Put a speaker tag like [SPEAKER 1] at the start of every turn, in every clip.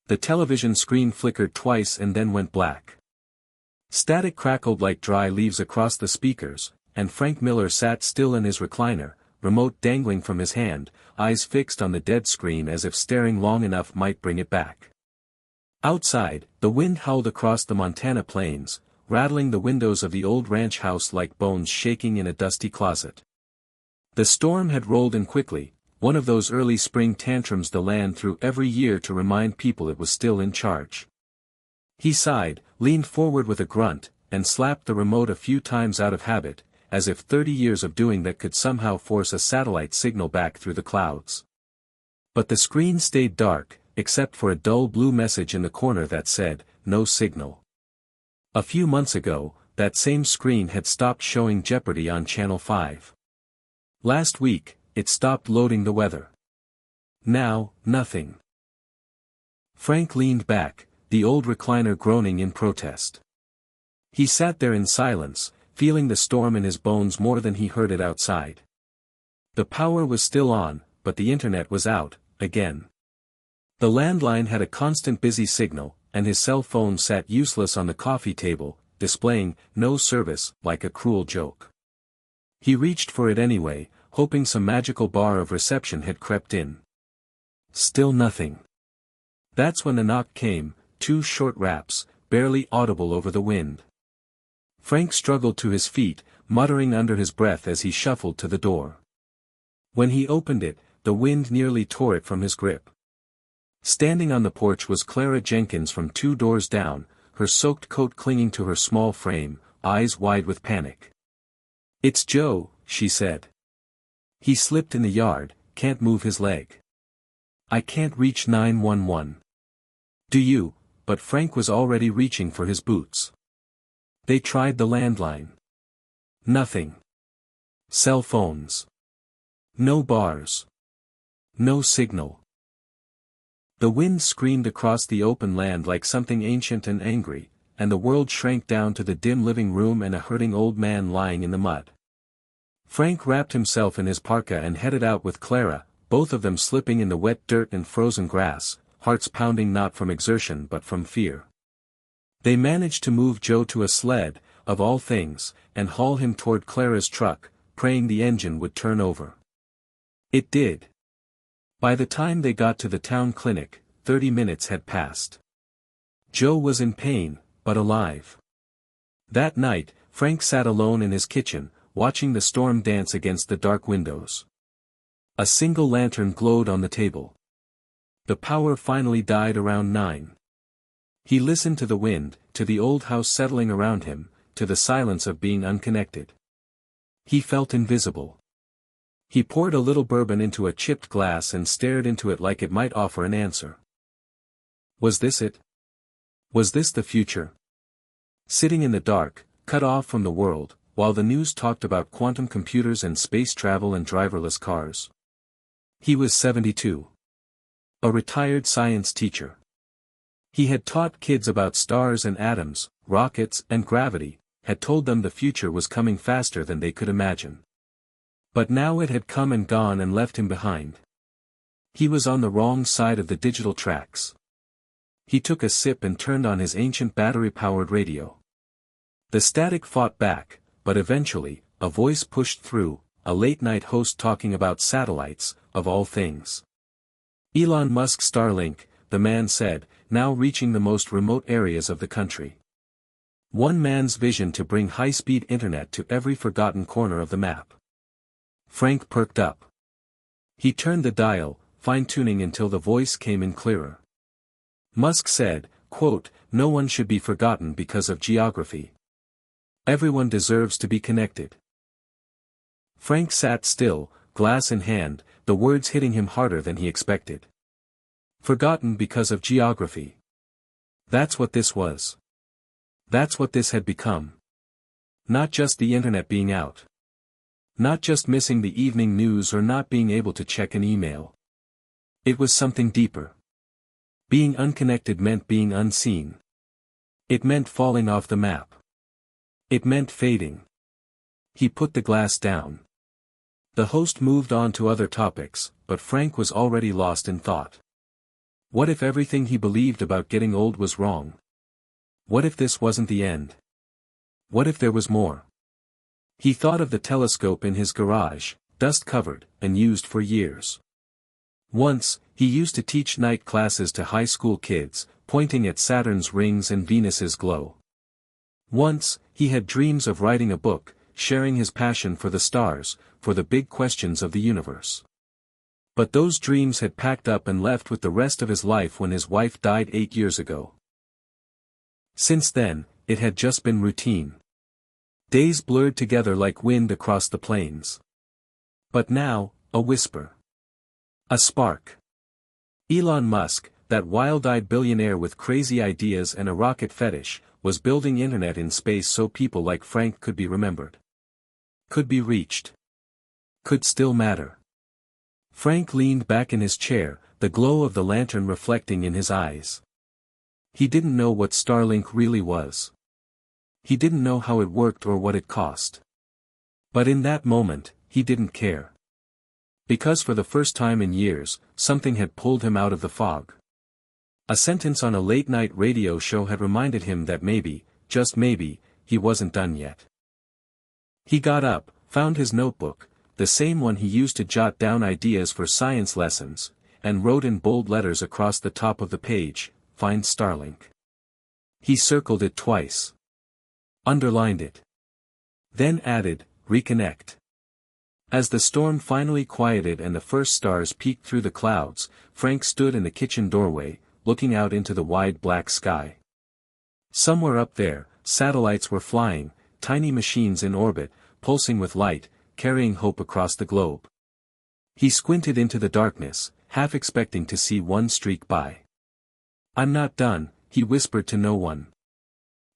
[SPEAKER 1] The television screen flickered twice and then went black. Static crackled like dry leaves across the speakers, and Frank Miller sat still in his recliner, remote dangling from his hand, eyes fixed on the dead screen as if staring long enough might bring it back. Outside, the wind howled across the Montana plains, rattling the windows of the old ranch house like bones shaking in a dusty closet. The storm had rolled in quickly, one of those early spring tantrums the land threw every year to remind people it was still in charge. He sighed, leaned forward with a grunt, and slapped the remote a few times out of habit, as if 30 years of doing that could somehow force a satellite signal back through the clouds. But the screen stayed dark, except for a dull blue message in the corner that said, "No signal." A few months ago, that same screen had stopped showing Jeopardy on Channel 5. Last week, it stopped loading the weather. Now, nothing. Frank leaned back, the old recliner groaning in protest. He sat there in silence, feeling the storm in his bones more than he heard it outside. The power was still on, but the internet was out, again. The landline had a constant busy signal, and his cell phone sat useless on the coffee table, displaying "no service" like a cruel joke. He reached for it anyway, hoping some magical bar of reception had crept in. Still nothing. That's when the knock came, 2 short raps, barely audible over the wind. Frank struggled to his feet, muttering under his breath as he shuffled to the door. When he opened it, the wind nearly tore it from his grip. Standing on the porch was Clara Jenkins from 2 doors down, her soaked coat clinging to her small frame, eyes wide with panic. "It's Joe," she said. "He slipped in the yard, can't move his leg. I can't reach 911. Do you?" But Frank was already reaching for his boots. They tried the landline. Nothing. Cell phones. No bars. No signal. The wind screamed across the open land like something ancient and angry, and the world shrank down to the dim living room and a hurting old man lying in the mud. Frank wrapped himself in his parka and headed out with Clara, both of them slipping in the wet dirt and frozen grass, hearts pounding not from exertion but from fear. They managed to move Joe to a sled, of all things, and haul him toward Clara's truck, praying the engine would turn over. It did. By the time they got to the town clinic, 30 minutes had passed. Joe was in pain, but alive. That night, Frank sat alone in his kitchen, watching the storm dance against the dark windows. A single lantern glowed on the table. The power finally died around 9. He listened to the wind, to the old house settling around him, to the silence of being unconnected. He felt invisible. He poured a little bourbon into a chipped glass and stared into it like it might offer an answer. Was this it? Was this the future? Sitting in the dark, cut off from the world, while the news talked about quantum computers and space travel and driverless cars. He was 72. A retired science teacher. He had taught kids about stars and atoms, rockets and gravity, had told them the future was coming faster than they could imagine. But now it had come and gone and left him behind. He was on the wrong side of the digital tracks. He took a sip and turned on his ancient battery-powered radio. The static fought back, but eventually, a voice pushed through, a late-night host talking about satellites, of all things. Elon Musk Starlink, the man said, now reaching the most remote areas of the country. One man's vision to bring high-speed internet to every forgotten corner of the map. Frank perked up. He turned the dial, fine-tuning until the voice came in clearer. Musk said, quote, "No one should be forgotten because of geography. Everyone deserves to be connected." Frank sat still, glass in hand, the words hitting him harder than he expected. Forgotten because of geography. That's what this was. That's what this had become. Not just the internet being out. Not just missing the evening news or not being able to check an email. It was something deeper. Being unconnected meant being unseen. It meant falling off the map. It meant fading. He put the glass down. The host moved on to other topics, but Frank was already lost in thought. What if everything he believed about getting old was wrong? What if this wasn't the end? What if there was more? He thought of the telescope in his garage, dust-covered, and used for years. Once, he used to teach night classes to high school kids, pointing at Saturn's rings and Venus's glow. Once, he had dreams of writing a book, sharing his passion for the stars, for the big questions of the universe. But those dreams had packed up and left with the rest of his life when his wife died 8 years ago. Since then, it had just been routine. Days blurred together like wind across the plains. But now, a whisper. A spark. Elon Musk, that wild-eyed billionaire with crazy ideas and a rocket fetish, was building internet in space so people like Frank could be remembered. Could be reached. Could still matter. Frank leaned back in his chair, the glow of the lantern reflecting in his eyes. He didn't know what Starlink really was. He didn't know how it worked or what it cost. But in that moment, he didn't care. Because for the first time in years, something had pulled him out of the fog. A sentence on a late-night radio show had reminded him that maybe, just maybe, he wasn't done yet. He got up, found his notebook, the same one he used to jot down ideas for science lessons, and wrote in bold letters across the top of the page, "Find Starlink." He circled it twice. Underlined it. Then added, "Reconnect." As the storm finally quieted and the first stars peeked through the clouds, Frank stood in the kitchen doorway, looking out into the wide black sky. Somewhere up there, satellites were flying, tiny machines in orbit, pulsing with light, carrying hope across the globe. He squinted into the darkness, half expecting to see one streak by. "I'm not done," he whispered to no one.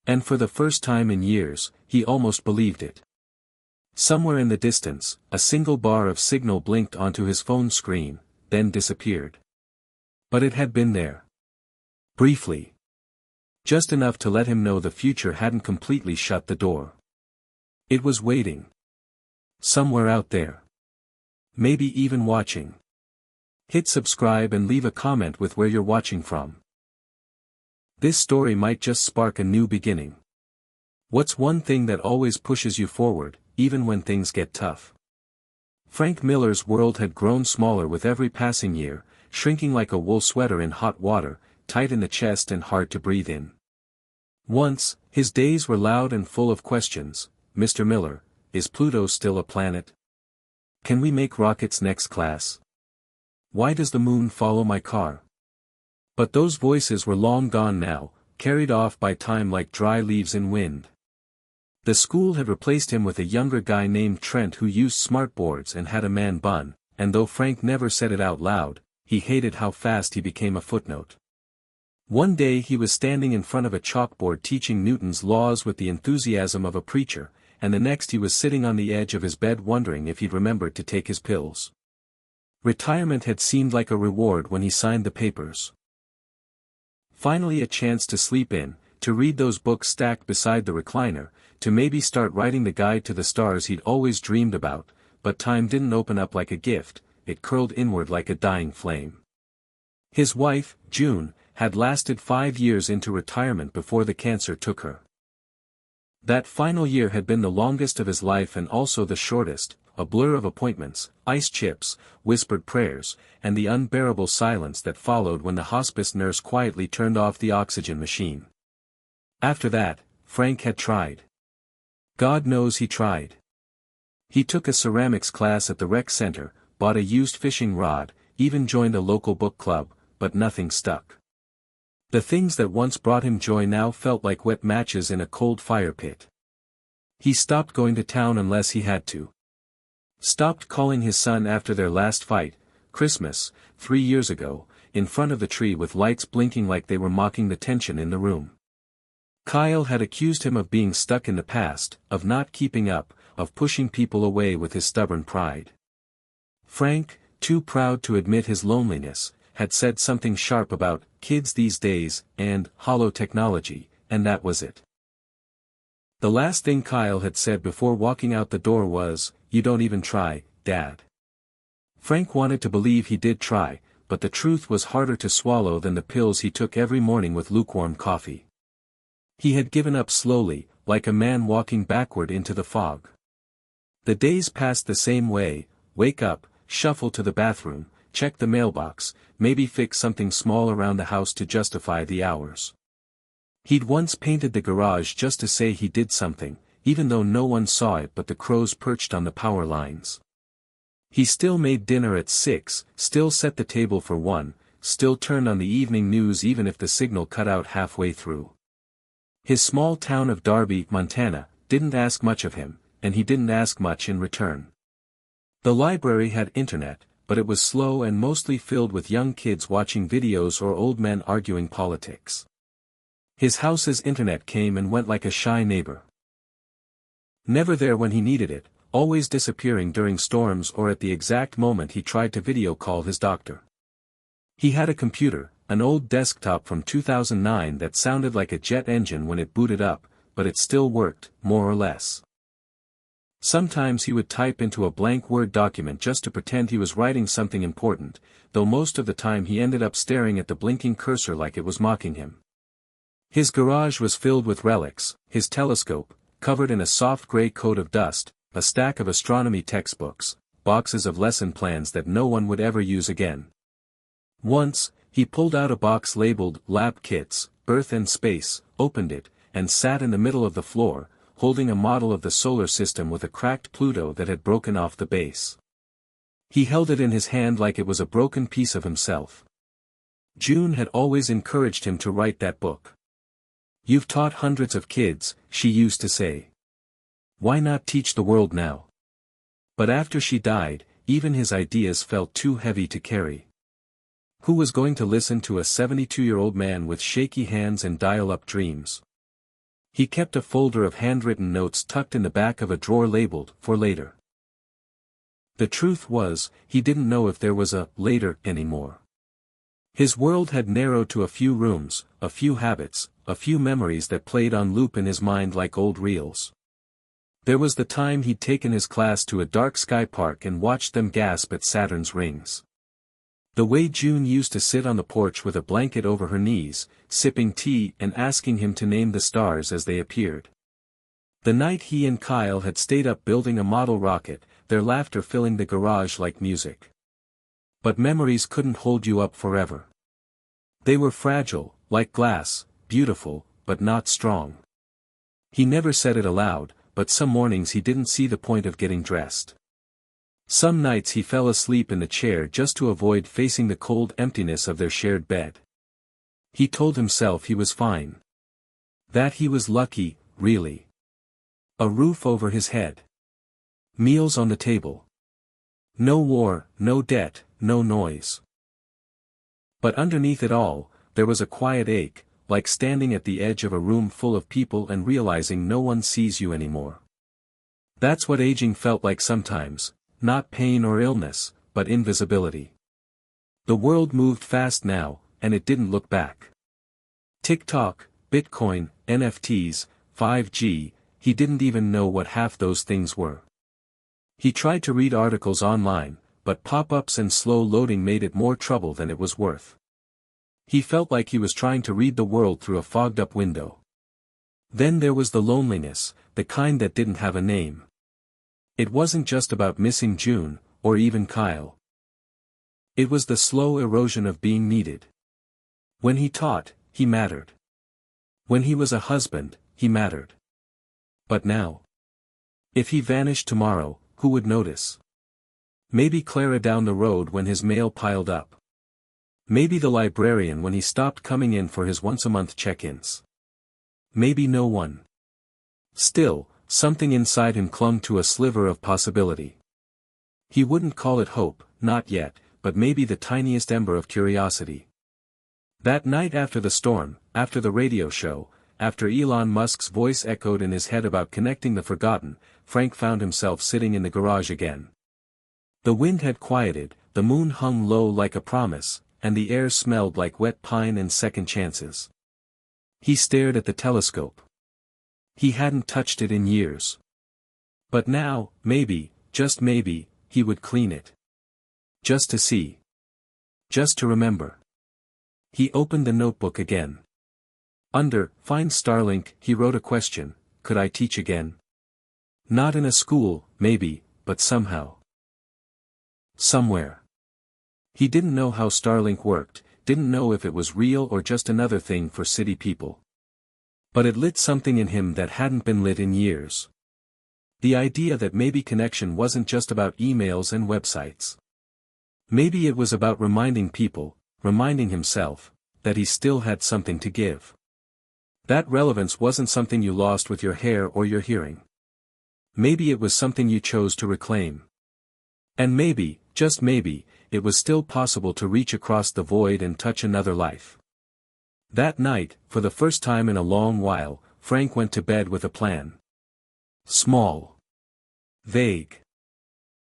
[SPEAKER 1] And for the first time in years, he almost believed it. Somewhere in the distance, a single bar of signal blinked onto his phone screen, then disappeared. But it had been there. Briefly. Just enough to let him know the future hadn't completely shut the door. It was waiting. Somewhere out there. Maybe even watching. Hit subscribe and leave a comment with where you're watching from. This story might just spark a new beginning. What's one thing that always pushes you forward, even when things get tough? Frank Miller's world had grown smaller with every passing year, shrinking like a wool sweater in hot water, tight in the chest and hard to breathe in. Once, his days were loud and full of questions. "Mr. Miller, is Pluto still a planet? Can we make rockets next class? Why does the moon follow my car?" But those voices were long gone now, carried off by time like dry leaves in wind. The school had replaced him with a younger guy named Trent who used smartboards and had a man bun, and though Frank never said it out loud, he hated how fast he became a footnote. One day he was standing in front of a chalkboard teaching Newton's laws with the enthusiasm of a preacher, and the next he was sitting on the edge of his bed wondering if he'd remembered to take his pills. Retirement had seemed like a reward when he signed the papers. Finally a chance to sleep in, to read those books stacked beside the recliner, to maybe start writing the guide to the stars he'd always dreamed about, but time didn't open up like a gift, it curled inward like a dying flame. His wife, June, had lasted 5 years into retirement before the cancer took her. That final year had been the longest of his life and also the shortest, a blur of appointments, ice chips, whispered prayers, and the unbearable silence that followed when the hospice nurse quietly turned off the oxygen machine. After that, Frank had tried. God knows he tried. He took a ceramics class at the rec center, bought a used fishing rod, even joined a local book club, but nothing stuck. The things that once brought him joy now felt like wet matches in a cold fire pit. He stopped going to town unless he had to. Stopped calling his son after their last fight, Christmas, 3 years ago, in front of the tree with lights blinking like they were mocking the tension in the room. Kyle had accused him of being stuck in the past, of not keeping up, of pushing people away with his stubborn pride. Frank, too proud to admit his loneliness, had said something sharp about kids these days and hollow technology, and that was it. The last thing Kyle had said before walking out the door was, "You don't even try, Dad." Frank wanted to believe he did try, but the truth was harder to swallow than the pills he took every morning with lukewarm coffee. He had given up slowly, like a man walking backward into the fog. The days passed the same way: wake up, shuffle to the bathroom, check the mailbox, maybe fix something small around the house to justify the hours. He'd once painted the garage just to say he did something, even though no one saw it but the crows perched on the power lines. He still made dinner at 6, still set the table for 1, still turned on the evening news even if the signal cut out halfway through. His small town of Darby, Montana, didn't ask much of him, and he didn't ask much in return. The library had internet, but it was slow and mostly filled with young kids watching videos or old men arguing politics. His house's internet came and went like a shy neighbor. Never there when he needed it, always disappearing during storms or at the exact moment he tried to video call his doctor. He had a computer, an old desktop from 2009 that sounded like a jet engine when it booted up, but it still worked, more or less. Sometimes he would type into a blank Word document just to pretend he was writing something important, though most of the time he ended up staring at the blinking cursor like it was mocking him. His garage was filled with relics: his telescope, covered in a soft gray coat of dust, a stack of astronomy textbooks, boxes of lesson plans that no one would ever use again. Once, he pulled out a box labeled Lab Kits, Earth and Space, opened it, and sat in the middle of the floor, holding a model of the solar system with a cracked Pluto that had broken off the base. He held it in his hand like it was a broken piece of himself. June had always encouraged him to write that book. "You've taught hundreds of kids," she used to say. "Why not teach the world now?" But after she died, even his ideas felt too heavy to carry. Who was going to listen to a 72-year-old man with shaky hands and dial-up dreams? He kept a folder of handwritten notes tucked in the back of a drawer labeled, "For later." The truth was, he didn't know if there was a later anymore. His world had narrowed to a few rooms, a few habits, a few memories that played on loop in his mind like old reels. There was the time he'd taken his class to a dark sky park and watched them gasp at Saturn's rings. The way June used to sit on the porch with a blanket over her knees, sipping tea and asking him to name the stars as they appeared. The night he and Kyle had stayed up building a model rocket, their laughter filling the garage like music. But memories couldn't hold you up forever. They were fragile, like glass, beautiful, but not strong. He never said it aloud, but some mornings he didn't see the point of getting dressed. Some nights he fell asleep in the chair just to avoid facing the cold emptiness of their shared bed. He told himself he was fine. That he was lucky, really. A roof over his head. Meals on the table. No war, no debt, no noise. But underneath it all, there was a quiet ache, like standing at the edge of a room full of people and realizing no one sees you anymore. That's what aging felt like sometimes. Not pain or illness, but invisibility. The world moved fast now, and it didn't look back. TikTok, Bitcoin, NFTs, 5G, he didn't even know what half those things were. He tried to read articles online, but pop-ups and slow loading made it more trouble than it was worth. He felt like he was trying to read the world through a fogged-up window. Then there was the loneliness, the kind that didn't have a name. It wasn't just about missing June, or even Kyle. It was the slow erosion of being needed. When he taught, he mattered. When he was a husband, he mattered. But now? If he vanished tomorrow, who would notice? Maybe Clara down the road when his mail piled up. Maybe the librarian when he stopped coming in for his once-a-month check-ins. Maybe no one. Still, something inside him clung to a sliver of possibility. He wouldn't call it hope, not yet, but maybe the tiniest ember of curiosity. That night after the storm, after the radio show, after Elon Musk's voice echoed in his head about connecting the forgotten, Frank found himself sitting in the garage again. The wind had quieted, the moon hung low like a promise, and the air smelled like wet pine and second chances. He stared at the telescope. He hadn't touched it in years. But now, maybe, just maybe, he would clean it. Just to see. just to remember. He opened the notebook again. Under, Find Starlink, he wrote a question: could I teach again? Not in a school, maybe, but somehow. Somewhere. He didn't know how Starlink worked, didn't know if it was real or just another thing for city people. But it lit something in him that hadn't been lit in years. The idea that maybe connection wasn't just about emails and websites. Maybe it was about reminding people, reminding himself, that he still had something to give. That relevance wasn't something you lost with your hair or your hearing. Maybe it was something you chose to reclaim. And maybe, just maybe, it was still possible to reach across the void and touch another life. That night, for the first time in a long while, Frank went to bed with a plan. Small. Vague.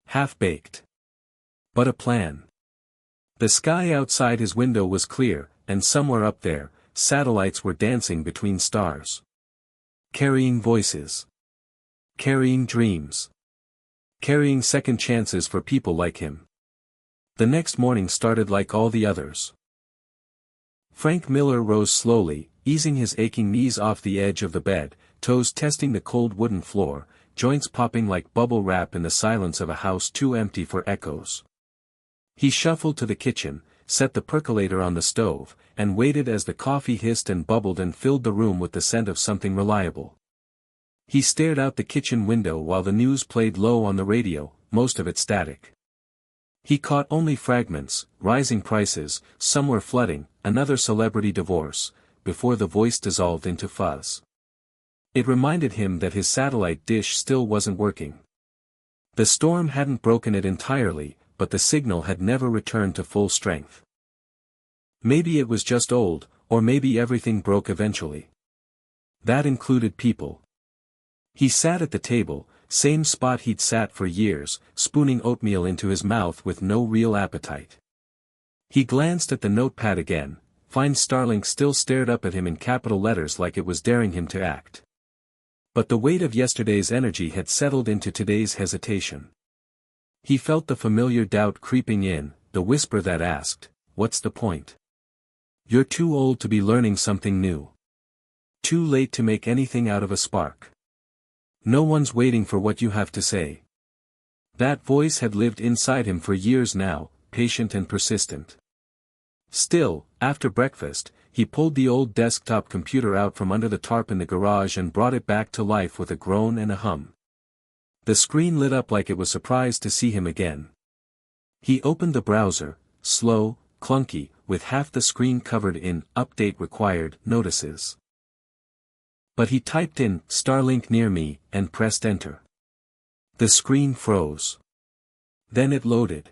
[SPEAKER 1] Half-baked. But a plan. The sky outside his window was clear, and somewhere up there, satellites were dancing between stars. Carrying voices. Carrying dreams. Carrying second chances for people like him. The next morning started like all the others. Frank Miller rose slowly, easing his aching knees off the edge of the bed, toes testing the cold wooden floor, joints popping like bubble wrap in the silence of a house too empty for echoes. He shuffled to the kitchen, set the percolator on the stove, and waited as the coffee hissed and bubbled and filled the room with the scent of something reliable. He stared out the kitchen window while the news played low on the radio, most of it static. He caught only fragments: rising prices, somewhere flooding, another celebrity divorce, before the voice dissolved into fuzz. It reminded him that his satellite dish still wasn't working. The storm hadn't broken it entirely, but the signal had never returned to full strength. Maybe it was just old, or maybe everything broke eventually. That included people. He sat at the table, same spot he'd sat for years, spooning oatmeal into his mouth with no real appetite. He glanced at the notepad again. Find Starlink still stared up at him in capital letters like it was daring him to act. But the weight of yesterday's energy had settled into today's hesitation. He felt the familiar doubt creeping in, the whisper that asked, "What's the point? You're too old to be learning something new. Too late to make anything out of a spark. No one's waiting for what you have to say." That voice had lived inside him for years now, patient and persistent. Still, after breakfast, he pulled the old desktop computer out from under the tarp in the garage and brought it back to life with a groan and a hum. The screen lit up like it was surprised to see him again. He opened the browser, slow, clunky, with half the screen covered in "Update Required" notices. But he typed in "Starlink near me" and pressed enter. The screen froze. Then it loaded.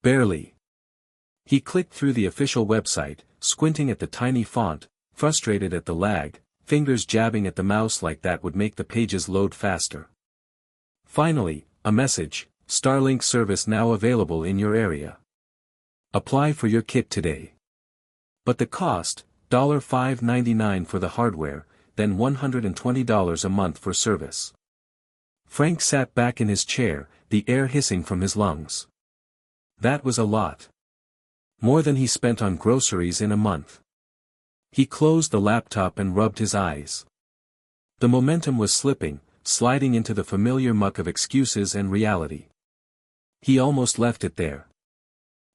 [SPEAKER 1] Barely. He clicked through the official website, squinting at the tiny font, frustrated at the lag, fingers jabbing at the mouse like that would make the pages load faster. Finally, a message: "Starlink service now available in your area. Apply for your kit today. But the cost, $5.99 for the hardware, then $120 a month for service." Frank sat back in his chair, the air hissing from his lungs. That was a lot. More than he spent on groceries in a month. He closed the laptop and rubbed his eyes. The momentum was slipping, sliding into the familiar muck of excuses and reality. He almost left it there.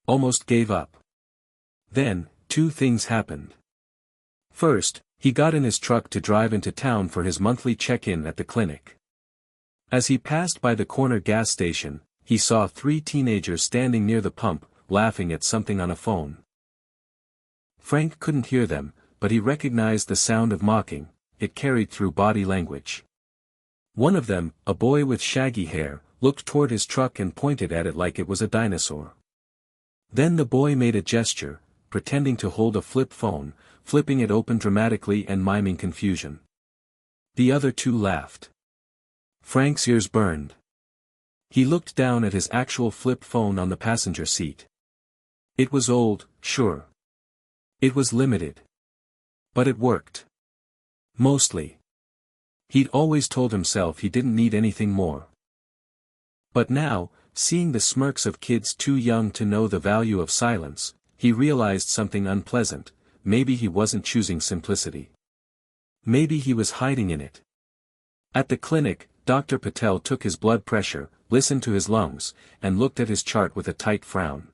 [SPEAKER 1] Almost gave up. Then, two things happened. First, he got in his truck to drive into town for his monthly check-in at the clinic. As he passed by the corner gas station, he saw 3 teenagers standing near the pump, laughing at something on a phone. Frank couldn't hear them, but he recognized the sound of mocking. It carried through body language. One of them, a boy with shaggy hair, looked toward his truck and pointed at it like it was a dinosaur. Then the boy made a gesture, pretending to hold a flip phone, flipping it open dramatically and miming confusion. The other two laughed. Frank's ears burned. He looked down at his actual flip phone on the passenger seat. It was old, sure. It was limited. But it worked. Mostly. He'd always told himself he didn't need anything more. But now, seeing the smirks of kids too young to know the value of silence, he realized something unpleasant. Maybe he wasn't choosing simplicity. Maybe he was hiding in it. At the clinic, Dr. Patel took his blood pressure, listened to his lungs, and looked at his chart with a tight frown.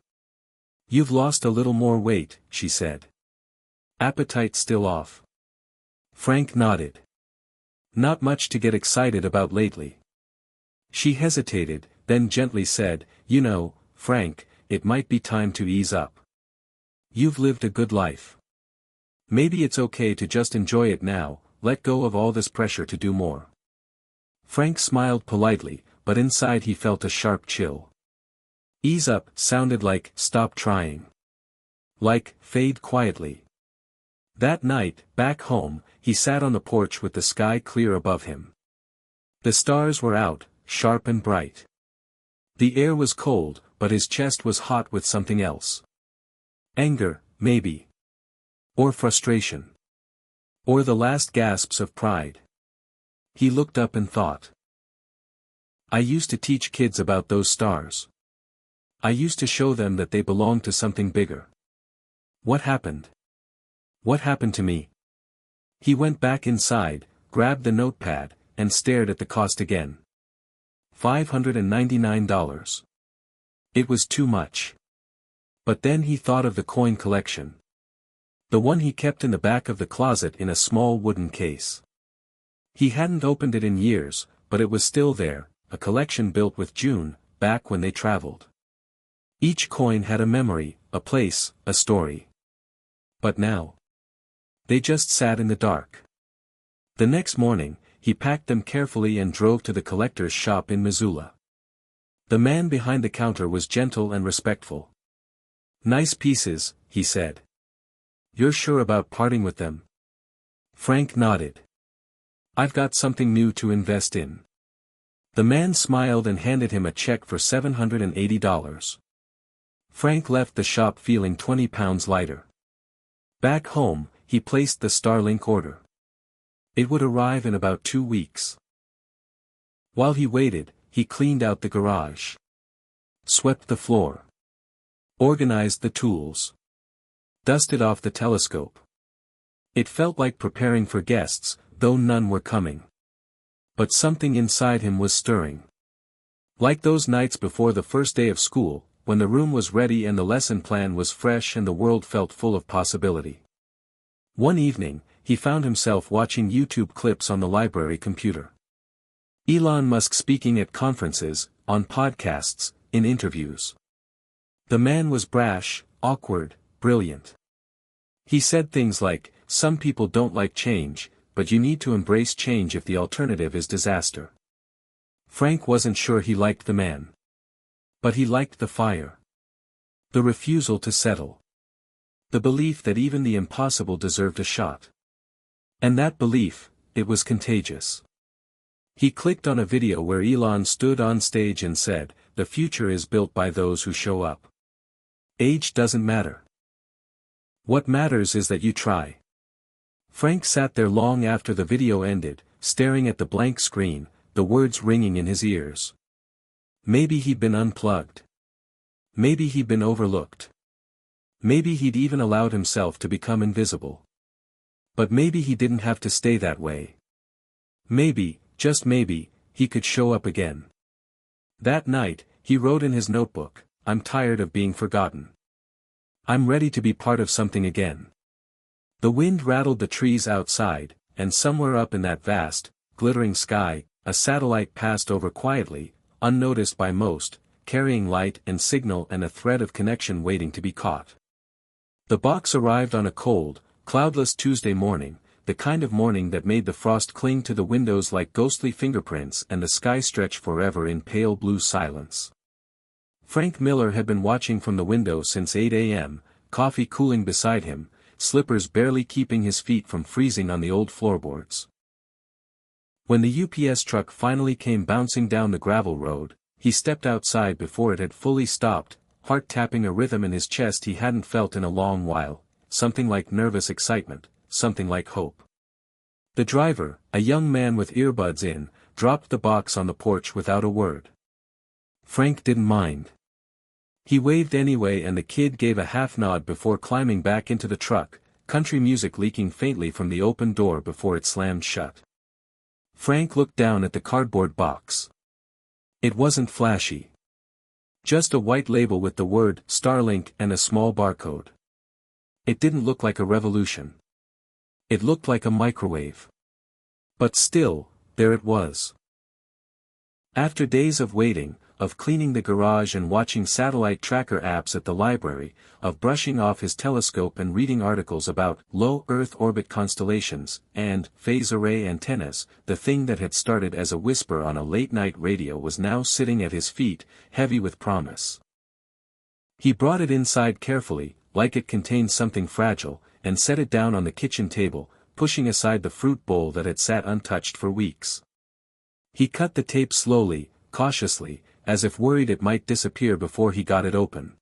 [SPEAKER 1] "You've lost a little more weight," she said. "Appetite still off?" Frank nodded. "Not much to get excited about lately." She hesitated, then gently said, "You know, Frank, it might be time to ease up. You've lived a good life. Maybe it's okay to just enjoy it now, let go of all this pressure to do more." Frank smiled politely, but inside he felt a sharp chill. Ease up sounded like stop trying. Like fade quietly. That night, back home, he sat on the porch with the sky clear above him. The stars were out, sharp and bright. The air was cold, but his chest was hot with something else. Anger, maybe. Or frustration. Or the last gasps of pride. He looked up and thought. I used to teach kids about those stars. I used to show them that they belonged to something bigger. What happened? What happened to me? He went back inside, grabbed the notepad, and stared at the cost again. $599. It was too much. But then he thought of the coin collection. The one he kept in the back of the closet in a small wooden case. He hadn't opened it in years, but it was still there, a collection built with June, back when they traveled. Each coin had a memory, a place, a story. But now, they just sat in the dark. The next morning, he packed them carefully and drove to the collector's shop in Missoula. The man behind the counter was gentle and respectful. "Nice pieces," he said. "You're sure about parting with them?" Frank nodded. "I've got something new to invest in." The man smiled and handed him a check for $780. Frank left the shop feeling 20 pounds lighter. Back home, he placed the Starlink order. It would arrive in about 2 weeks. While he waited, he cleaned out the garage. Swept the floor. Organized the tools. Dusted off the telescope. It felt like preparing for guests, though none were coming. But something inside him was stirring. Like those nights before the first day of school, when the room was ready and the lesson plan was fresh and the world felt full of possibility. One evening, he found himself watching YouTube clips on the library computer. Elon Musk speaking at conferences, on podcasts, in interviews. The man was brash, awkward, brilliant. He said things like, "Some people don't like change, but you need to embrace change if the alternative is disaster." Frank wasn't sure he liked the man. But he liked the fire. The refusal to settle. The belief that even the impossible deserved a shot. And that belief, it was contagious. He clicked on a video where Elon stood on stage and said, "The future is built by those who show up. Age doesn't matter. What matters is that you try." Frank sat there long after the video ended, staring at the blank screen, the words ringing in his ears. Maybe he'd been unplugged. Maybe he'd been overlooked. Maybe he'd even allowed himself to become invisible. But maybe he didn't have to stay that way. Maybe, just maybe, he could show up again. That night, he wrote in his notebook, "I'm tired of being forgotten. I'm ready to be part of something again." The wind rattled the trees outside, and somewhere up in that vast, glittering sky, a satellite passed over quietly, unnoticed by most, carrying light and signal and a thread of connection waiting to be caught. The box arrived on a cold, cloudless Tuesday morning, the kind of morning that made the frost cling to the windows like ghostly fingerprints and the sky stretch forever in pale blue silence. Frank Miller had been watching from the window since 8 a.m., coffee cooling beside him, slippers barely keeping his feet from freezing on the old floorboards. When the UPS truck finally came bouncing down the gravel road, he stepped outside before it had fully stopped, heart tapping a rhythm in his chest he hadn't felt in a long while, something like nervous excitement, something like hope. The driver, a young man with earbuds in, dropped the box on the porch without a word. Frank didn't mind. He waved anyway and the kid gave a half nod before climbing back into the truck, country music leaking faintly from the open door before it slammed shut. Frank looked down at the cardboard box. It wasn't flashy. Just a white label with the word Starlink and a small barcode. It didn't look like a revolution. It looked like a microwave. But still, there it was. After days of waiting, of cleaning the garage and watching satellite tracker apps at the library, of brushing off his telescope and reading articles about low Earth orbit constellations, and phase array antennas, the thing that had started as a whisper on a late-night radio was now sitting at his feet, heavy with promise. He brought it inside carefully, like it contained something fragile, and set it down on the kitchen table, pushing aside the fruit bowl that had sat untouched for weeks. He cut the tape slowly, cautiously, as if worried it might disappear before he got it open.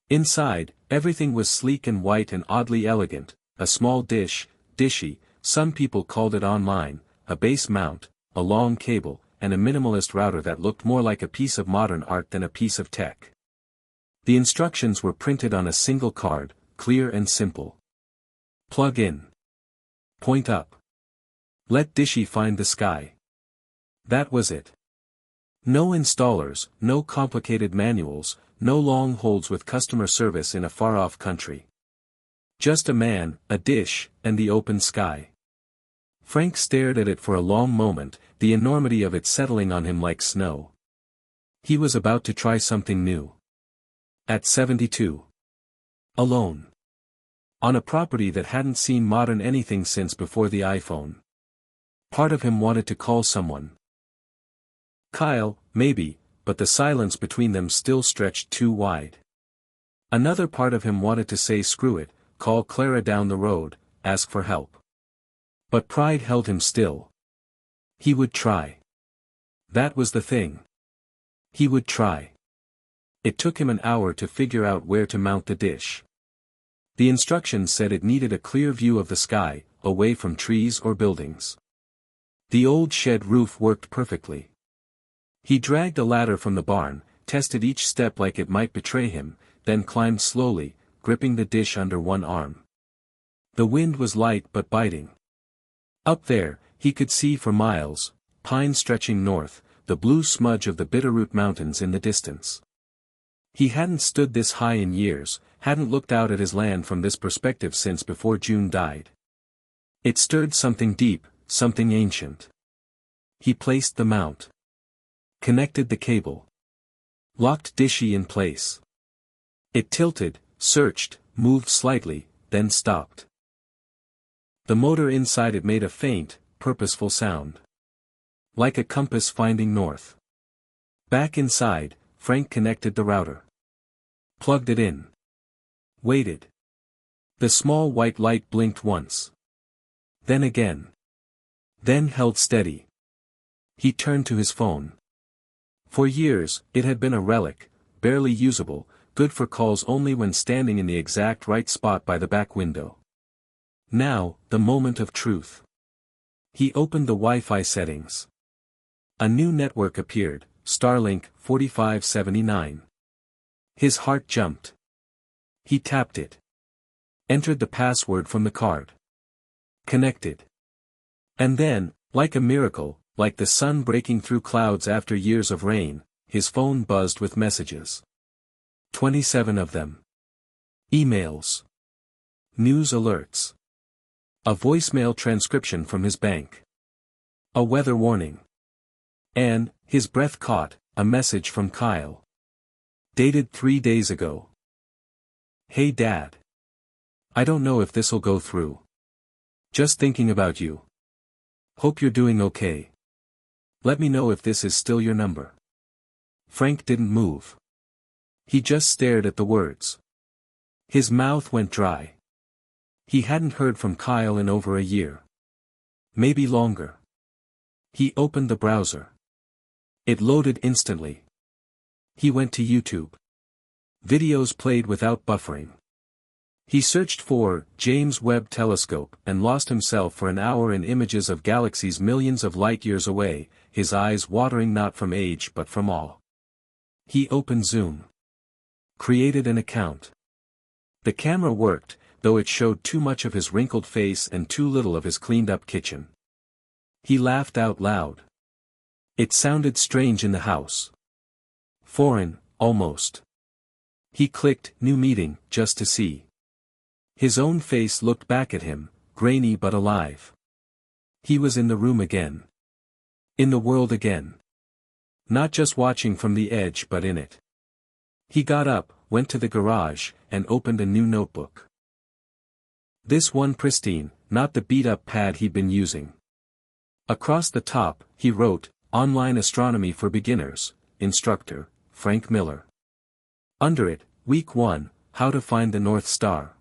[SPEAKER 1] Inside, everything was sleek and white and oddly elegant, a small dish, dishy, some people called it online, a base mount, a long cable, and a minimalist router that looked more like a piece of modern art than a piece of tech. The instructions were printed on a single card, clear and simple. Plug in. Point up. Let dishy find the sky. That was it. No installers, no complicated manuals, no long holds with customer service in a far-off country. Just a man, a dish, and the open sky. Frank stared at it for a long moment, the enormity of it settling on him like snow. He was about to try something new. At 72. Alone. On a property that hadn't seen modern anything since before the iPhone. Part of him wanted to call someone. Kyle, maybe, but the silence between them still stretched too wide. Another part of him wanted to say screw it, call Clara down the road, ask for help. But pride held him still. He would try. That was the thing. He would try. It took him an hour to figure out where to mount the dish. The instructions said it needed a clear view of the sky, away from trees or buildings. The old shed roof worked perfectly. He dragged a ladder from the barn, tested each step like it might betray him, then climbed slowly, gripping the dish under one arm. The wind was light but biting. Up there, he could see for miles, pines stretching north, the blue smudge of the Bitterroot Mountains in the distance. He hadn't stood this high in years, hadn't looked out at his land from this perspective since before June died. It stirred something deep, something ancient. He placed the mount. Connected the cable. Locked dishy in place. It tilted, searched, moved slightly, then stopped. The motor inside it made a faint, purposeful sound. Like a compass finding north. Back inside, Frank connected the router. Plugged it in. Waited. The small white light blinked once. Then again. Then held steady. He turned to his phone. For years, it had been a relic, barely usable, good for calls only when standing in the exact right spot by the back window. Now, the moment of truth. He opened the Wi-Fi settings. A new network appeared, Starlink 4579. His heart jumped. He tapped it. Entered the password from the card. Connected. And then, like a miracle, like the sun breaking through clouds after years of rain, his phone buzzed with messages. 27 of them. Emails. News alerts. A voicemail transcription from his bank. A weather warning. And, his breath caught, a message from Kyle. Dated 3 days ago. Hey Dad. I don't know if this'll go through. Just thinking about you. Hope you're doing okay. Let me know if this is still your number. Frank didn't move. He just stared at the words. His mouth went dry. He hadn't heard from Kyle in over a year. Maybe longer. He opened the browser. It loaded instantly. He went to YouTube. Videos played without buffering. He searched for James Webb Telescope and lost himself for an hour in images of galaxies millions of light-years away, his eyes watering not from age but from awe. He opened Zoom. Created an account. The camera worked, though it showed too much of his wrinkled face and too little of his cleaned-up kitchen. He laughed out loud. It sounded strange in the house. Foreign, almost. He clicked "New meeting" just to see. His own face looked back at him, grainy but alive. He was in the room again. In the world again. Not just watching from the edge but in it. He got up, went to the garage, and opened a new notebook. This one pristine, not the beat-up pad he'd been using. Across the top, he wrote, "Online Astronomy for Beginners, Instructor, Frank Miller." Under it, Week 1, How to Find the North Star.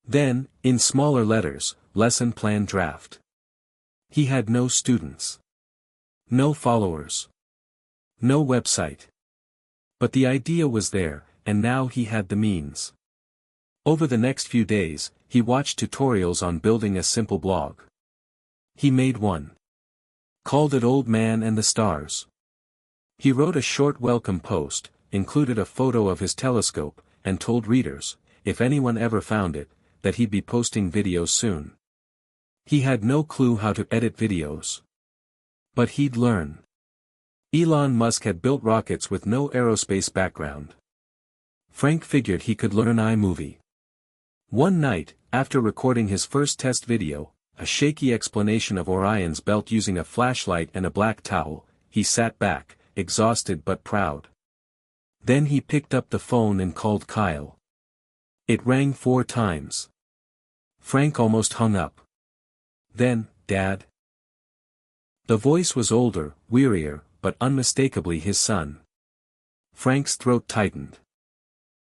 [SPEAKER 1] Then, in smaller letters, Lesson Plan Draft. He had no students. No followers. No website. But the idea was there, and now he had the means. Over the next few days, he watched tutorials on building a simple blog. He made one. Called it Old Man and the Stars. He wrote a short welcome post, included a photo of his telescope, and told readers, if anyone ever found it, that he'd be posting videos soon. He had no clue how to edit videos. But he'd learn. Elon Musk had built rockets with no aerospace background. Frank figured he could learn iMovie. One night, after recording his first test video, a shaky explanation of Orion's belt using a flashlight and a black towel, he sat back, exhausted but proud. Then he picked up the phone and called Kyle. It rang 4 times. Frank almost hung up. Then, "Dad?" The voice was older, wearier, but unmistakably his son. Frank's throat tightened.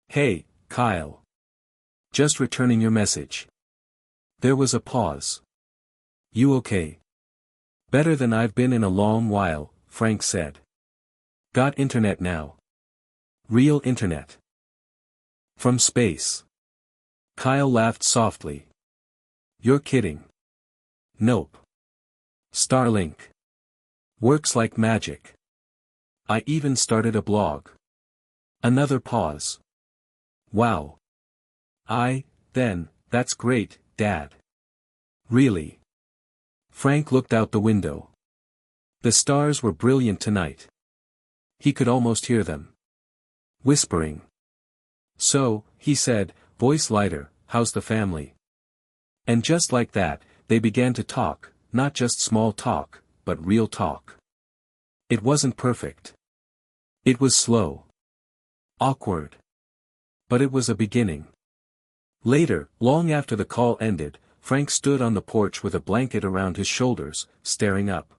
[SPEAKER 1] "Hey, Kyle. Just returning your message." There was a pause. "You okay?" "Better than I've been in a long while," Frank said. "Got internet now. Real internet. From space." Kyle laughed softly. "You're kidding." "Nope. Starlink. Works like magic. I even started a blog." Another pause. "Wow. Then, that's great, Dad." "Really?" Frank looked out the window. The stars were brilliant tonight. He could almost hear them. Whispering. "So," he said, voice lighter, "how's the family?" And just like that, they began to talk, not just small talk, but real talk. It wasn't perfect. It was slow. Awkward. But it was a beginning. Later, long after the call ended, Frank stood on the porch with a blanket around his shoulders, staring up.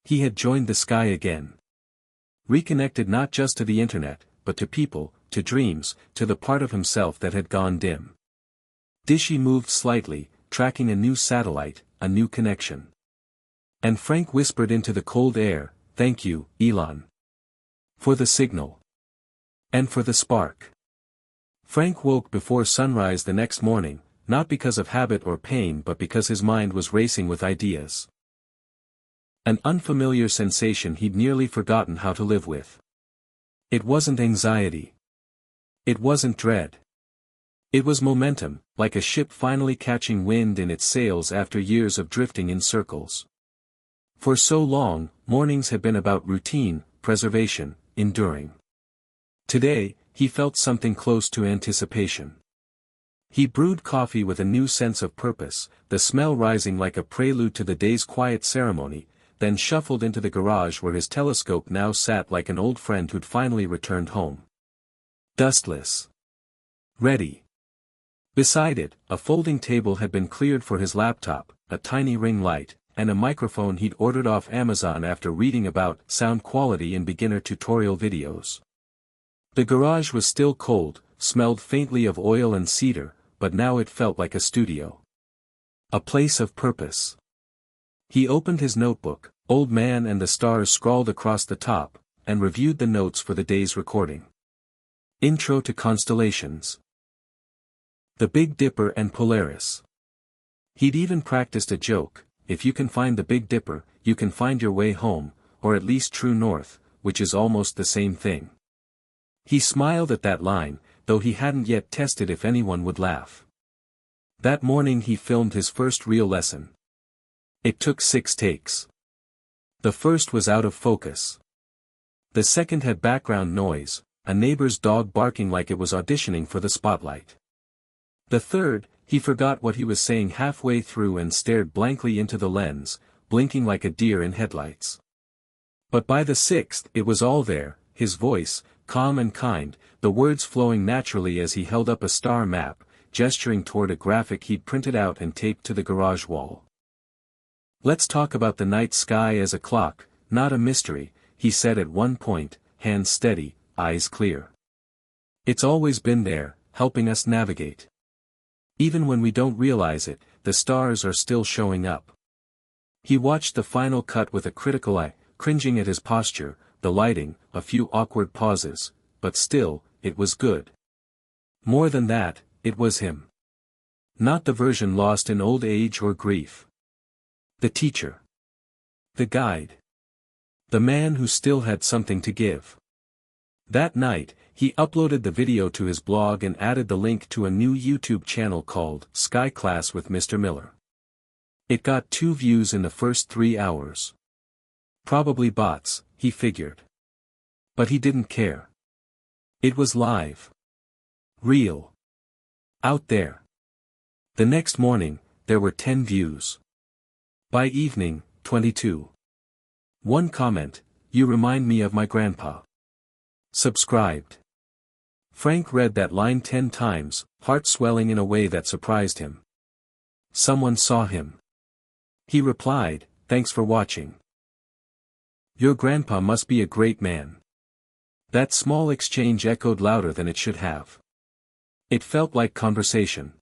[SPEAKER 1] He had joined the sky again. Reconnected not just to the internet, but to people, to dreams, to the part of himself that had gone dim. Dishy moved slightly, tracking a new satellite, a new connection. And Frank whispered into the cold air, "Thank you, Elon. For the signal. And for the spark." Frank woke before sunrise the next morning, not because of habit or pain but because his mind was racing with ideas. An unfamiliar sensation he'd nearly forgotten how to live with. It wasn't anxiety. It wasn't dread. It was momentum, like a ship finally catching wind in its sails after years of drifting in circles. For so long, mornings had been about routine, preservation, enduring. Today, he felt something close to anticipation. He brewed coffee with a new sense of purpose, the smell rising like a prelude to the day's quiet ceremony, then shuffled into the garage where his telescope now sat like an old friend who'd finally returned home. Dustless. Ready. Beside it, a folding table had been cleared for his laptop, a tiny ring light, and a microphone he'd ordered off Amazon after reading about sound quality in beginner tutorial videos. The garage was still cold, smelled faintly of oil and cedar, but now it felt like a studio. A place of purpose. He opened his notebook, Old Man and the Stars scrawled across the top, and reviewed the notes for the day's recording. Intro to Constellations. The Big Dipper and Polaris. He'd even practiced a joke: if you can find the Big Dipper, you can find your way home, or at least true north, which is almost the same thing. He smiled at that line, though he hadn't yet tested if anyone would laugh. That morning he filmed his first real lesson. It took 6 takes. The first was out of focus. The second had background noise, a neighbor's dog barking like it was auditioning for the spotlight. The third, he forgot what he was saying halfway through and stared blankly into the lens, blinking like a deer in headlights. But by the 6th it was all there, his voice, calm and kind, the words flowing naturally as he held up a star map, gesturing toward a graphic he'd printed out and taped to the garage wall. "Let's talk about the night sky as a clock, not a mystery," he said at one point, hands steady, eyes clear. "It's always been there, helping us navigate. Even when we don't realize it, the stars are still showing up." He watched the final cut with a critical eye, cringing at his posture, the lighting, a few awkward pauses, but still, it was good. More than that, it was him. Not the version lost in old age or grief. The teacher. The guide. The man who still had something to give. That night, he uploaded the video to his blog and added the link to a new YouTube channel called Sky Class with Mr. Miller. It got 2 views in the first 3 hours. Probably bots, he figured. But he didn't care. It was live. Real. Out there. The next morning, there were 10 views. By evening, 22. One comment, "You remind me of my grandpa." Subscribed. Frank read that line 10 times, heart swelling in a way that surprised him. Someone saw him. He replied, "Thanks for watching. Your grandpa must be a great man." That small exchange echoed louder than it should have. It felt like conversation.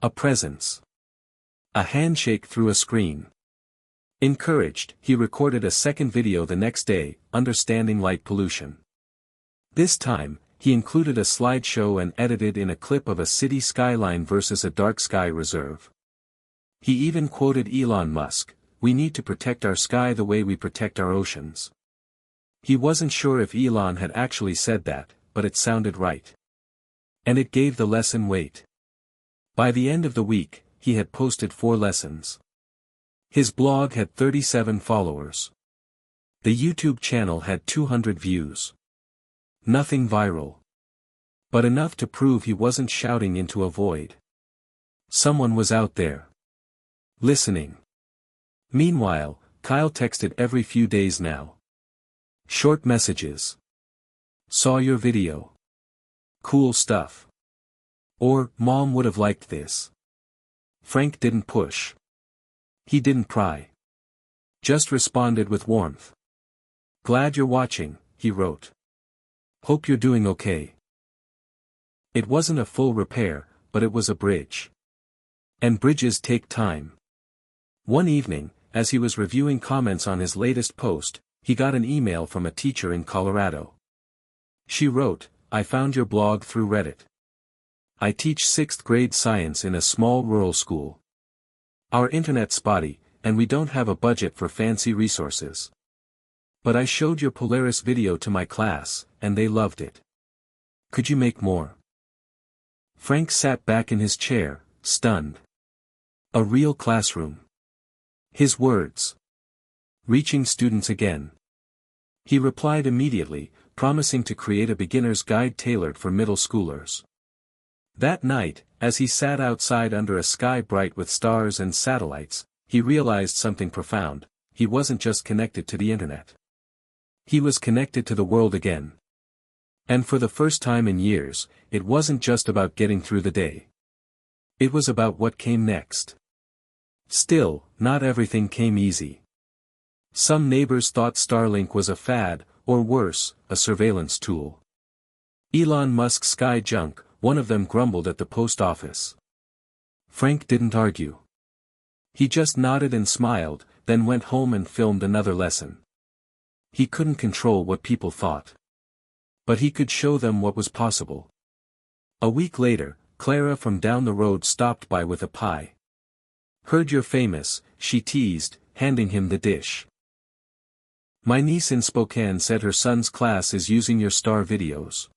[SPEAKER 1] A presence. A handshake through a screen. Encouraged, he recorded a second video the next day, Understanding Light Pollution. This time, he included a slideshow and edited in a clip of a city skyline versus a dark sky reserve. He even quoted Elon Musk, "We need to protect our sky the way we protect our oceans." He wasn't sure if Elon had actually said that, but it sounded right. And it gave the lesson weight. By the end of the week, he had posted 4 lessons. His blog had 37 followers. The YouTube channel had 200 views. Nothing viral. But enough to prove he wasn't shouting into a void. Someone was out there. Listening. Meanwhile, Kyle texted every few days now. Short messages. "Saw your video. Cool stuff." Or, "Mom would have liked this." Frank didn't push. He didn't pry. Just responded with warmth. "Glad you're watching," he wrote. "Hope you're doing okay." It wasn't a full repair, but it was a bridge. And bridges take time. One evening, as he was reviewing comments on his latest post, he got an email from a teacher in Colorado. She wrote, "I found your blog through Reddit. I teach 6th grade science in a small rural school. Our internet's spotty, and we don't have a budget for fancy resources. But I showed your Polaris video to my class, and they loved it. Could you make more?" Frank sat back in his chair, stunned. A real classroom. His words. Reaching students again. He replied immediately, promising to create a beginner's guide tailored for middle schoolers. That night, as he sat outside under a sky bright with stars and satellites, he realized something profound: he wasn't just connected to the internet. He was connected to the world again. And for the first time in years, it wasn't just about getting through the day. It was about what came next. Still, not everything came easy. Some neighbors thought Starlink was a fad, or worse, a surveillance tool. Elon Musk's sky junk, one of them grumbled at the post office. Frank didn't argue. He just nodded and smiled, then went home and filmed another lesson. He couldn't control what people thought. But he could show them what was possible. A week later, Clara from down the road stopped by with a pie. "Heard you're famous," she teased, handing him the dish. My niece in Spokane said her son's class is using your star videos.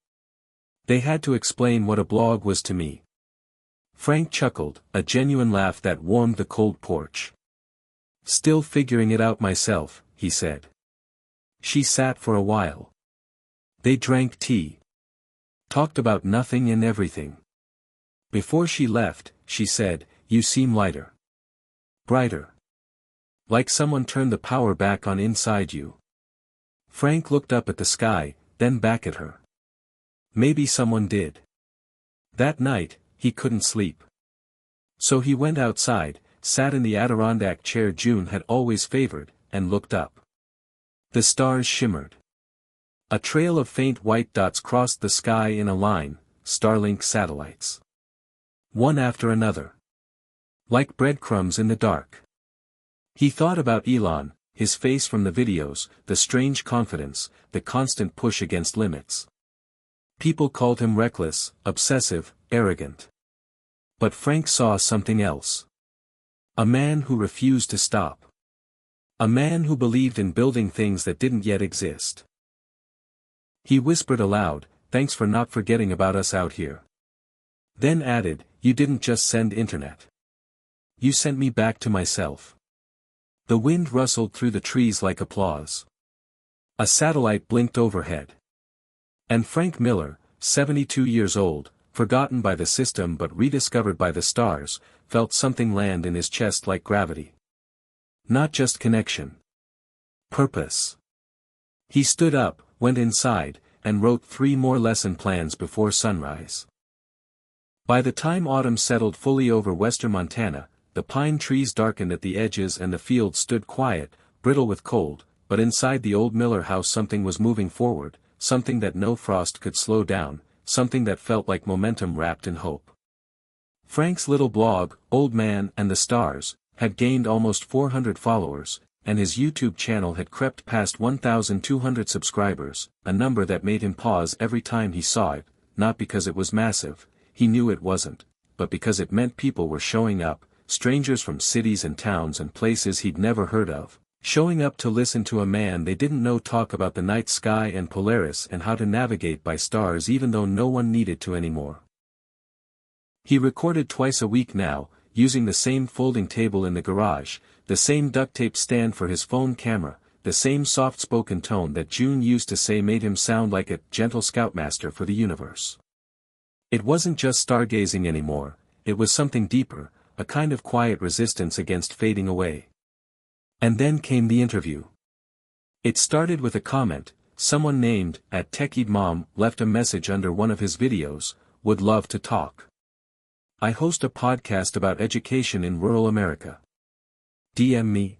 [SPEAKER 1] They had to explain what a blog was to me. Frank chuckled, a genuine laugh that warmed the cold porch. Still figuring it out myself, he said. She sat for a while. They drank tea. Talked about nothing and everything. Before she left, she said, "You seem lighter. Brighter. Like someone turned the power back on inside you." Frank looked up at the sky, then back at her. Maybe someone did. That night, he couldn't sleep. So he went outside, sat in the Adirondack chair June had always favored, and looked up. The stars shimmered. A trail of faint white dots crossed the sky in a line, Starlink satellites. One after another. Like breadcrumbs in the dark. He thought about Elon, his face from the videos, the strange confidence, the constant push against limits. People called him reckless, obsessive, arrogant. But Frank saw something else. A man who refused to stop. A man who believed in building things that didn't yet exist. He whispered aloud, "Thanks for not forgetting about us out here." Then added, "You didn't just send internet. You sent me back to myself." The wind rustled through the trees like applause. A satellite blinked overhead. And Frank Miller, 72 years old, forgotten by the system but rediscovered by the stars, felt something land in his chest like gravity. Not just connection. Purpose. He stood up, went inside, and wrote 3 more lesson plans before sunrise. By the time autumn settled fully over western Montana, the pine trees darkened at the edges and the fields stood quiet, brittle with cold, but inside the old Miller house something was moving forward, something that no frost could slow down, something that felt like momentum wrapped in hope. Frank's little blog, Old Man and the Stars, had gained almost 400 followers, and his YouTube channel had crept past 1,200 subscribers, a number that made him pause every time he saw it, not because it was massive, he knew it wasn't, but because it meant people were showing up, strangers from cities and towns and places he'd never heard of, showing up to listen to a man they didn't know talk about the night sky and Polaris and how to navigate by stars even though no one needed to anymore. He recorded twice a week now, using the same folding table in the garage, the same duct tape stand for his phone camera, the same soft-spoken tone that June used to say made him sound like a gentle scoutmaster for the universe. It wasn't just stargazing anymore, it was something deeper, a kind of quiet resistance against fading away. And then came the interview. It started with a comment. Someone named @TechieMom left a message under one of his videos, "Would love to talk. I host a podcast about education in rural America. DM me."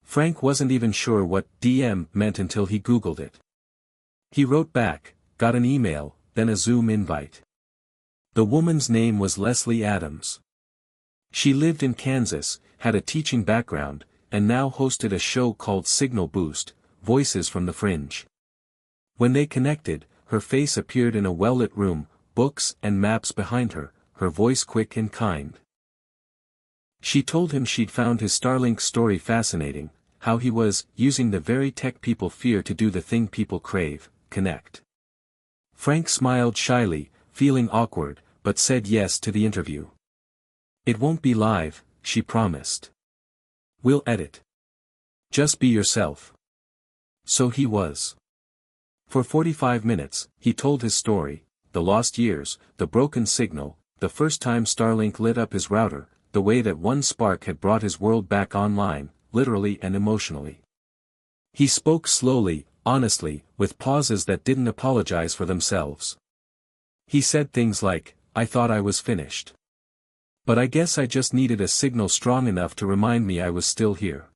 [SPEAKER 1] Frank wasn't even sure what DM meant until he Googled it. He wrote back, got an email, then a Zoom invite. The woman's name was Leslie Adams. She lived in Kansas, had a teaching background, and now hosted a show called Signal Boost, Voices from the Fringe. When they connected, her face appeared in a well-lit room, books and maps behind her, her voice quick and kind. She told him she'd found his Starlink story fascinating, how he was using the very tech people fear to do the thing people crave, connect. Frank smiled shyly, feeling awkward, but said yes to the interview. "It won't be live," she promised. "We'll edit. Just be yourself." So he was. For 45 minutes, he told his story, the lost years, the broken signal, the first time Starlink lit up his router, the way that one spark had brought his world back online, literally and emotionally. He spoke slowly, honestly, with pauses that didn't apologize for themselves. He said things like, "I thought I was finished. But I guess I just needed a signal strong enough to remind me I was still here."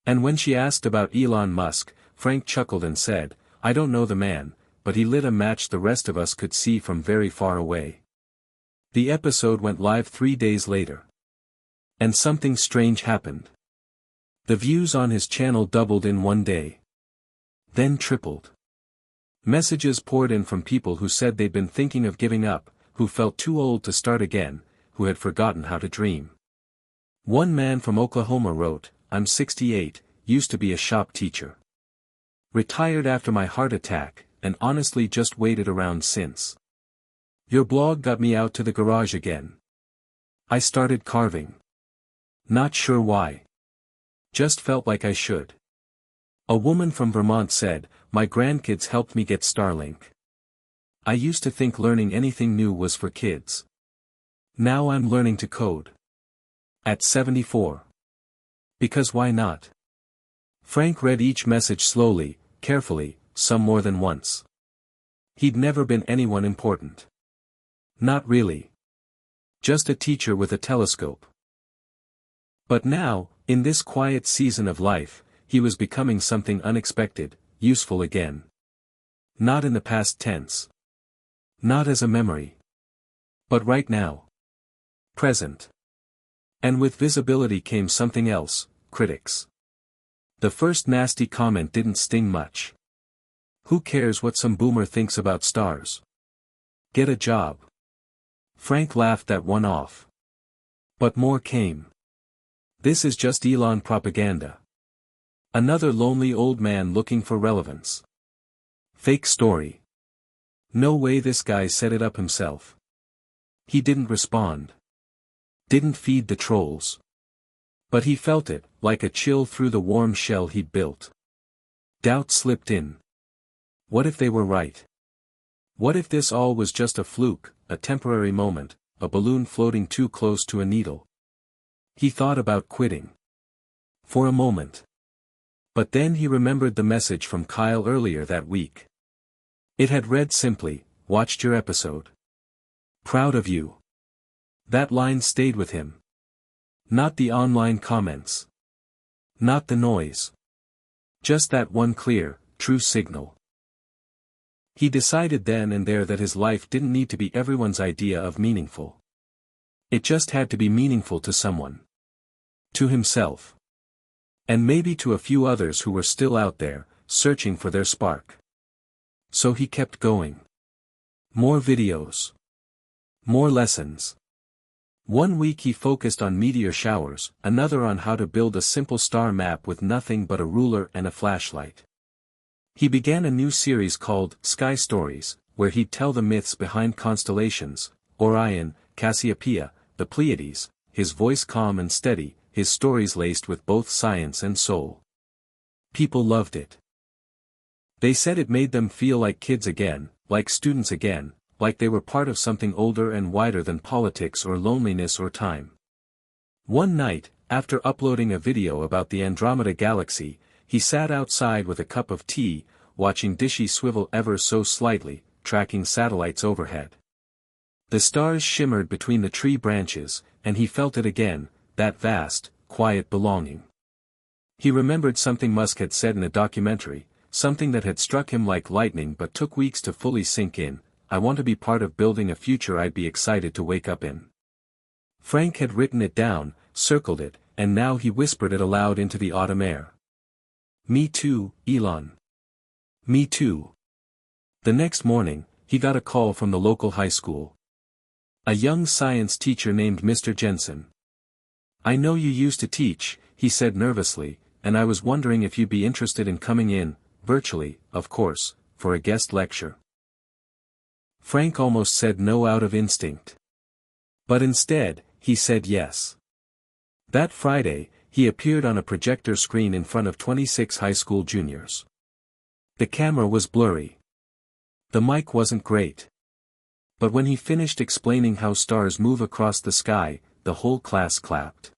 [SPEAKER 1] And when she asked about Elon Musk, Frank chuckled and said, "I don't know the man, but he lit a match the rest of us could see from very far away." The episode went live 3 days later. And something strange happened. The views on his channel doubled in one day. Then tripled. Messages poured in from people who said they'd been thinking of giving up, who felt too old to start again, who had forgotten how to dream. One man from Oklahoma wrote, "I'm 68, used to be a shop teacher. Retired after my heart attack, and honestly just waited around since. Your blog got me out to the garage again. I started carving. Not sure why. Just felt like I should. A woman from Vermont said, my grandkids helped me get Starlink. I used to think learning anything new was for kids. Now I'm learning to code. At 74. Because why not? Frank read each message slowly, carefully, some more than once. He'd never been anyone important. Not really. Just a teacher with a telescope. But now, in this quiet season of life, he was becoming something unexpected, useful again. Not in the past tense. Not as a memory. But right now. Present. And with visibility came something else, critics. The first nasty comment didn't sting much. Who cares what some boomer thinks about stars? Get a job. Frank laughed that one off. But more came. This is just Elon propaganda. Another lonely old man looking for relevance. Fake story. No way this guy set it up himself. He didn't respond. Didn't feed the trolls. But he felt it, like a chill through the warm shell he'd built. Doubt slipped in. What if they were right? What if this all was just a fluke, a temporary moment, a balloon floating too close to a needle? He thought about quitting. For a moment. But then he remembered the message from Kyle earlier that week. It had read simply, watched your episode. Proud of you. That line stayed with him. Not the online comments. Not the noise. Just that one clear, true signal. He decided then and there that his life didn't need to be everyone's idea of meaningful. It just had to be meaningful to someone. To himself. And maybe to a few others who were still out there, searching for their spark. So he kept going. More videos. More lessons. One week he focused on meteor showers, another on how to build a simple star map with nothing but a ruler and a flashlight. He began a new series called Sky Stories, where he'd tell the myths behind constellations, Orion, Cassiopeia, the Pleiades, his voice calm and steady, his stories laced with both science and soul. People loved it. They said it made them feel like kids again, like students again, like they were part of something older and wider than politics or loneliness or time. One night, after uploading a video about the Andromeda Galaxy, he sat outside with a cup of tea, watching Dishy swivel ever so slightly, tracking satellites overhead. The stars shimmered between the tree branches, and he felt it again, that vast, quiet belonging. He remembered something Musk had said in a documentary, something that had struck him like lightning but took weeks to fully sink in. I want to be part of building a future I'd be excited to wake up in. Frank had written it down, circled it, and now he whispered it aloud into the autumn air. Me too, Elon. Me too. The next morning, he got a call from the local high school. A young science teacher named Mr. Jensen. I know you used to teach, he said nervously, and I was wondering if you'd be interested in coming in, virtually, of course, for a guest lecture. Frank almost said no out of instinct. But instead, he said yes. That Friday, he appeared on a projector screen in front of 26 high school juniors. The camera was blurry. The mic wasn't great. But when he finished explaining how stars move across the sky, the whole class clapped.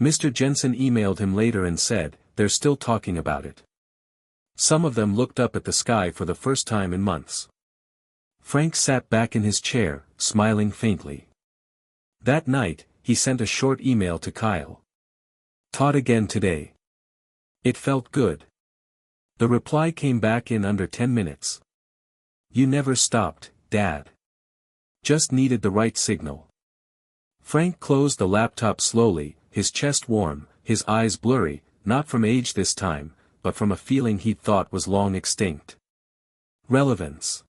[SPEAKER 1] Mr. Jensen emailed him later and said, they're still talking about it. Some of them looked up at the sky for the first time in months. Frank sat back in his chair, smiling faintly. That night, he sent a short email to Kyle. Taught again today. It felt good. The reply came back in under 10 minutes. You never stopped, Dad. Just needed the right signal. Frank closed the laptop slowly, his chest warm, his eyes blurry, not from age this time, but from a feeling he'd thought was long extinct. Relevance.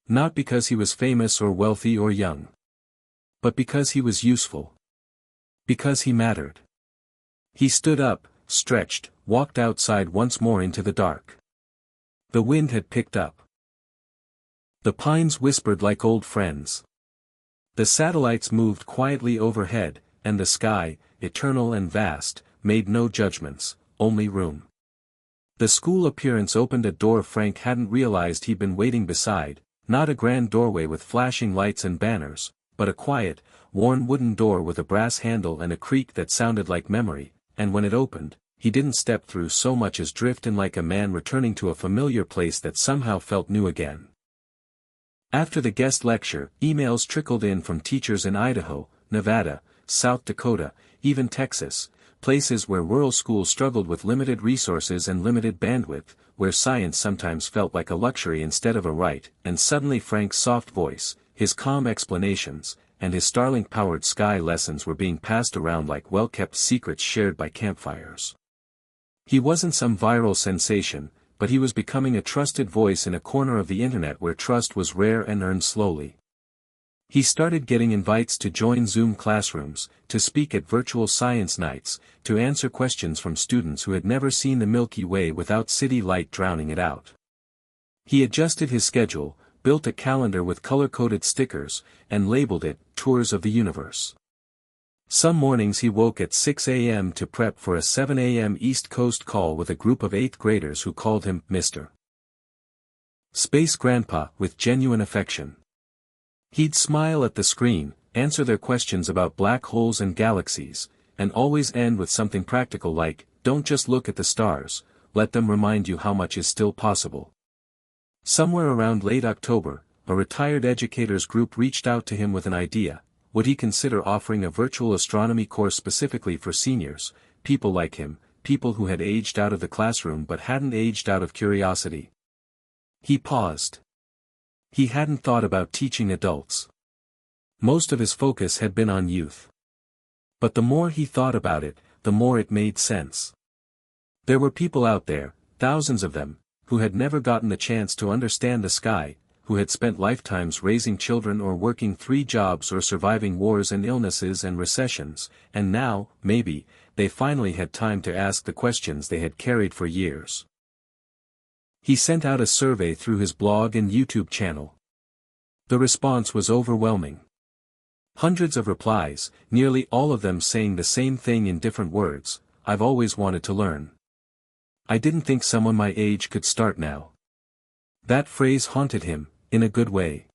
[SPEAKER 1] Not because he was famous or wealthy or young. But because he was useful. Because he mattered. He stood up, stretched, walked outside once more into the dark. The wind had picked up. The pines whispered like old friends. The satellites moved quietly overhead, and the sky, eternal and vast, made no judgments, only room. The school appearance opened a door Frank hadn't realized he'd been waiting beside, not a grand doorway with flashing lights and banners, but a quiet, worn wooden door with a brass handle and a creak that sounded like memory, and when it opened, he didn't step through so much as drift in like a man returning to a familiar place that somehow felt new again. After the guest lecture, emails trickled in from teachers in Idaho, Nevada, South Dakota, even Texas, places where rural schools struggled with limited resources and limited bandwidth, where science sometimes felt like a luxury instead of a right, and suddenly Frank's soft voice, his calm explanations, and his Starlink-powered sky lessons were being passed around like well-kept secrets shared by campfires. He wasn't some viral sensation, but he was becoming a trusted voice in a corner of the internet where trust was rare and earned slowly. He started getting invites to join Zoom classrooms, to speak at virtual science nights, to answer questions from students who had never seen the Milky Way without city light drowning it out. He adjusted his schedule, built a calendar with color-coded stickers, and labeled it, Tours of the Universe. Some mornings he woke at 6 a.m. to prep for a 7 a.m. East Coast call with a group of 8th graders who called him, Mr. Space Grandpa, with genuine affection. He'd smile at the screen, answer their questions about black holes and galaxies, and always end with something practical like, don't just look at the stars, let them remind you how much is still possible. Somewhere around late October, a retired educators group reached out to him with an idea. Would he consider offering a virtual astronomy course specifically for seniors, people like him, people who had aged out of the classroom but hadn't aged out of curiosity? He paused. He hadn't thought about teaching adults. Most of his focus had been on youth. But the more he thought about it, the more it made sense. There were people out there, thousands of them, who had never gotten the chance to understand the sky, who had spent lifetimes raising children or working 3 jobs or surviving wars and illnesses and recessions, and now, maybe, they finally had time to ask the questions they had carried for years. He sent out a survey through his blog and YouTube channel. The response was overwhelming. Hundreds of replies, nearly all of them saying the same thing in different words, I've always wanted to learn. I didn't think someone my age could start now. That phrase haunted him, in a good way.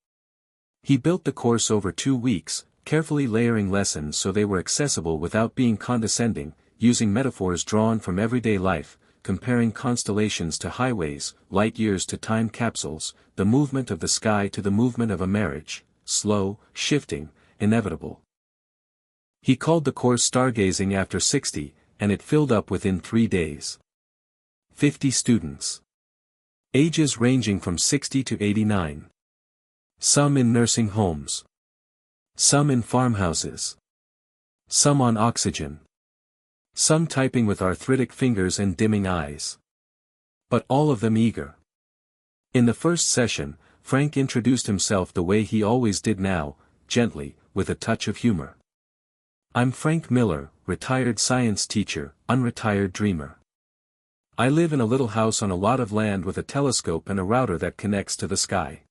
[SPEAKER 1] He built the course over 2 weeks, carefully layering lessons so they were accessible without being condescending, using metaphors drawn from everyday life, comparing constellations to highways, light years to time capsules, the movement of the sky to the movement of a marriage, slow, shifting, inevitable. He called the course Stargazing After 60, and it filled up within 3 days. 50 students. Ages ranging from 60 to 89. Some in nursing homes. Some in farmhouses. Some on oxygen. Some typing with arthritic fingers and dimming eyes. But all of them eager. In the first session, Frank introduced himself the way he always did now, gently, with a touch of humor. I'm Frank Miller, retired science teacher, unretired dreamer. I live in a little house on a lot of land with a telescope and a router that connects to the sky.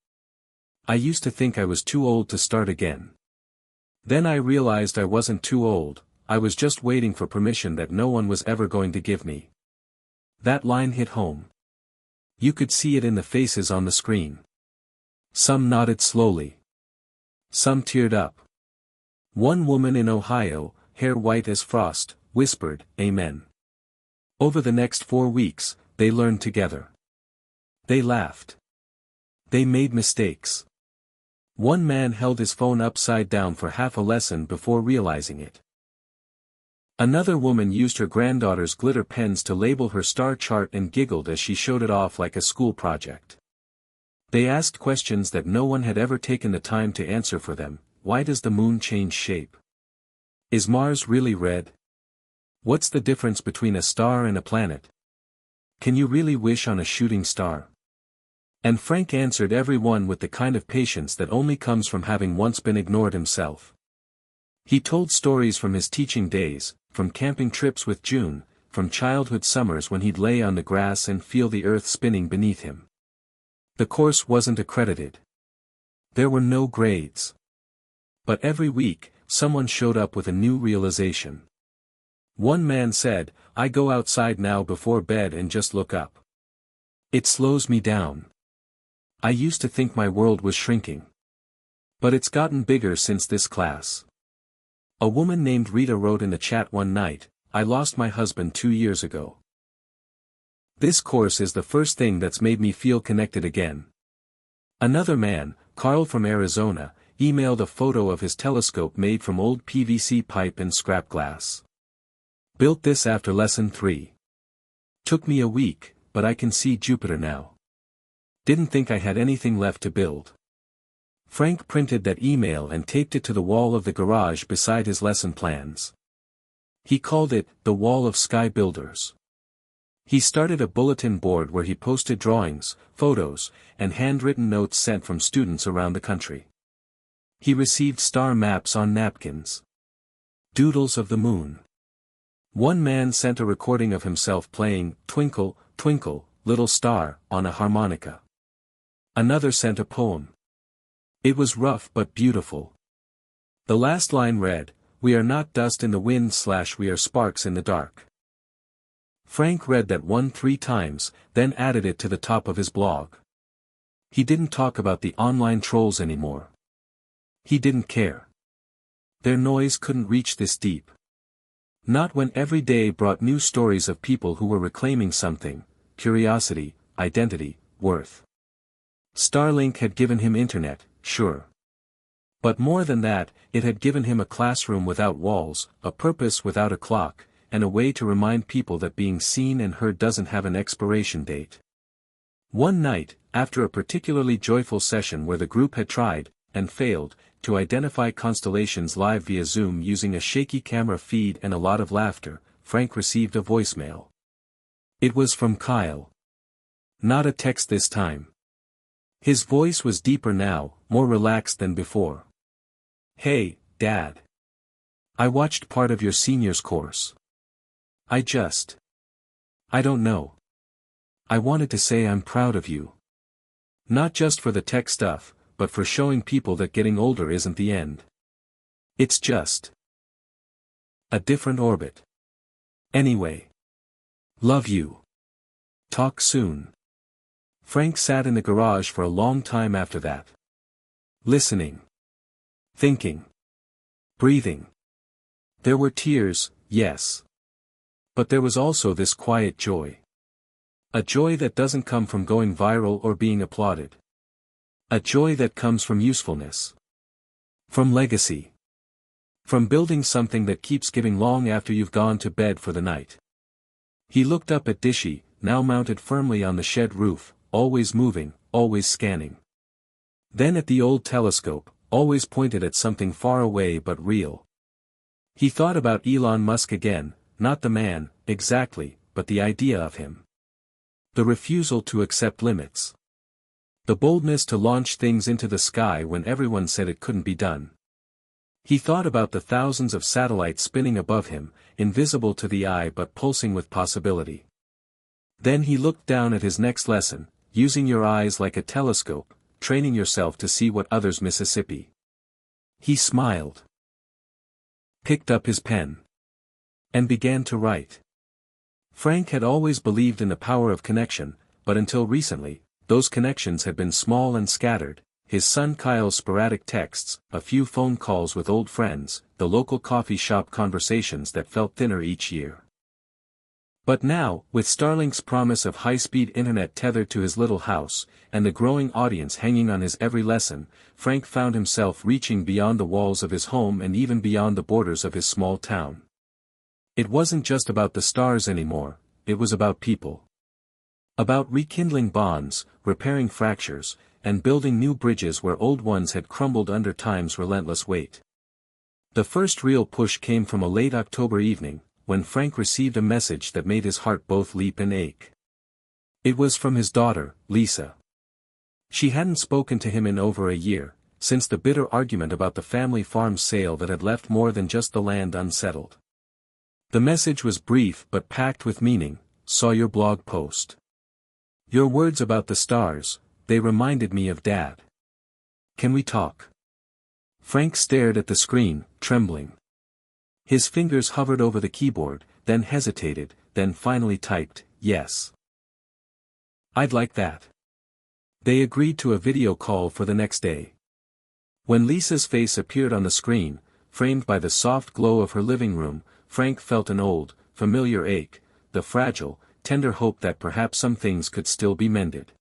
[SPEAKER 1] I used to think I was too old to start again. Then I realized I wasn't too old, I was just waiting for permission that no one was ever going to give me. That line hit home. You could see it in the faces on the screen. Some nodded slowly. Some teared up. One woman in Ohio, hair white as frost, whispered, Amen. Over the next 4 weeks, they learned together. They laughed. They made mistakes. One man held his phone upside down for half a lesson before realizing it. Another woman used her granddaughter's glitter pens to label her star chart and giggled as she showed it off like a school project. They asked questions that no one had ever taken the time to answer for them. Why does the moon change shape? Is Mars really red? What's the difference between a star and a planet? Can you really wish on a shooting star? And Frank answered every one with the kind of patience that only comes from having once been ignored himself. He told stories from his teaching days, from camping trips with June, from childhood summers when he'd lay on the grass and feel the earth spinning beneath him. The course wasn't accredited. There were no grades. But every week, someone showed up with a new realization. One man said, "I go outside now before bed and just look up. It slows me down. I used to think my world was shrinking. But it's gotten bigger since this class." A woman named Rita wrote in the chat one night, "I lost my husband 2 years ago. This course is the first thing that's made me feel connected again." Another man, Carl from Arizona, emailed a photo of his telescope made from old PVC pipe and scrap glass. "Built this after lesson 3. Took me a week, but I can see Jupiter now. Didn't think I had anything left to build." Frank printed that email and taped it to the wall of the garage beside his lesson plans. He called it, "The Wall of Sky Builders." He started a bulletin board where he posted drawings, photos, and handwritten notes sent from students around the country. He received star maps on napkins. Doodles of the moon. One man sent a recording of himself playing, "Twinkle, Twinkle, Little Star," on a harmonica. Another sent a poem. It was rough but beautiful. The last line read, "We are not dust in the wind / we are sparks in the dark." Frank read that one 3 times, then added it to the top of his blog. He didn't talk about the online trolls anymore. He didn't care. Their noise couldn't reach this deep. Not when every day brought new stories of people who were reclaiming something: curiosity, identity, worth. Starlink had given him internet, sure. But more than that, it had given him a classroom without walls, a purpose without a clock, and a way to remind people that being seen and heard doesn't have an expiration date. One night, after a particularly joyful session where the group had tried, and failed, to identify constellations live via Zoom using a shaky camera feed and a lot of laughter, Frank received a voicemail. It was from Kyle. Not a text this time. His voice was deeper now, more relaxed than before. "Hey, Dad. I watched part of your seniors course. I don't know. I wanted to say I'm proud of you. Not just for the tech stuff, but for showing people that getting older isn't the end. It's just a different orbit. Anyway. Love you. Talk soon." Frank sat in the garage for a long time after that. Listening. Thinking. Breathing. There were tears, yes. But there was also this quiet joy. A joy that doesn't come from going viral or being applauded. A joy that comes from usefulness. From legacy. From building something that keeps giving long after you've gone to bed for the night. He looked up at Dishy, now mounted firmly on the shed roof, always moving, always scanning. Then at the old telescope, always pointed at something far away but real. He thought about Elon Musk again, not the man, exactly, but the idea of him. The refusal to accept limits. The boldness to launch things into the sky when everyone said it couldn't be done. He thought about the thousands of satellites spinning above him, invisible to the eye but pulsing with possibility. Then he looked down at his next lesson, using your eyes like a telescope, training yourself to see what others Mississippi. He smiled. Picked up his pen. And began to write. Frank had always believed in the power of connection, but until recently, those connections had been small and scattered: his son Kyle's sporadic texts, a few phone calls with old friends, the local coffee shop conversations that felt thinner each year. But now, with Starlink's promise of high-speed internet tethered to his little house, and the growing audience hanging on his every lesson, Frank found himself reaching beyond the walls of his home and even beyond the borders of his small town. It wasn't just about the stars anymore, it was about people. About rekindling bonds, repairing fractures, and building new bridges where old ones had crumbled under time's relentless weight. The first real push came from a late October evening, when Frank received a message that made his heart both leap and ache. It was from his daughter, Lisa. She hadn't spoken to him in over a year, since the bitter argument about the family farm sale that had left more than just the land unsettled. The message was brief but packed with meaning. Saw your blog post. Your words about the stars, they reminded me of Dad. Can we talk? Frank stared at the screen, trembling. His fingers hovered over the keyboard, then hesitated, then finally typed, yes. I'd like that. They agreed to a video call for the next day. When Lisa's face appeared on the screen, framed by the soft glow of her living room, Frank felt an old, familiar ache, the fragile, tender hope that perhaps some things could still be mended.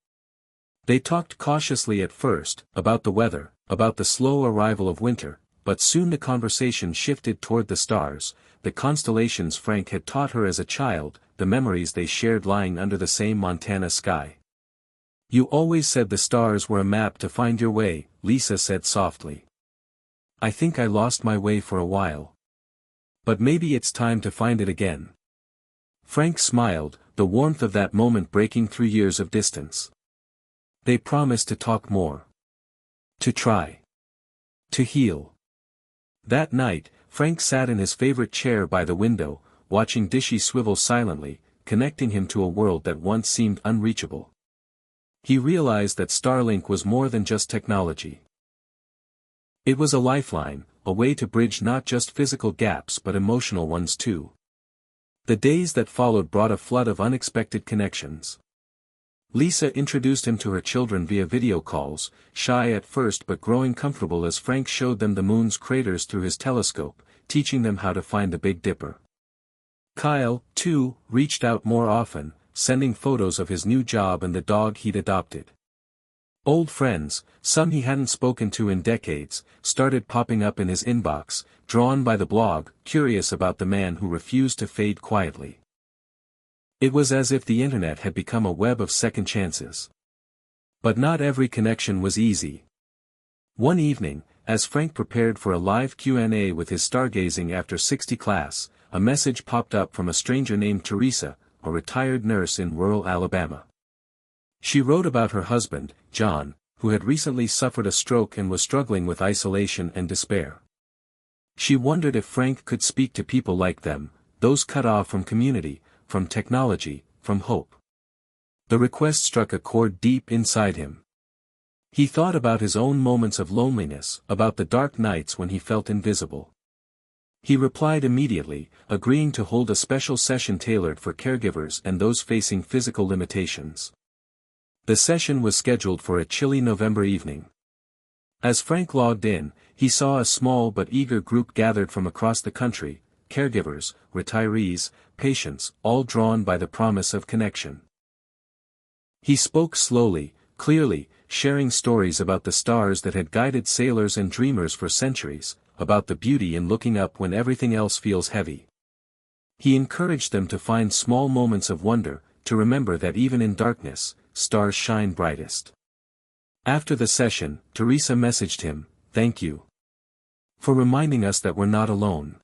[SPEAKER 1] They talked cautiously at first, about the weather, about the slow arrival of winter, but soon the conversation shifted toward the stars, the constellations Frank had taught her as a child, the memories they shared lying under the same Montana sky. You always said the stars were a map to find your way, Lisa said softly. I think I lost my way for a while. But maybe it's time to find it again. Frank smiled, the warmth of that moment breaking through years of distance. They promised to talk more. To try. To heal. That night, Frank sat in his favorite chair by the window, watching Dishy swivel silently, connecting him to a world that once seemed unreachable. He realized that Starlink was more than just technology. It was a lifeline, a way to bridge not just physical gaps but emotional ones too. The days that followed brought a flood of unexpected connections. Lisa introduced him to her children via video calls, shy at first but growing comfortable as Frank showed them the moon's craters through his telescope, teaching them how to find the Big Dipper. Kyle, too, reached out more often, sending photos of his new job and the dog he'd adopted. Old friends, some he hadn't spoken to in decades, started popping up in his inbox, drawn by the blog, curious about the man who refused to fade quietly. It was as if the internet had become a web of second chances. But not every connection was easy. One evening, as Frank prepared for a live Q&A with his stargazing after 60 class, a message popped up from a stranger named Teresa, a retired nurse in rural Alabama. She wrote about her husband, John, who had recently suffered a stroke and was struggling with isolation and despair. She wondered if Frank could speak to people like them, those cut off from community, from technology, from hope. The request struck a chord deep inside him. He thought about his own moments of loneliness, about the dark nights when he felt invisible. He replied immediately, agreeing to hold a special session tailored for caregivers and those facing physical limitations. The session was scheduled for a chilly November evening. As Frank logged in, he saw a small but eager group gathered from across the country, caregivers, retirees, patients, all drawn by the promise of connection. He spoke slowly, clearly, sharing stories about the stars that had guided sailors and dreamers for centuries, about the beauty in looking up when everything else feels heavy. He encouraged them to find small moments of wonder, to remember that even in darkness, stars shine brightest. After the session, Teresa messaged him, "Thank you for reminding us that we're not alone."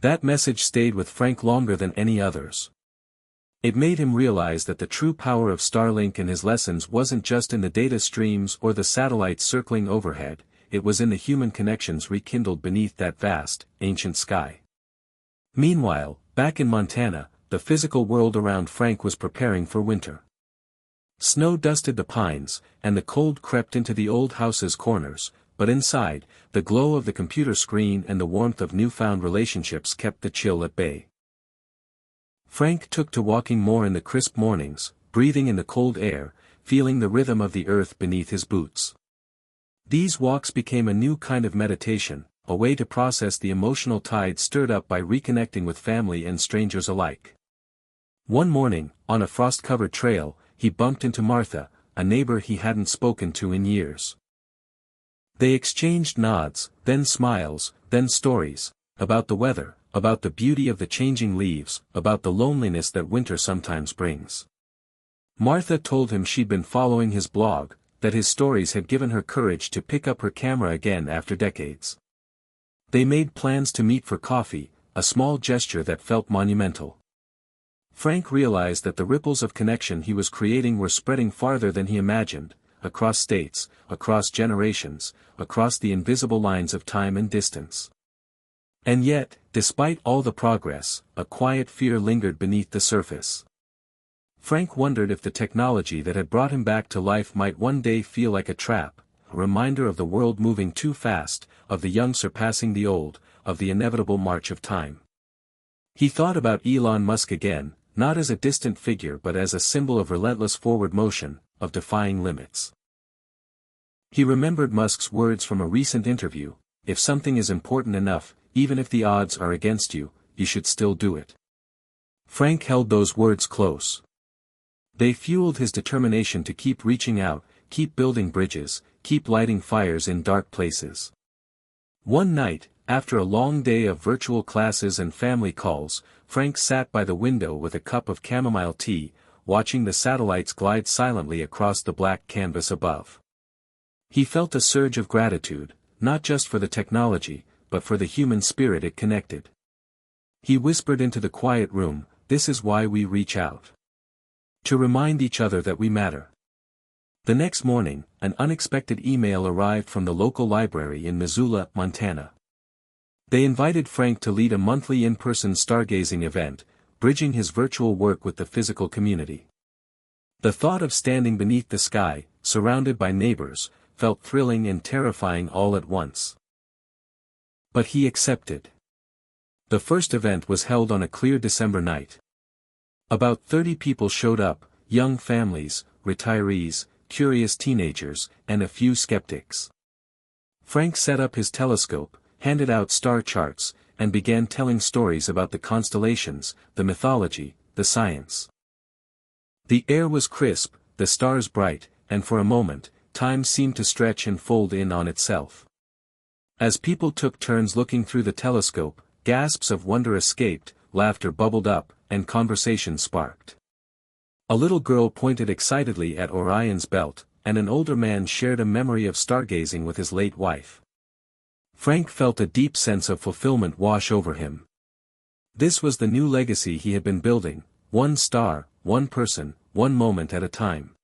[SPEAKER 1] That message stayed with Frank longer than any others. It made him realize that the true power of Starlink and his lessons wasn't just in the data streams or the satellites circling overhead, it was in the human connections rekindled beneath that vast, ancient sky. Meanwhile, back in Montana, the physical world around Frank was preparing for winter. Snow dusted the pines, and the cold crept into the old house's corners, but inside, the glow of the computer screen and the warmth of newfound relationships kept the chill at bay. Frank took to walking more in the crisp mornings, breathing in the cold air, feeling the rhythm of the earth beneath his boots. These walks became a new kind of meditation, a way to process the emotional tide stirred up by reconnecting with family and strangers alike. One morning, on a frost-covered trail, he bumped into Martha, a neighbor he hadn't spoken to in years. They exchanged nods, then smiles, then stories, about the weather, about the beauty of the changing leaves, about the loneliness that winter sometimes brings. Martha told him she'd been following his blog, that his stories had given her courage to pick up her camera again after decades. They made plans to meet for coffee, a small gesture that felt monumental. Frank realized that the ripples of connection he was creating were spreading farther than he imagined, across states, across generations, across the invisible lines of time and distance. And yet, despite all the progress, a quiet fear lingered beneath the surface. Frank wondered if the technology that had brought him back to life might one day feel like a trap, a reminder of the world moving too fast, of the young surpassing the old, of the inevitable march of time. He thought about Elon Musk again, not as a distant figure but as a symbol of relentless forward motion, of defying limits. He remembered Musk's words from a recent interview: "If something is important enough, even if the odds are against you, you should still do it." Frank held those words close. They fueled his determination to keep reaching out, keep building bridges, keep lighting fires in dark places. One night, after a long day of virtual classes and family calls, Frank sat by the window with a cup of chamomile tea, watching the satellites glide silently across the black canvas above. He felt a surge of gratitude, not just for the technology, but for the human spirit it connected. He whispered into the quiet room, "This is why we reach out. To remind each other that we matter." The next morning, an unexpected email arrived from the local library in Missoula, Montana. They invited Frank to lead a monthly in-person stargazing event, bridging his virtual work with the physical community. The thought of standing beneath the sky, surrounded by neighbors, felt thrilling and terrifying all at once. But he accepted. The first event was held on a clear December night. About 30 people showed up, young families, retirees, curious teenagers, and a few skeptics. Frank set up his telescope, handed out star charts, and began telling stories about the constellations, the mythology, the science. The air was crisp, the stars bright, and for a moment, time seemed to stretch and fold in on itself. As people took turns looking through the telescope, gasps of wonder escaped, laughter bubbled up, and conversation sparked. A little girl pointed excitedly at Orion's belt, and an older man shared a memory of stargazing with his late wife. Frank felt a deep sense of fulfillment wash over him. This was the new legacy he had been building, one star, one person, one moment at a time.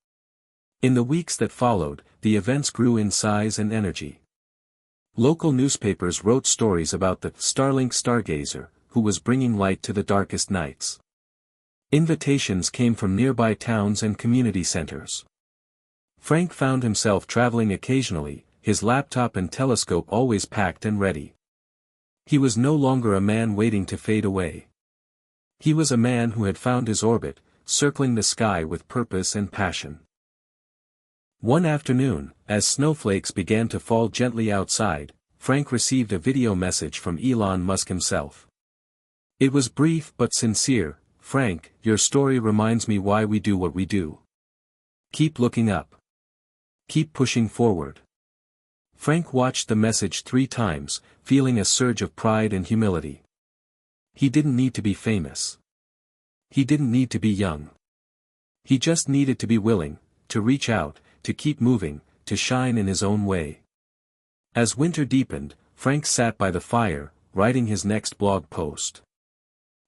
[SPEAKER 1] In the weeks that followed, the events grew in size and energy. Local newspapers wrote stories about the Starlink stargazer, who was bringing light to the darkest nights. Invitations came from nearby towns and community centers. Frank found himself traveling occasionally, his laptop and telescope always packed and ready. He was no longer a man waiting to fade away. He was a man who had found his orbit, circling the sky with purpose and passion. One afternoon, as snowflakes began to fall gently outside, Frank received a video message from Elon Musk himself. It was brief but sincere: "Frank, your story reminds me why we do what we do. Keep looking up. Keep pushing forward." Frank watched the message 3 times, feeling a surge of pride and humility. He didn't need to be famous. He didn't need to be young. He just needed to be willing, to reach out, to keep moving, to shine in his own way. As winter deepened, Frank sat by the fire, writing his next blog post.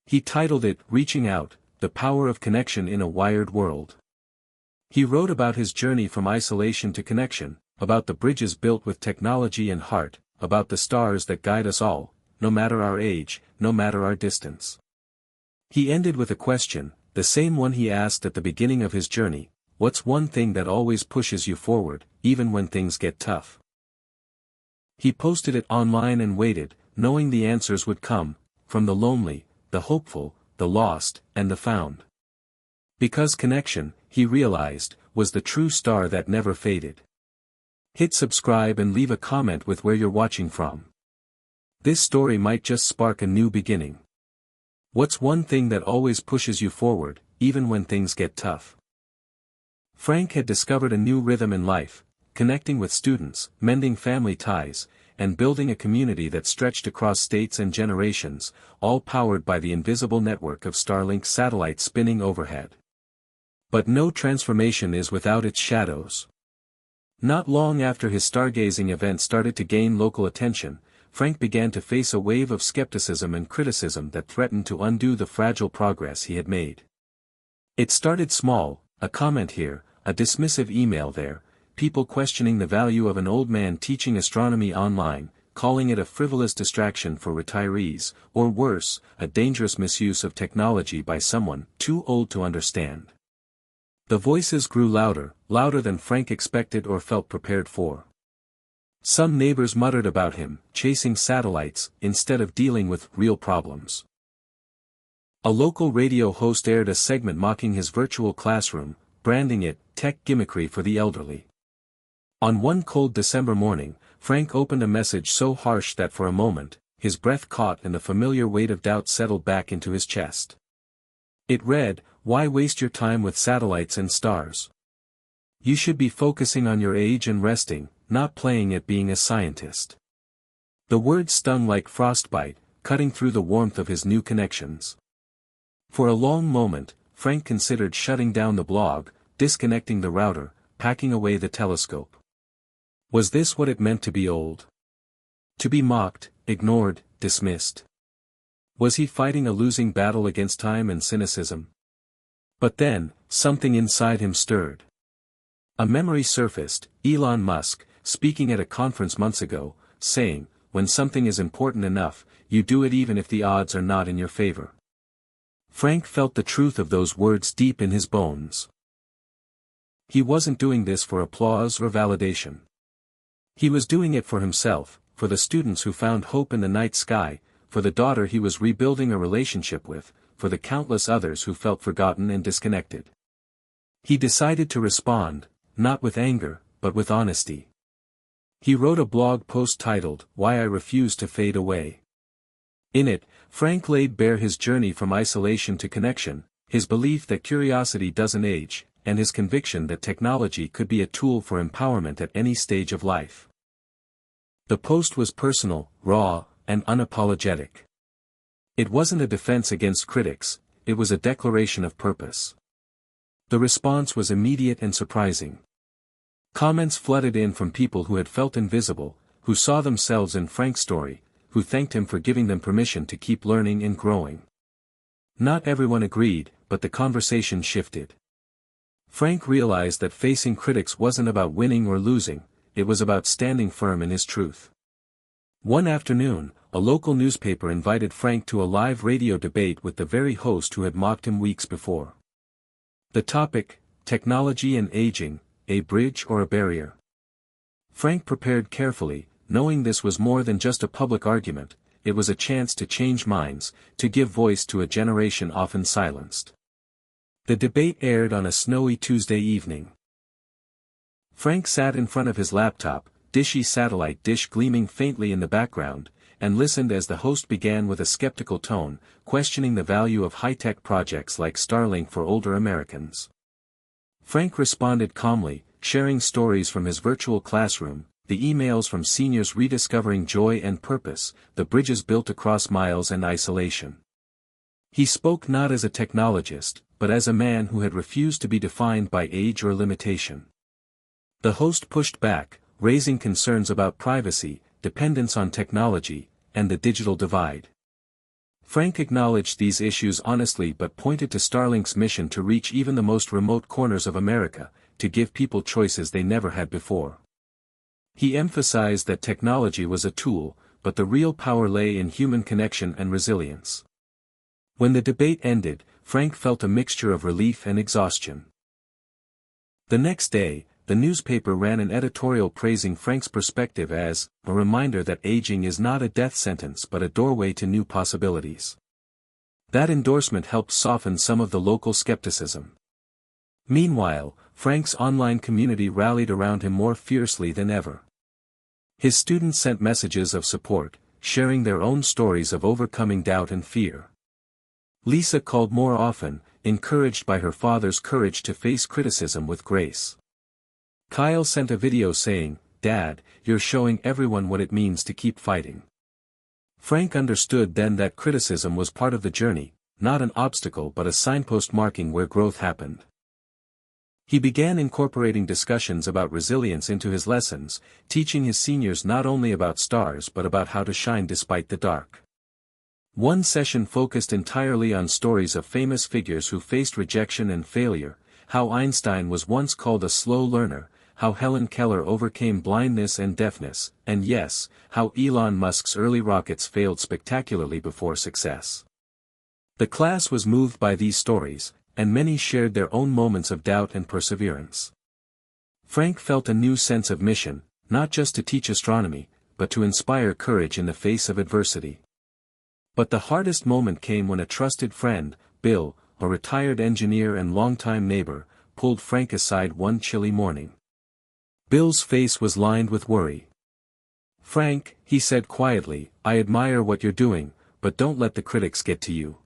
[SPEAKER 1] He titled it, "Reaching Out, The Power of Connection in a Wired World." He wrote about his journey from isolation to connection, about the bridges built with technology and heart, about the stars that guide us all, no matter our age, no matter our distance. He ended with a question, the same one he asked at the beginning of his journey: "What's one thing that always pushes you forward, even when things get tough?" He posted it online and waited, knowing the answers would come, from the lonely, the hopeful, the lost, and the found. Because connection, he realized, was the true star that never faded. Hit subscribe and leave a comment with where you're watching from. This story might just spark a new beginning. What's one thing that always pushes you forward, even when things get tough? Frank had discovered a new rhythm in life, connecting with students, mending family ties, and building a community that stretched across states and generations, all powered by the invisible network of Starlink satellites spinning overhead. But no transformation is without its shadows. Not long after his stargazing event started to gain local attention, Frank began to face a wave of skepticism and criticism that threatened to undo the fragile progress he had made. It started small, a comment here, a dismissive email there, people questioning the value of an old man teaching astronomy online, calling it a frivolous distraction for retirees, or worse, a dangerous misuse of technology by someone too old to understand. The voices grew louder, louder than Frank expected or felt prepared for. Some neighbors muttered about him, chasing satellites, instead of dealing with real problems. A local radio host aired a segment mocking his virtual classroom, branding it tech gimmickry for the elderly. On one cold December morning, Frank opened a message so harsh that for a moment, his breath caught and the familiar weight of doubt settled back into his chest. It read, "Why waste your time with satellites and stars? You should be focusing on your age and resting, not playing at being a scientist." The words stung like frostbite, cutting through the warmth of his new connections. For a long moment, Frank considered shutting down the blog, disconnecting the router, packing away the telescope. Was this what it meant to be old? To be mocked, ignored, dismissed? Was he fighting a losing battle against time and cynicism? But then, something inside him stirred. A memory surfaced, Elon Musk, speaking at a conference months ago, saying, "When something is important enough, you do it even if the odds are not in your favor." Frank felt the truth of those words deep in his bones. He wasn't doing this for applause or validation. He was doing it for himself, for the students who found hope in the night sky, for the daughter he was rebuilding a relationship with, for the countless others who felt forgotten and disconnected. He decided to respond, not with anger, but with honesty. He wrote a blog post titled, "Why I Refuse to Fade Away." In it, Frank laid bare his journey from isolation to connection, his belief that curiosity doesn't age, and his conviction that technology could be a tool for empowerment at any stage of life. The post was personal, raw, and unapologetic. It wasn't a defense against critics, it was a declaration of purpose. The response was immediate and surprising. Comments flooded in from people who had felt invisible, who saw themselves in Frank's story, who thanked him for giving them permission to keep learning and growing. Not everyone agreed, but the conversation shifted. Frank realized that facing critics wasn't about winning or losing, it was about standing firm in his truth. One afternoon, a local newspaper invited Frank to a live radio debate with the very host who had mocked him weeks before. The topic, technology and aging, a bridge or a barrier? Frank prepared carefully, knowing this was more than just a public argument, it was a chance to change minds, to give voice to a generation often silenced. The debate aired on a snowy Tuesday evening. Frank sat in front of his laptop, dishy satellite dish gleaming faintly in the background, and listened as the host began with a skeptical tone, questioning the value of high-tech projects like Starlink for older Americans. Frank responded calmly, sharing stories from his virtual classroom, the emails from seniors rediscovering joy and purpose, the bridges built across miles and isolation. He spoke not as a technologist, but as a man who had refused to be defined by age or limitation. The host pushed back, raising concerns about privacy, dependence on technology, and the digital divide. Frank acknowledged these issues honestly but pointed to Starlink's mission to reach even the most remote corners of America, to give people choices they never had before. He emphasized that technology was a tool, but the real power lay in human connection and resilience. When the debate ended, Frank felt a mixture of relief and exhaustion. The next day, the newspaper ran an editorial praising Frank's perspective as a reminder that aging is not a death sentence but a doorway to new possibilities. That endorsement helped soften some of the local skepticism. Meanwhile, Frank's online community rallied around him more fiercely than ever. His students sent messages of support, sharing their own stories of overcoming doubt and fear. Lisa called more often, encouraged by her father's courage to face criticism with grace. Kyle sent a video saying, "Dad, you're showing everyone what it means to keep fighting." Frank understood then that criticism was part of the journey, not an obstacle but a signpost marking where growth happened. He began incorporating discussions about resilience into his lessons, teaching his seniors not only about stars but about how to shine despite the dark. One session focused entirely on stories of famous figures who faced rejection and failure, how Einstein was once called a slow learner, how Helen Keller overcame blindness and deafness, and yes, how Elon Musk's early rockets failed spectacularly before success. The class was moved by these stories, and many shared their own moments of doubt and perseverance. Frank felt a new sense of mission, not just to teach astronomy, but to inspire courage in the face of adversity. But the hardest moment came when a trusted friend, Bill, a retired engineer and longtime neighbor, pulled Frank aside one chilly morning. Bill's face was lined with worry. "Frank," he said quietly, "I admire what you're doing, but don't let the critics get to you.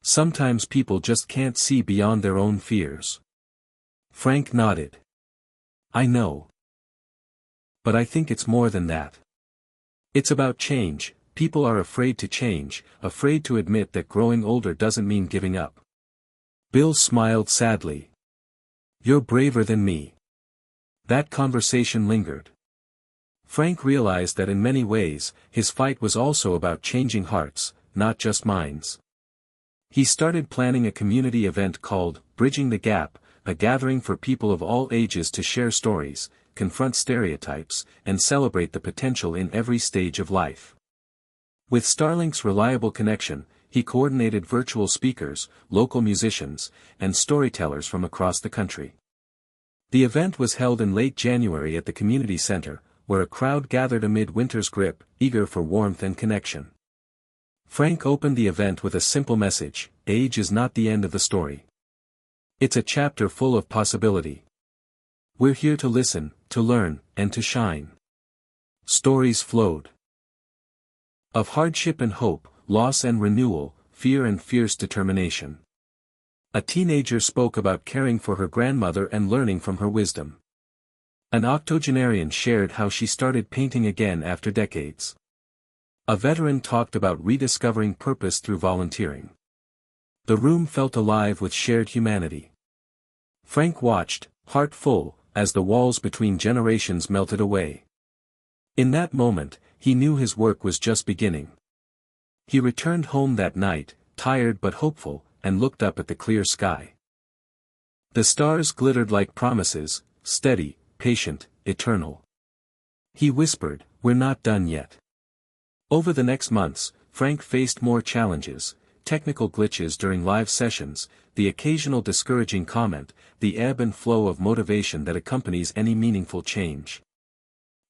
[SPEAKER 1] Sometimes people just can't see beyond their own fears." Frank nodded. "I know. But I think it's more than that. It's about change. People are afraid to change, afraid to admit that growing older doesn't mean giving up." Bill smiled sadly. "You're braver than me." That conversation lingered. Frank realized that in many ways, his fight was also about changing hearts, not just minds. He started planning a community event called Bridging the Gap, a gathering for people of all ages to share stories, confront stereotypes, and celebrate the potential in every stage of life. With Starlink's reliable connection, he coordinated virtual speakers, local musicians, and storytellers from across the country. The event was held in late January at the community center, where a crowd gathered amid winter's grip, eager for warmth and connection. Frank opened the event with a simple message: age is not the end of the story. It's a chapter full of possibility. We're here to listen, to learn, and to shine. Stories flowed. Of hardship and hope, loss and renewal, fear and fierce determination. A teenager spoke about caring for her grandmother and learning from her wisdom. An octogenarian shared how she started painting again after decades. A veteran talked about rediscovering purpose through volunteering. The room felt alive with shared humanity. Frank watched, heart full, as the walls between generations melted away. In that moment, he knew his work was just beginning. He returned home that night, tired but hopeful, and looked up at the clear sky. The stars glittered like promises, steady, patient, eternal. He whispered, "We're not done yet." Over the next months, Frank faced more challenges: technical glitches during live sessions, the occasional discouraging comment, the ebb and flow of motivation that accompanies any meaningful change.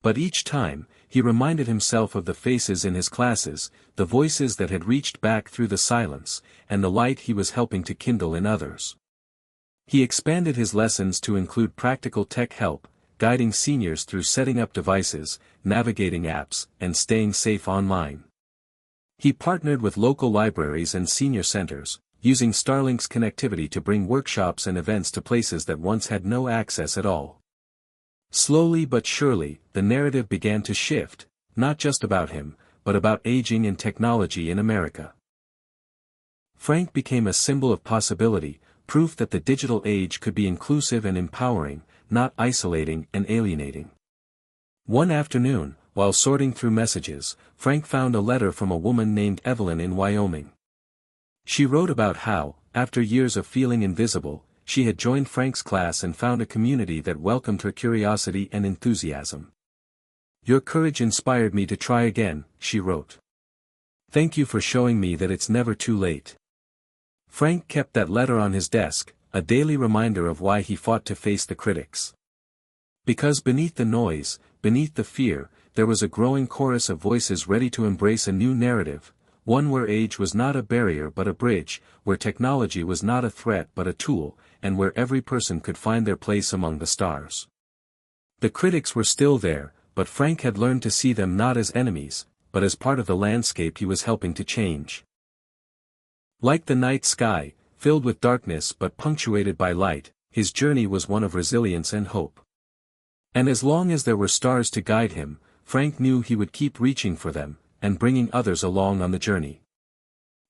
[SPEAKER 1] But each time, he reminded himself of the faces in his classes, the voices that had reached back through the silence, and the light he was helping to kindle in others. He expanded his lessons to include practical tech help, guiding seniors through setting up devices, navigating apps, and staying safe online. He partnered with local libraries and senior centers, using Starlink's connectivity to bring workshops and events to places that once had no access at all. Slowly but surely, the narrative began to shift, not just about him, but about aging and technology in America. Frank became a symbol of possibility, proof that the digital age could be inclusive and empowering, not isolating and alienating. One afternoon, while sorting through messages, Frank found a letter from a woman named Evelyn in Wyoming. She wrote about how, after years of feeling invisible, she had joined Frank's class and found a community that welcomed her curiosity and enthusiasm. "Your courage inspired me to try again," she wrote. "Thank you for showing me that it's never too late." Frank kept that letter on his desk, a daily reminder of why he fought to face the critics. Because beneath the noise, beneath the fear, there was a growing chorus of voices ready to embrace a new narrative, one where age was not a barrier but a bridge, where technology was not a threat but a tool, and where every person could find their place among the stars. The critics were still there, but Frank had learned to see them not as enemies, but as part of the landscape he was helping to change. Like the night sky, filled with darkness but punctuated by light, his journey was one of resilience and hope. And as long as there were stars to guide him, Frank knew he would keep reaching for them, and bringing others along on the journey.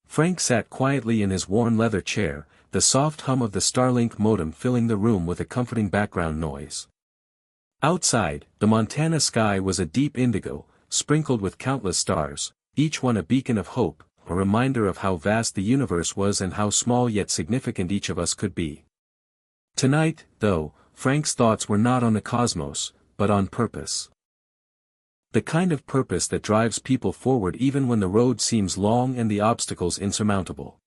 [SPEAKER 1] Frank sat quietly in his worn leather chair, the soft hum of the Starlink modem filling the room with a comforting background noise. Outside, the Montana sky was a deep indigo, sprinkled with countless stars, each one a beacon of hope, a reminder of how vast the universe was and how small yet significant each of us could be. Tonight, though, Frank's thoughts were not on the cosmos, but on purpose. The kind of purpose that drives people forward even when the road seems long and the obstacles insurmountable.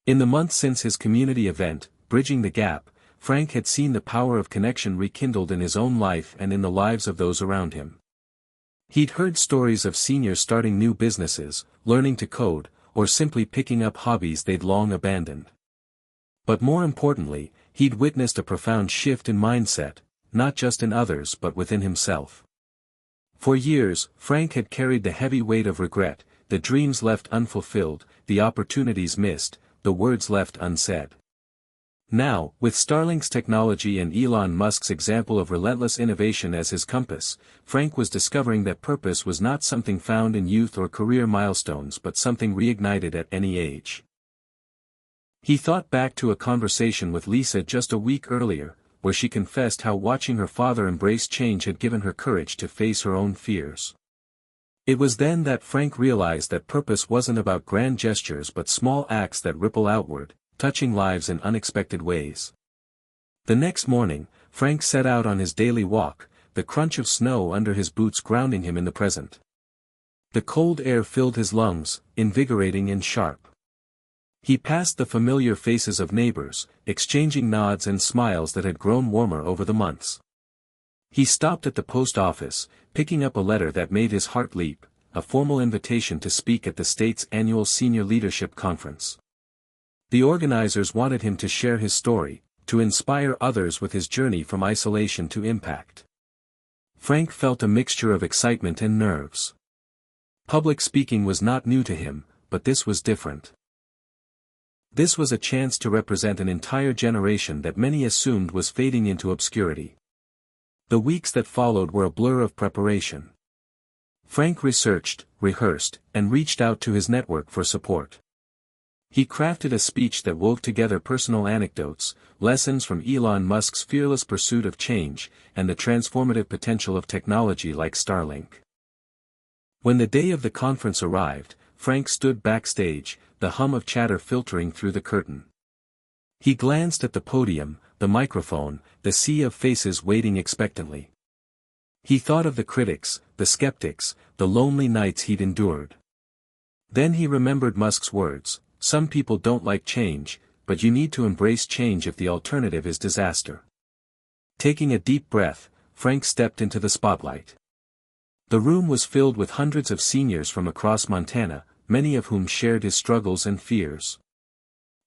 [SPEAKER 1] In the months since his community event, Bridging the Gap, Frank had seen the power of connection rekindled in his own life and in the lives of those around him. He'd heard stories of seniors starting new businesses, learning to code, or simply picking up hobbies they'd long abandoned. But more importantly, he'd witnessed a profound shift in mindset, not just in others but within himself. For years, Frank had carried the heavy weight of regret, the dreams left unfulfilled, the opportunities missed, the words left unsaid. Now, with Starlink's technology and Elon Musk's example of relentless innovation as his compass, Frank was discovering that purpose was not something found in youth or career milestones but something reignited at any age. He thought back to a conversation with Lisa just a week earlier, where she confessed how watching her father embrace change had given her courage to face her own fears. It was then that Frank realized that purpose wasn't about grand gestures but small acts that ripple outward, touching lives in unexpected ways. The next morning, Frank set out on his daily walk, the crunch of snow under his boots grounding him in the present. The cold air filled his lungs, invigorating and sharp. He passed the familiar faces of neighbors, exchanging nods and smiles that had grown warmer over the months. He stopped at the post office, picking up a letter that made his heart leap, a formal invitation to speak at the state's annual Senior Leadership Conference. The organizers wanted him to share his story, to inspire others with his journey from isolation to impact. Frank felt a mixture of excitement and nerves. Public speaking was not new to him, but this was different. This was a chance to represent an entire generation that many assumed was fading into obscurity. The weeks that followed were a blur of preparation. Frank researched, rehearsed, and reached out to his network for support. He crafted a speech that wove together personal anecdotes, lessons from Elon Musk's fearless pursuit of change, and the transformative potential of technology like Starlink. When the day of the conference arrived, Frank stood backstage, the hum of chatter filtering through the curtain. He glanced at the podium, the microphone, the sea of faces waiting expectantly. He thought of the critics, the skeptics, the lonely nights he'd endured. Then he remembered Musk's words, "Some people don't like change, but you need to embrace change if the alternative is disaster." Taking a deep breath, Frank stepped into the spotlight. The room was filled with hundreds of seniors from across Montana, many of whom shared his struggles and fears.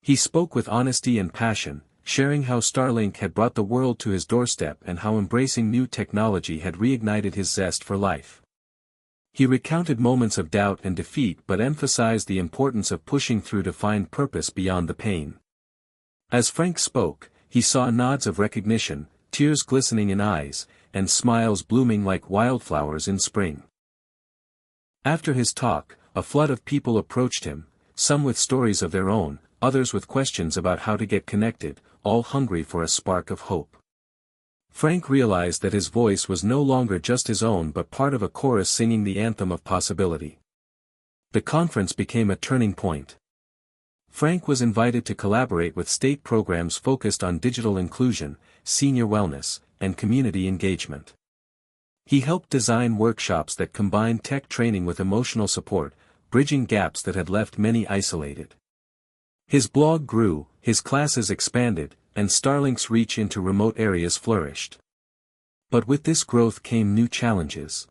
[SPEAKER 1] He spoke with honesty and passion, sharing how Starlink had brought the world to his doorstep and how embracing new technology had reignited his zest for life. He recounted moments of doubt and defeat but emphasized the importance of pushing through to find purpose beyond the pain. As Frank spoke, he saw nods of recognition, tears glistening in eyes, and smiles blooming like wildflowers in spring. After his talk, a flood of people approached him, some with stories of their own, others with questions about how to get connected, all hungry for a spark of hope. Frank realized that his voice was no longer just his own but part of a chorus singing the anthem of possibility. The conference became a turning point. Frank was invited to collaborate with state programs focused on digital inclusion, senior wellness, and community engagement. He helped design workshops that combined tech training with emotional support, bridging gaps that had left many isolated. His blog grew, his classes expanded, and Starlink's reach into remote areas flourished. But with this growth came new challenges.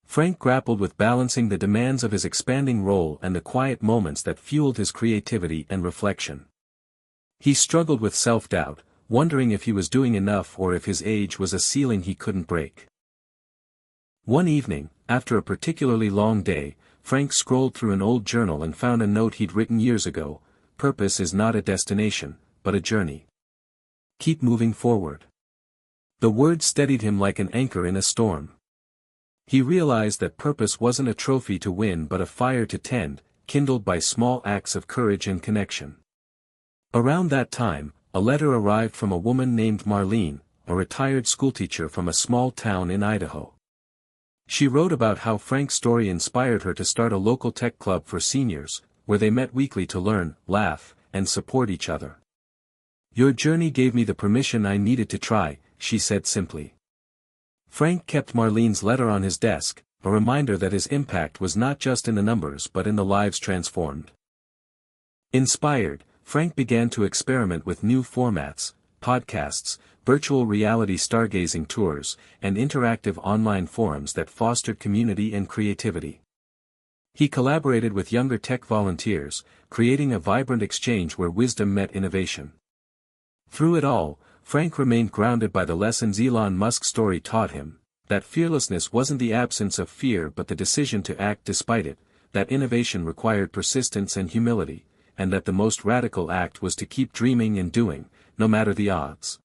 [SPEAKER 1] Frank grappled with balancing the demands of his expanding role and the quiet moments that fueled his creativity and reflection. He struggled with self-doubt, wondering if he was doing enough or if his age was a ceiling he couldn't break. One evening, after a particularly long day, Frank scrolled through an old journal and found a note he'd written years ago: "Purpose is not a destination, but a journey. Keep moving forward." The words steadied him like an anchor in a storm. He realized that purpose wasn't a trophy to win but a fire to tend, kindled by small acts of courage and connection. Around that time, a letter arrived from a woman named Marlene, a retired schoolteacher from a small town in Idaho. She wrote about how Frank's story inspired her to start a local tech club for seniors, where they met weekly to learn, laugh, and support each other. Your journey gave me the permission I needed to try, she said simply. Frank kept Marlene's letter on his desk, a reminder that his impact was not just in the numbers but in the lives transformed. Inspired, Frank began to experiment with new formats, podcasts, virtual reality stargazing tours, and interactive online forums that fostered community and creativity. He collaborated with younger tech volunteers, creating a vibrant exchange where wisdom met innovation. Through it all, Frank remained grounded by the lessons Elon Musk's story taught him, that fearlessness wasn't the absence of fear but the decision to act despite it, that innovation required persistence and humility, and that the most radical act was to keep dreaming and doing, no matter the odds.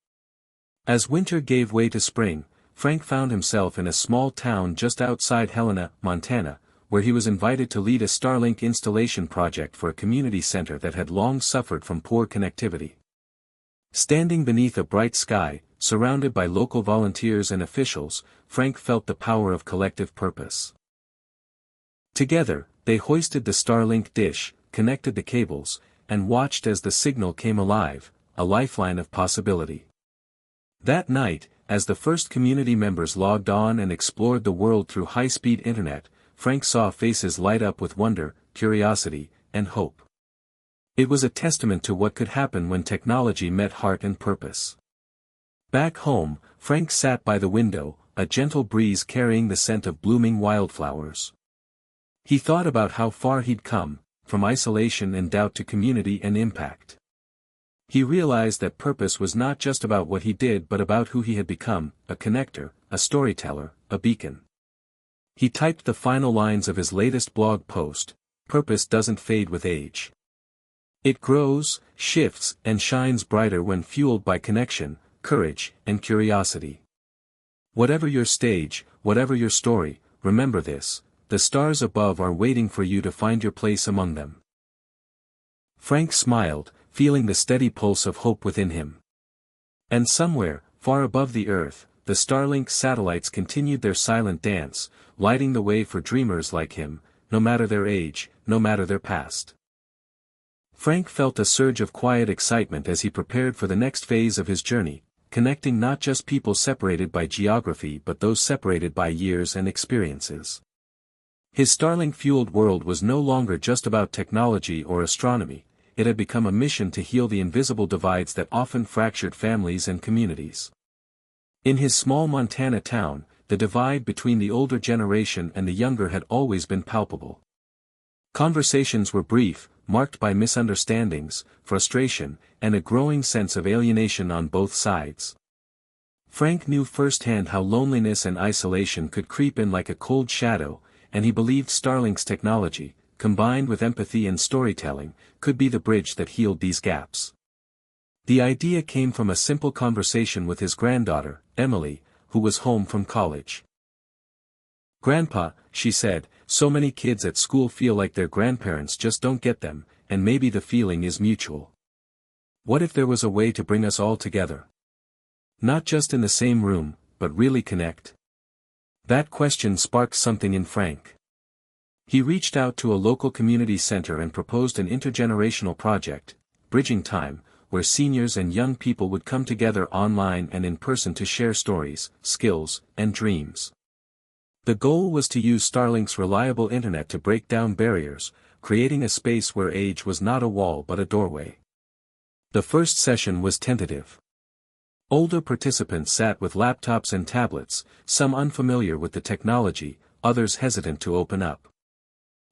[SPEAKER 1] As winter gave way to spring, Frank found himself in a small town just outside Helena, Montana, where he was invited to lead a Starlink installation project for a community center that had long suffered from poor connectivity. Standing beneath a bright sky, surrounded by local volunteers and officials, Frank felt the power of collective purpose. Together, they hoisted the Starlink dish, connected the cables, and watched as the signal came alive, a lifeline of possibility. That night, as the first community members logged on and explored the world through high-speed internet, Frank saw faces light up with wonder, curiosity, and hope. It was a testament to what could happen when technology met heart and purpose. Back home, Frank sat by the window, a gentle breeze carrying the scent of blooming wildflowers. He thought about how far he'd come, from isolation and doubt to community and impact. He realized that purpose was not just about what he did but about who he had become, a connector, a storyteller, a beacon. He typed the final lines of his latest blog post: "Purpose doesn't fade with age. It grows, shifts, and shines brighter when fueled by connection, courage, and curiosity. Whatever your stage, whatever your story, remember this: the stars above are waiting for you to find your place among them." Frank smiled, feeling the steady pulse of hope within him. And somewhere, far above the earth, the Starlink satellites continued their silent dance, lighting the way for dreamers like him, no matter their age, no matter their past. Frank felt a surge of quiet excitement as he prepared for the next phase of his journey, connecting not just people separated by geography but those separated by years and experiences. His Starlink-fueled world was no longer just about technology or astronomy, it had become a mission to heal the invisible divides that often fractured families and communities. In his small Montana town, the divide between the older generation and the younger had always been palpable. Conversations were brief, marked by misunderstandings, frustration, and a growing sense of alienation on both sides. Frank knew firsthand how loneliness and isolation could creep in like a cold shadow, and he believed Starlink's technology, combined with empathy and storytelling, could be the bridge that healed these gaps. The idea came from a simple conversation with his granddaughter, Emily, who was home from college. "Grandpa," she said, "so many kids at school feel like their grandparents just don't get them, and maybe the feeling is mutual. What if there was a way to bring us all together? Not just in the same room, but really connect?" That question sparked something in Frank. He reached out to a local community center and proposed an intergenerational project, Bridging Time, where seniors and young people would come together online and in person to share stories, skills, and dreams. The goal was to use Starlink's reliable internet to break down barriers, creating a space where age was not a wall but a doorway. The first session was tentative. Older participants sat with laptops and tablets, some unfamiliar with the technology, others hesitant to open up.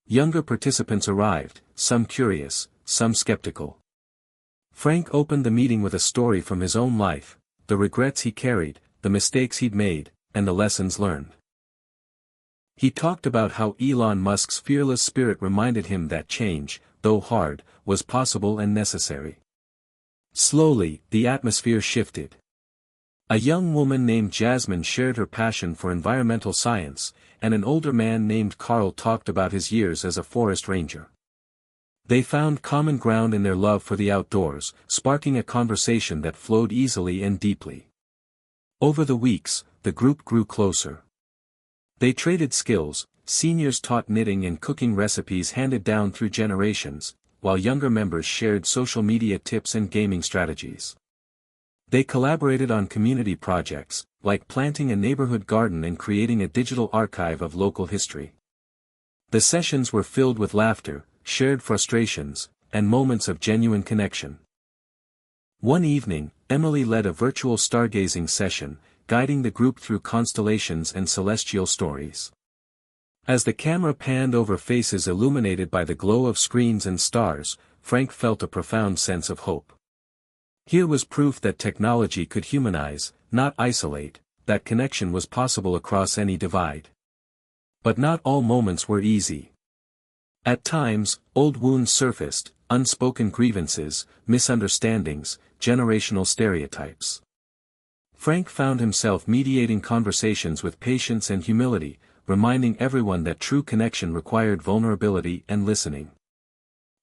[SPEAKER 1] Younger participants arrived, some curious, some skeptical. Frank opened the meeting with a story from his own life, the regrets he carried, the mistakes he'd made, and the lessons learned. He talked about how Elon Musk's fearless spirit reminded him that change, though hard, was possible and necessary. Slowly, the atmosphere shifted. A young woman named Jasmine shared her passion for environmental science, and an older man named Carl talked about his years as a forest ranger. They found common ground in their love for the outdoors, sparking a conversation that flowed easily and deeply. Over the weeks, the group grew closer. They traded skills, seniors taught knitting and cooking recipes handed down through generations, while younger members shared social media tips and gaming strategies. They collaborated on community projects, like planting a neighborhood garden and creating a digital archive of local history. The sessions were filled with laughter, shared frustrations, and moments of genuine connection. One evening, Emily led a virtual stargazing session, guiding the group through constellations and celestial stories. As the camera panned over faces illuminated by the glow of screens and stars, Frank felt a profound sense of hope. Here was proof that technology could humanize, not isolate, that connection was possible across any divide. But not all moments were easy. At times, old wounds surfaced, unspoken grievances, misunderstandings, generational stereotypes. Frank found himself mediating conversations with patience and humility, reminding everyone that true connection required vulnerability and listening.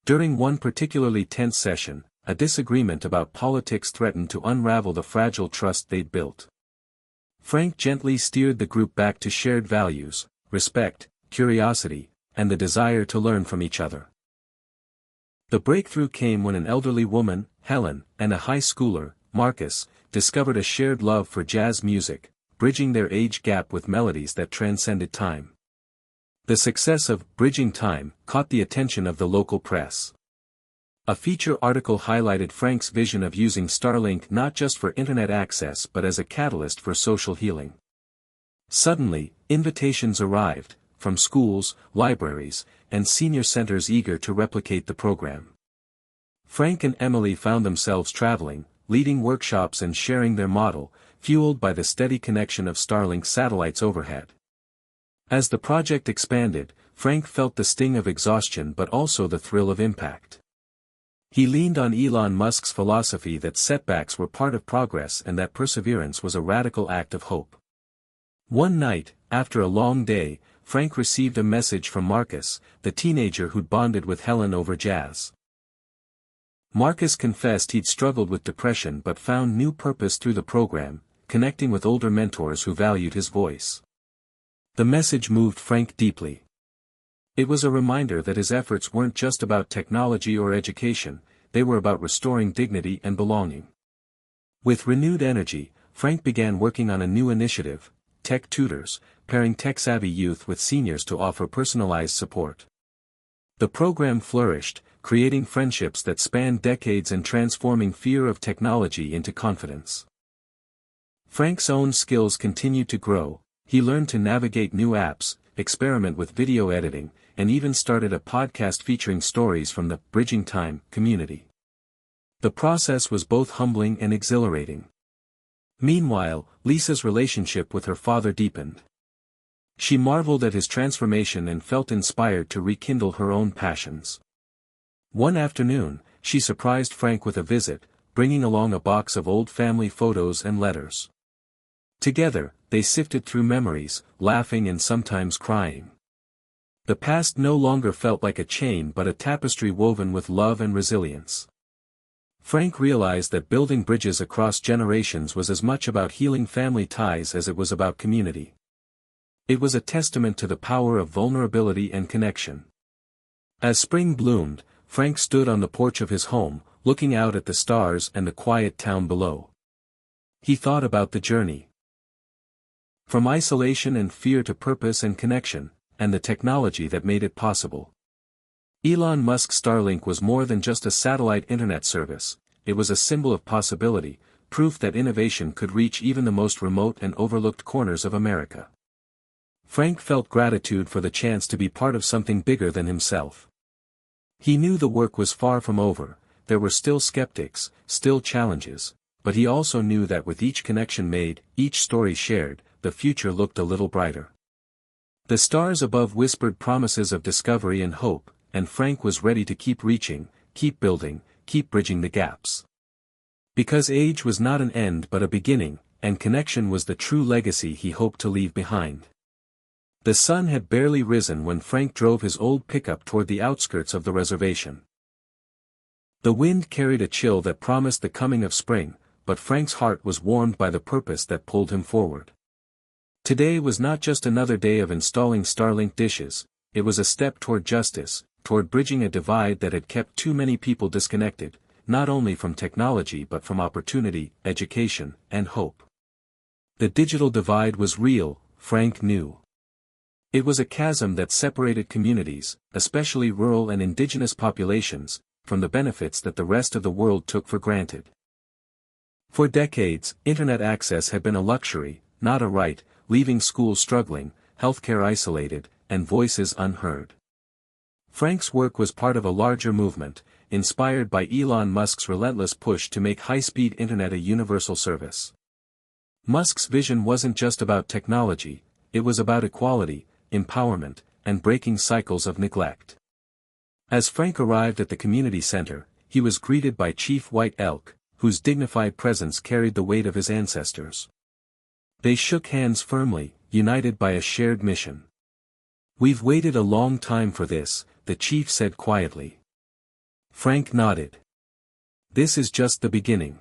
[SPEAKER 1] During one particularly tense session, a disagreement about politics threatened to unravel the fragile trust they'd built. Frank gently steered the group back to shared values, respect, curiosity, and the desire to learn from each other. The breakthrough came when an elderly woman, Helen, and a high schooler, Marcus, discovered a shared love for jazz music, bridging their age gap with melodies that transcended time. The success of Bridging Time caught the attention of the local press. A feature article highlighted Frank's vision of using Starlink not just for internet access but as a catalyst for social healing. Suddenly, invitations arrived, from schools, libraries, and senior centers eager to replicate the program. Frank and Emily found themselves traveling, leading workshops and sharing their model, fueled by the steady connection of Starlink satellites overhead. As the project expanded, Frank felt the sting of exhaustion but also the thrill of impact. He leaned on Elon Musk's philosophy that setbacks were part of progress and that perseverance was a radical act of hope. One night, after a long day, Frank received a message from Marcus, the teenager who'd bonded with Helen over jazz. Marcus confessed he'd struggled with depression but found new purpose through the program, connecting with older mentors who valued his voice. The message moved Frank deeply. It was a reminder that his efforts weren't just about technology or education, they were about restoring dignity and belonging. With renewed energy, Frank began working on a new initiative, Tech Tutors, pairing tech-savvy youth with seniors to offer personalized support. The program flourished, creating friendships that spanned decades and transforming fear of technology into confidence. Frank's own skills continued to grow. He learned to navigate new apps, experiment with video editing, and even started a podcast featuring stories from the Bridging Time community. The process was both humbling and exhilarating. Meanwhile, Lisa's relationship with her father deepened. She marveled at his transformation and felt inspired to rekindle her own passions. One afternoon, she surprised Frank with a visit, bringing along a box of old family photos and letters. Together, they sifted through memories, laughing and sometimes crying. The past no longer felt like a chain but a tapestry woven with love and resilience. Frank realized that building bridges across generations was as much about healing family ties as it was about community. It was a testament to the power of vulnerability and connection. As spring bloomed, Frank stood on the porch of his home, looking out at the stars and the quiet town below. He thought about the journey. From isolation and fear to purpose and connection, and the technology that made it possible. Elon Musk's Starlink was more than just a satellite internet service, it was a symbol of possibility, proof that innovation could reach even the most remote and overlooked corners of America. Frank felt gratitude for the chance to be part of something bigger than himself. He knew the work was far from over, there were still skeptics, still challenges, but he also knew that with each connection made, each story shared, the future looked a little brighter. The stars above whispered promises of discovery and hope, and Frank was ready to keep reaching, keep building, keep bridging the gaps. Because age was not an end but a beginning, and connection was the true legacy he hoped to leave behind. The sun had barely risen when Frank drove his old pickup toward the outskirts of the reservation. The wind carried a chill that promised the coming of spring, but Frank's heart was warmed by the purpose that pulled him forward. Today was not just another day of installing Starlink dishes, it was a step toward justice, toward bridging a divide that had kept too many people disconnected, not only from technology but from opportunity, education, and hope. The digital divide was real, Frank knew. It was a chasm that separated communities, especially rural and indigenous populations, from the benefits that the rest of the world took for granted. For decades, internet access had been a luxury, not a right, leaving schools struggling, healthcare isolated, and voices unheard. Frank's work was part of a larger movement, inspired by Elon Musk's relentless push to make high-speed internet a universal service. Musk's vision wasn't just about technology, it was about equality, empowerment, and breaking cycles of neglect. As Frank arrived at the community center, he was greeted by Chief White Elk, whose dignified presence carried the weight of his ancestors. They shook hands firmly, united by a shared mission. "We've waited a long time for this," the chief said quietly. Frank nodded. "This is just the beginning."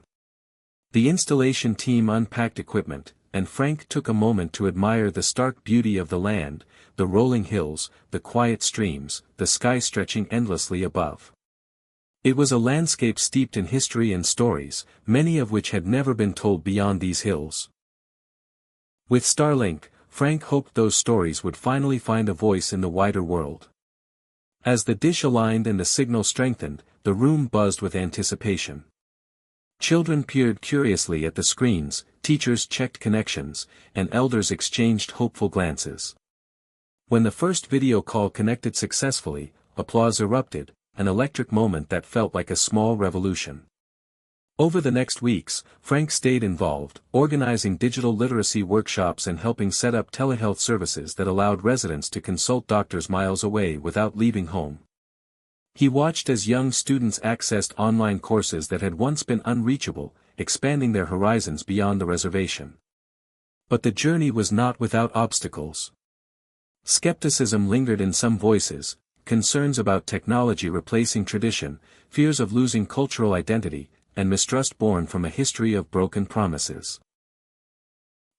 [SPEAKER 1] The installation team unpacked equipment, and Frank took a moment to admire the stark beauty of the land, the rolling hills, the quiet streams, the sky stretching endlessly above. It was a landscape steeped in history and stories, many of which had never been told beyond these hills. With Starlink, Frank hoped those stories would finally find a voice in the wider world. As the dish aligned and the signal strengthened, the room buzzed with anticipation. Children peered curiously at the screens, teachers checked connections, and elders exchanged hopeful glances. When the first video call connected successfully, applause erupted, an electric moment that felt like a small revolution. Over the next weeks, Frank stayed involved, organizing digital literacy workshops and helping set up telehealth services that allowed residents to consult doctors miles away without leaving home. He watched as young students accessed online courses that had once been unreachable, expanding their horizons beyond the reservation. But the journey was not without obstacles. Skepticism lingered in some voices, concerns about technology replacing tradition, fears of losing cultural identity, and mistrust born from a history of broken promises.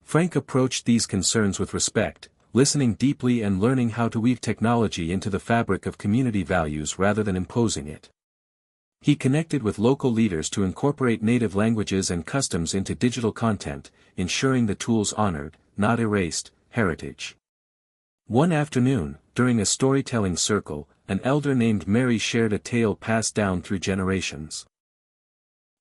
[SPEAKER 1] Frank approached these concerns with respect, listening deeply and learning how to weave technology into the fabric of community values rather than imposing it. He connected with local leaders to incorporate native languages and customs into digital content, ensuring the tools honored, not erased, heritage. One afternoon, during a storytelling circle, an elder named Mary shared a tale passed down through generations.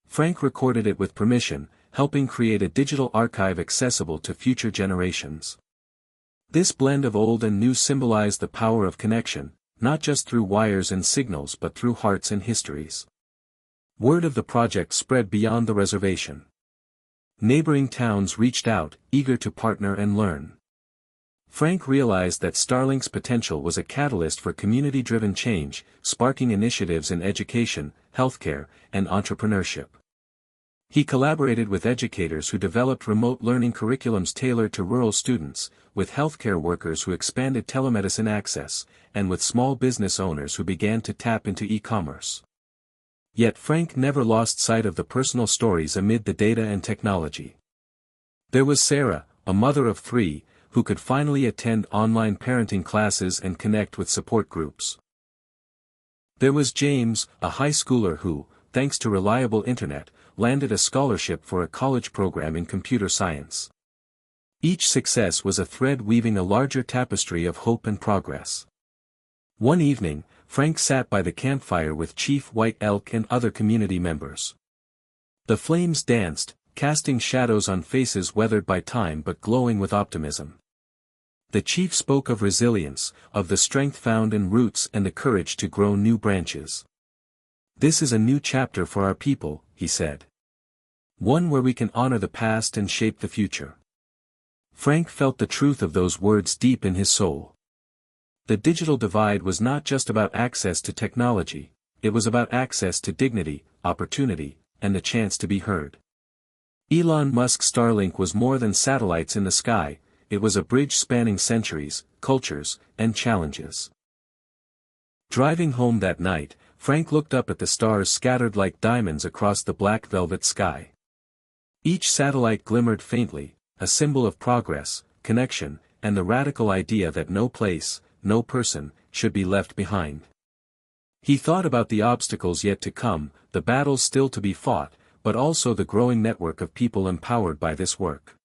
[SPEAKER 1] Frank recorded it with permission, helping create a digital archive accessible to future generations. This blend of old and new symbolized the power of connection, not just through wires and signals but through hearts and histories. Word of the project spread beyond the reservation. Neighboring towns reached out, eager to partner and learn. Frank realized that Starlink's potential was a catalyst for community-driven change, sparking initiatives in education, healthcare, and entrepreneurship. He collaborated with educators who developed remote learning curriculums tailored to rural students, with healthcare workers who expanded telemedicine access, and with small business owners who began to tap into e-commerce. Yet Frank never lost sight of the personal stories amid the data and technology. There was Sarah, a mother of 3, who could finally attend online parenting classes and connect with support groups. There was James, a high schooler who, thanks to reliable internet, landed a scholarship for a college program in computer science. Each success was a thread weaving a larger tapestry of hope and progress. One evening, Frank sat by the campfire with Chief White Elk and other community members. The flames danced, casting shadows on faces weathered by time but glowing with optimism. The chief spoke of resilience, of the strength found in roots and the courage to grow new branches. "This is a new chapter for our people," he said. "One where we can honor the past and shape the future." Frank felt the truth of those words deep in his soul. The digital divide was not just about access to technology, it was about access to dignity, opportunity, and the chance to be heard. Elon Musk's Starlink was more than satellites in the sky, it was a bridge spanning centuries, cultures, and challenges. Driving home that night, Frank looked up at the stars scattered like diamonds across the black velvet sky. Each satellite glimmered faintly, a symbol of progress, connection, and the radical idea that no place, no person, should be left behind. He thought about the obstacles yet to come, the battles still to be fought, but also the growing network of people empowered by this work.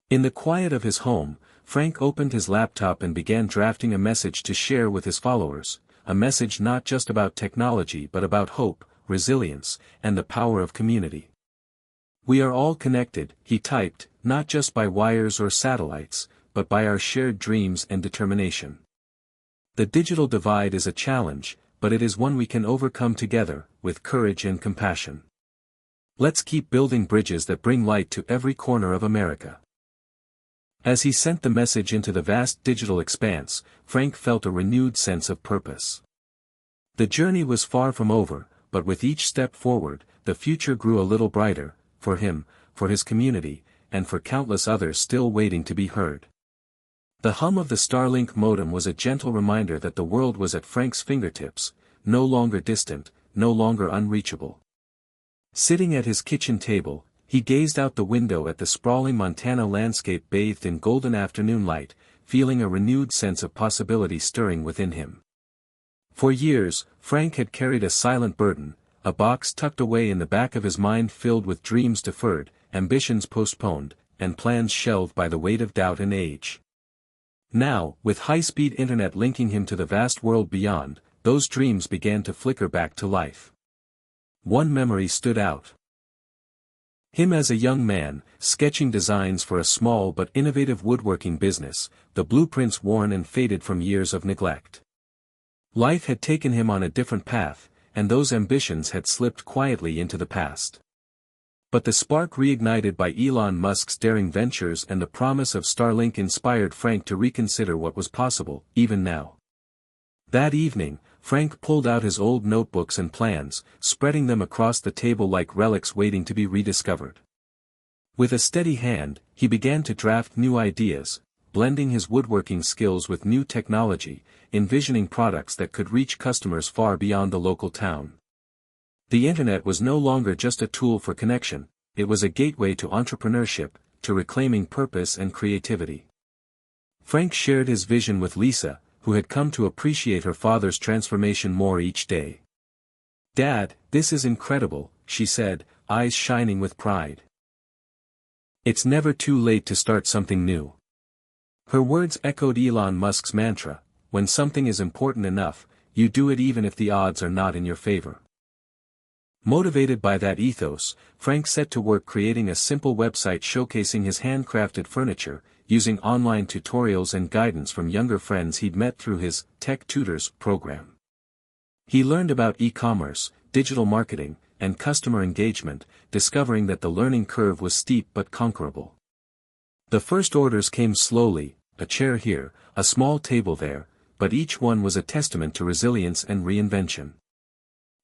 [SPEAKER 1] In the quiet of his home, Frank opened his laptop and began drafting a message to share with his followers, a message not just about technology but about hope, resilience, and the power of community. "We are all connected," he typed, "not just by wires or satellites, but by our shared dreams and determination. The digital divide is a challenge, but it is one we can overcome together, with courage and compassion. Let's keep building bridges that bring light to every corner of America." As he sent the message into the vast digital expanse, Frank felt a renewed sense of purpose. The journey was far from over, but with each step forward, the future grew a little brighter, for him, for his community, and for countless others still waiting to be heard. The hum of the Starlink modem was a gentle reminder that the world was at Frank's fingertips, no longer distant, no longer unreachable. Sitting at his kitchen table, he gazed out the window at the sprawling Montana landscape bathed in golden afternoon light, feeling a renewed sense of possibility stirring within him. For years, Frank had carried a silent burden, a box tucked away in the back of his mind filled with dreams deferred, ambitions postponed, and plans shelved by the weight of doubt and age. Now, with high-speed internet linking him to the vast world beyond, those dreams began to flicker back to life. One memory stood out. Him as a young man, sketching designs for a small but innovative woodworking business, the blueprints worn and faded from years of neglect. Life had taken him on a different path, and those ambitions had slipped quietly into the past. But the spark reignited by Elon Musk's daring ventures and the promise of Starlink inspired Frank to reconsider what was possible, even now. That evening, Frank pulled out his old notebooks and plans, spreading them across the table like relics waiting to be rediscovered. With a steady hand, he began to draft new ideas, blending his woodworking skills with new technology, envisioning products that could reach customers far beyond the local town. The internet was no longer just a tool for connection, it was a gateway to entrepreneurship, to reclaiming purpose and creativity. Frank shared his vision with Lisa, who had come to appreciate her father's transformation more each day. "Dad, this is incredible," she said, eyes shining with pride. "It's never too late to start something new." Her words echoed Elon Musk's mantra, "When something is important enough, you do it even if the odds are not in your favor." Motivated by that ethos, Frank set to work creating a simple website showcasing his handcrafted furniture, using online tutorials and guidance from younger friends he'd met through his Tech Tutors program. He learned about e-commerce, digital marketing, and customer engagement, discovering that the learning curve was steep but conquerable. The first orders came slowly, a chair here, a small table there, but each one was a testament to resilience and reinvention.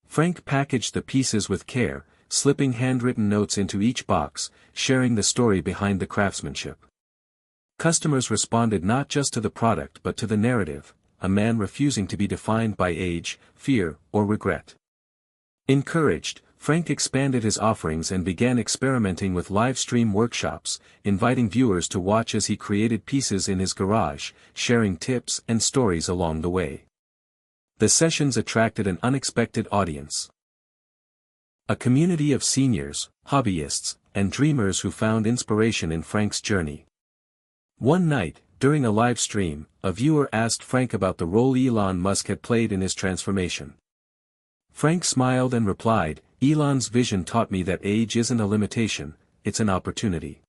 [SPEAKER 1] Frank packaged the pieces with care, slipping handwritten notes into each box, sharing the story behind the craftsmanship. Customers responded not just to the product but to the narrative, a man refusing to be defined by age, fear, or regret. Encouraged, Frank expanded his offerings and began experimenting with live-stream workshops, inviting viewers to watch as he created pieces in his garage, sharing tips and stories along the way. The sessions attracted an unexpected audience. A community of seniors, hobbyists, and dreamers who found inspiration in Frank's journey. One night, during a live stream, a viewer asked Frank about the role Elon Musk had played in his transformation. Frank smiled and replied, "Elon's vision taught me that age isn't a limitation, it's an opportunity.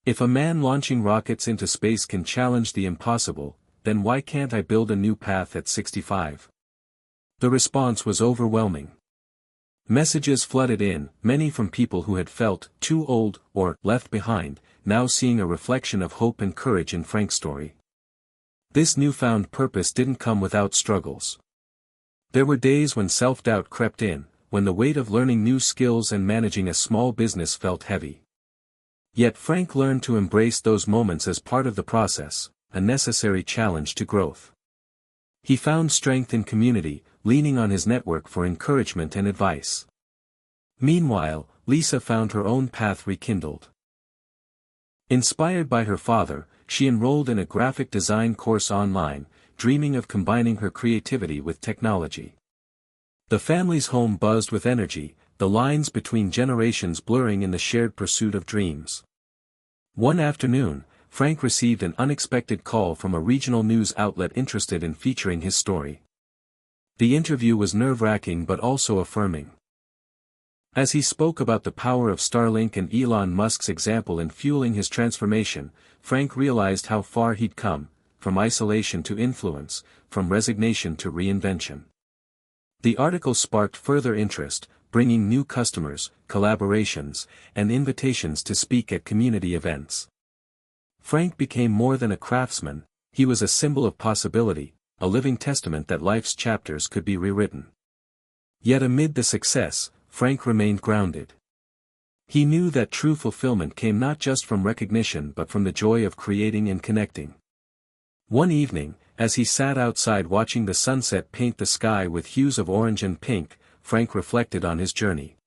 [SPEAKER 1] If a man launching rockets into space can challenge the impossible, then why can't I build a new path at 65? The response was overwhelming. Messages flooded in, many from people who had felt too old or left behind, now seeing a reflection of hope and courage in Frank's story. This newfound purpose didn't come without struggles. There were days when self-doubt crept in, when the weight of learning new skills and managing a small business felt heavy. Yet Frank learned to embrace those moments as part of the process, a necessary challenge to growth. He found strength in community, leaning on his network for encouragement and advice. Meanwhile, Lisa found her own path rekindled. Inspired by her father, she enrolled in a graphic design course online, dreaming of combining her creativity with technology. The family's home buzzed with energy, the lines between generations blurring in the shared pursuit of dreams. One afternoon, Frank received an unexpected call from a regional news outlet interested in featuring his story. The interview was nerve-wracking but also affirming. As he spoke about the power of Starlink and Elon Musk's example in fueling his transformation, Frank realized how far he'd come, from isolation to influence, from resignation to reinvention. The article sparked further interest, bringing new customers, collaborations, and invitations to speak at community events. Frank became more than a craftsman, he was a symbol of possibility, a living testament that life's chapters could be rewritten. Yet amid the success, Frank remained grounded. He knew that true fulfillment came not just from recognition but from the joy of creating and connecting. One evening, as he sat outside watching the sunset paint the sky with hues of orange and pink, Frank reflected on his journey.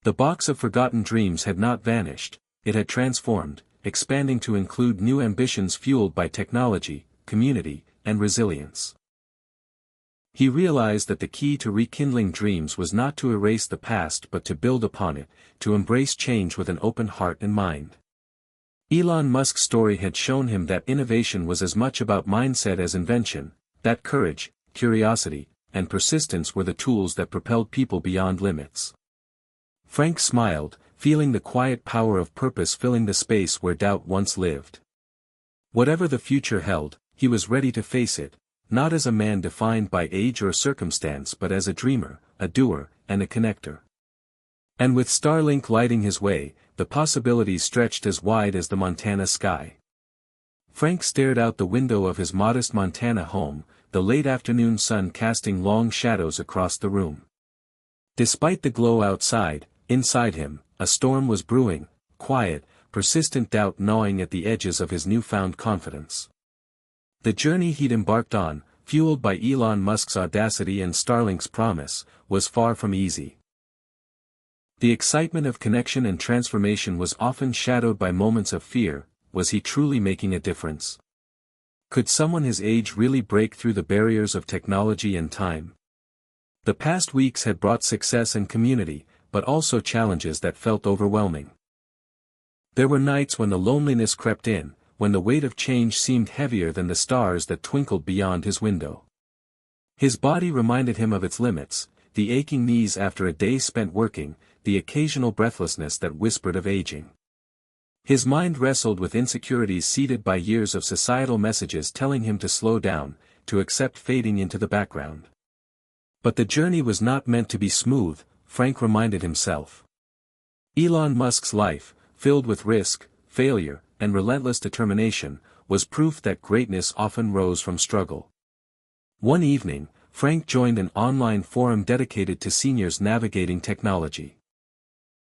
[SPEAKER 1] The box of forgotten dreams had not vanished, it had transformed, expanding to include new ambitions fueled by technology, community, and resilience. He realized that the key to rekindling dreams was not to erase the past but to build upon it, to embrace change with an open heart and mind. Elon Musk's story had shown him that innovation was as much about mindset as invention, that courage, curiosity, and persistence were the tools that propelled people beyond limits. Frank smiled, feeling the quiet power of purpose filling the space where doubt once lived. Whatever the future held, he was ready to face it, not as a man defined by age or circumstance but as a dreamer, a doer, and a connector. And with Starlink lighting his way, the possibilities stretched as wide as the Montana sky. Frank stared out the window of his modest Montana home, the late afternoon sun casting long shadows across the room. Despite the glow outside, inside him, a storm was brewing, quiet, persistent doubt gnawing at the edges of his newfound confidence. The journey he'd embarked on, fueled by Elon Musk's audacity and Starlink's promise, was far from easy. The excitement of connection and transformation was often shadowed by moments of fear. Was he truly making a difference? Could someone his age really break through the barriers of technology and time? The past weeks had brought success and community, but also challenges that felt overwhelming. There were nights when the loneliness crept in, when the weight of change seemed heavier than the stars that twinkled beyond his window. His body reminded him of its limits, the aching knees after a day spent working, the occasional breathlessness that whispered of aging. His mind wrestled with insecurities seeded by years of societal messages telling him to slow down, to accept fading into the background. But the journey was not meant to be smooth, Frank reminded himself. Elon Musk's life, filled with risk, failure, and relentless determination, was proof that greatness often rose from struggle. One evening, Frank joined an online forum dedicated to seniors navigating technology.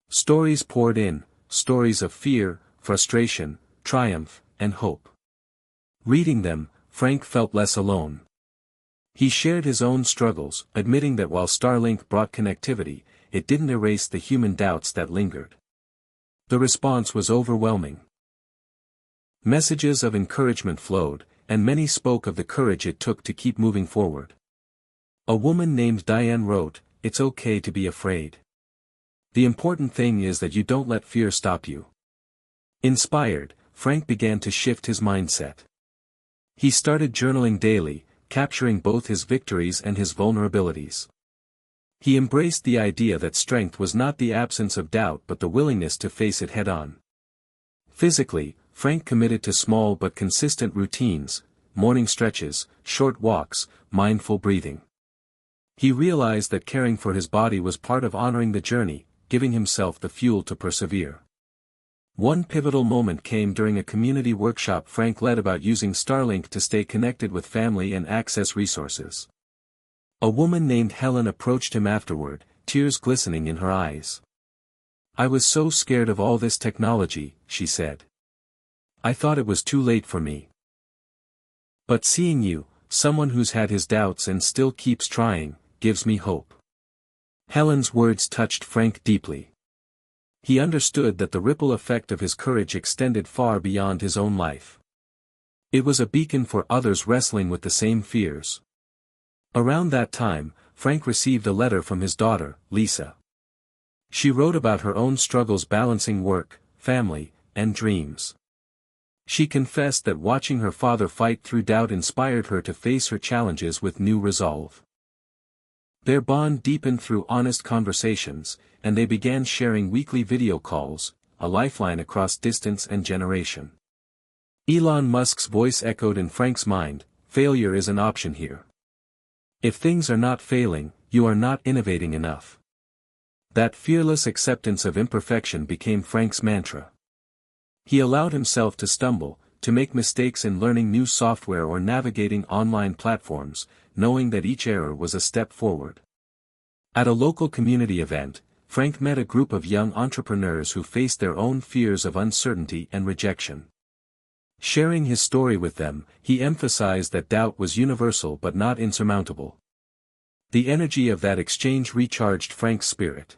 [SPEAKER 1] Stories poured in, stories of fear, frustration, triumph, and hope. Reading them, Frank felt less alone. He shared his own struggles, admitting that while Starlink brought connectivity, it didn't erase the human doubts that lingered. The response was overwhelming. Messages of encouragement flowed, and many spoke of the courage it took to keep moving forward. A woman named Diane wrote, "It's okay to be afraid. The important thing is that you don't let fear stop you." Inspired, Frank began to shift his mindset. He started journaling daily, capturing both his victories and his vulnerabilities. He embraced the idea that strength was not the absence of doubt but the willingness to face it head-on. Physically, Frank committed to small but consistent routines, morning stretches, short walks, mindful breathing. He realized that caring for his body was part of honoring the journey, giving himself the fuel to persevere. One pivotal moment came during a community workshop Frank led about using Starlink to stay connected with family and access resources. A woman named Helen approached him afterward, tears glistening in her eyes. "I was so scared of all this technology," she said. "I thought it was too late for me. But seeing you, someone who's had his doubts and still keeps trying, gives me hope." Helen's words touched Frank deeply. He understood that the ripple effect of his courage extended far beyond his own life. It was a beacon for others wrestling with the same fears. Around that time, Frank received a letter from his daughter, Lisa. She wrote about her own struggles balancing work, family, and dreams. She confessed that watching her father fight through doubt inspired her to face her challenges with new resolve. Their bond deepened through honest conversations, and they began sharing weekly video calls, a lifeline across distance and generation. Elon Musk's voice echoed in Frank's mind, "Failure is an option here. If things are not failing, you are not innovating enough." That fearless acceptance of imperfection became Frank's mantra. He allowed himself to stumble, to make mistakes in learning new software or navigating online platforms, knowing that each error was a step forward. At a local community event, Frank met a group of young entrepreneurs who faced their own fears of uncertainty and rejection. Sharing his story with them, he emphasized that doubt was universal but not insurmountable. The energy of that exchange recharged Frank's spirit.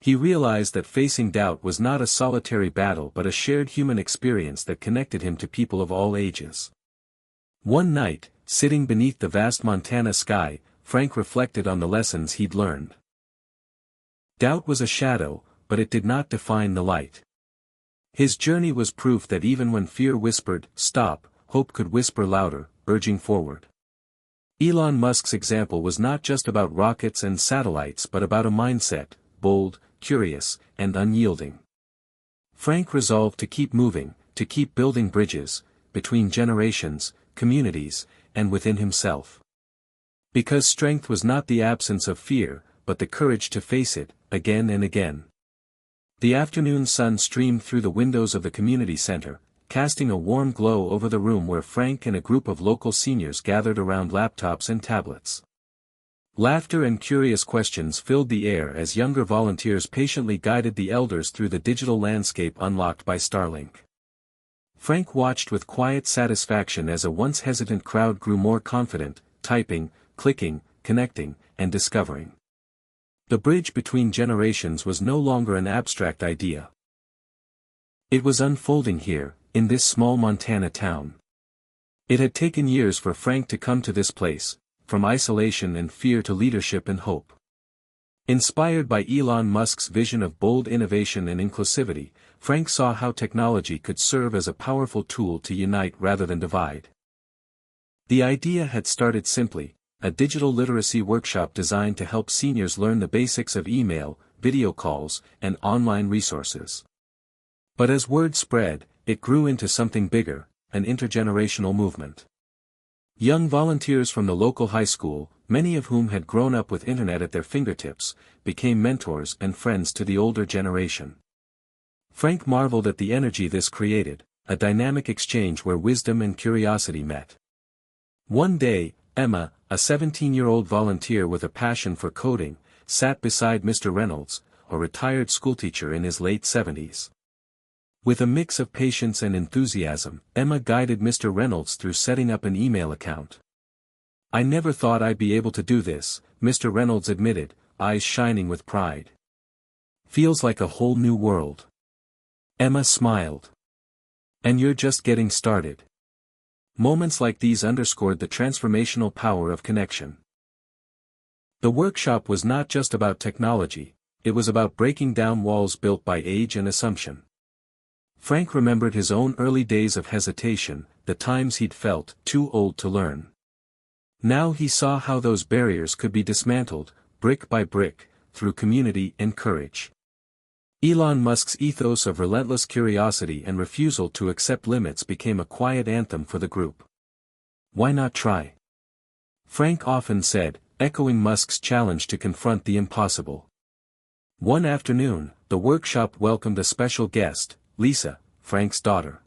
[SPEAKER 1] He realized that facing doubt was not a solitary battle but a shared human experience that connected him to people of all ages. One night, sitting beneath the vast Montana sky, Frank reflected on the lessons he'd learned. Doubt was a shadow, but it did not define the light. His journey was proof that even when fear whispered, "Stop," hope could whisper louder, urging forward. Elon Musk's example was not just about rockets and satellites but about a mindset, bold, curious, and unyielding. Frank resolved to keep moving, to keep building bridges, between generations, communities, and within himself. Because strength was not the absence of fear, but the courage to face it, again and again. The afternoon sun streamed through the windows of the community center, casting a warm glow over the room where Frank and a group of local seniors gathered around laptops and tablets. Laughter and curious questions filled the air as younger volunteers patiently guided the elders through the digital landscape unlocked by Starlink. Frank watched with quiet satisfaction as a once hesitant crowd grew more confident, typing, clicking, connecting, and discovering. The bridge between generations was no longer an abstract idea. It was unfolding here, in this small Montana town. It had taken years for Frank to come to this place, from isolation and fear to leadership and hope. Inspired by Elon Musk's vision of bold innovation and inclusivity, Frank saw how technology could serve as a powerful tool to unite rather than divide. The idea had started simply, a digital literacy workshop designed to help seniors learn the basics of email, video calls, and online resources. But as word spread, it grew into something bigger, an intergenerational movement. Young volunteers from the local high school, many of whom had grown up with internet at their fingertips, became mentors and friends to the older generation. Frank marveled at the energy this created, a dynamic exchange where wisdom and curiosity met. One day, Emma, a 17-year-old volunteer with a passion for coding, sat beside Mr. Reynolds, a retired schoolteacher in his late 70s. With a mix of patience and enthusiasm, Emma guided Mr. Reynolds through setting up an email account. "I never thought I'd be able to do this," Mr. Reynolds admitted, eyes shining with pride. "Feels like a whole new world." Emma smiled. "And you're just getting started." Moments like these underscored the transformational power of connection. The workshop was not just about technology, it was about breaking down walls built by age and assumption. Frank remembered his own early days of hesitation, the times he'd felt too old to learn. Now he saw how those barriers could be dismantled, brick by brick, through community and courage. Elon Musk's ethos of relentless curiosity and refusal to accept limits became a quiet anthem for the group. "Why not try?" Frank often said, echoing Musk's challenge to confront the impossible. One afternoon, the workshop welcomed a special guest, Lisa, Frank's daughter.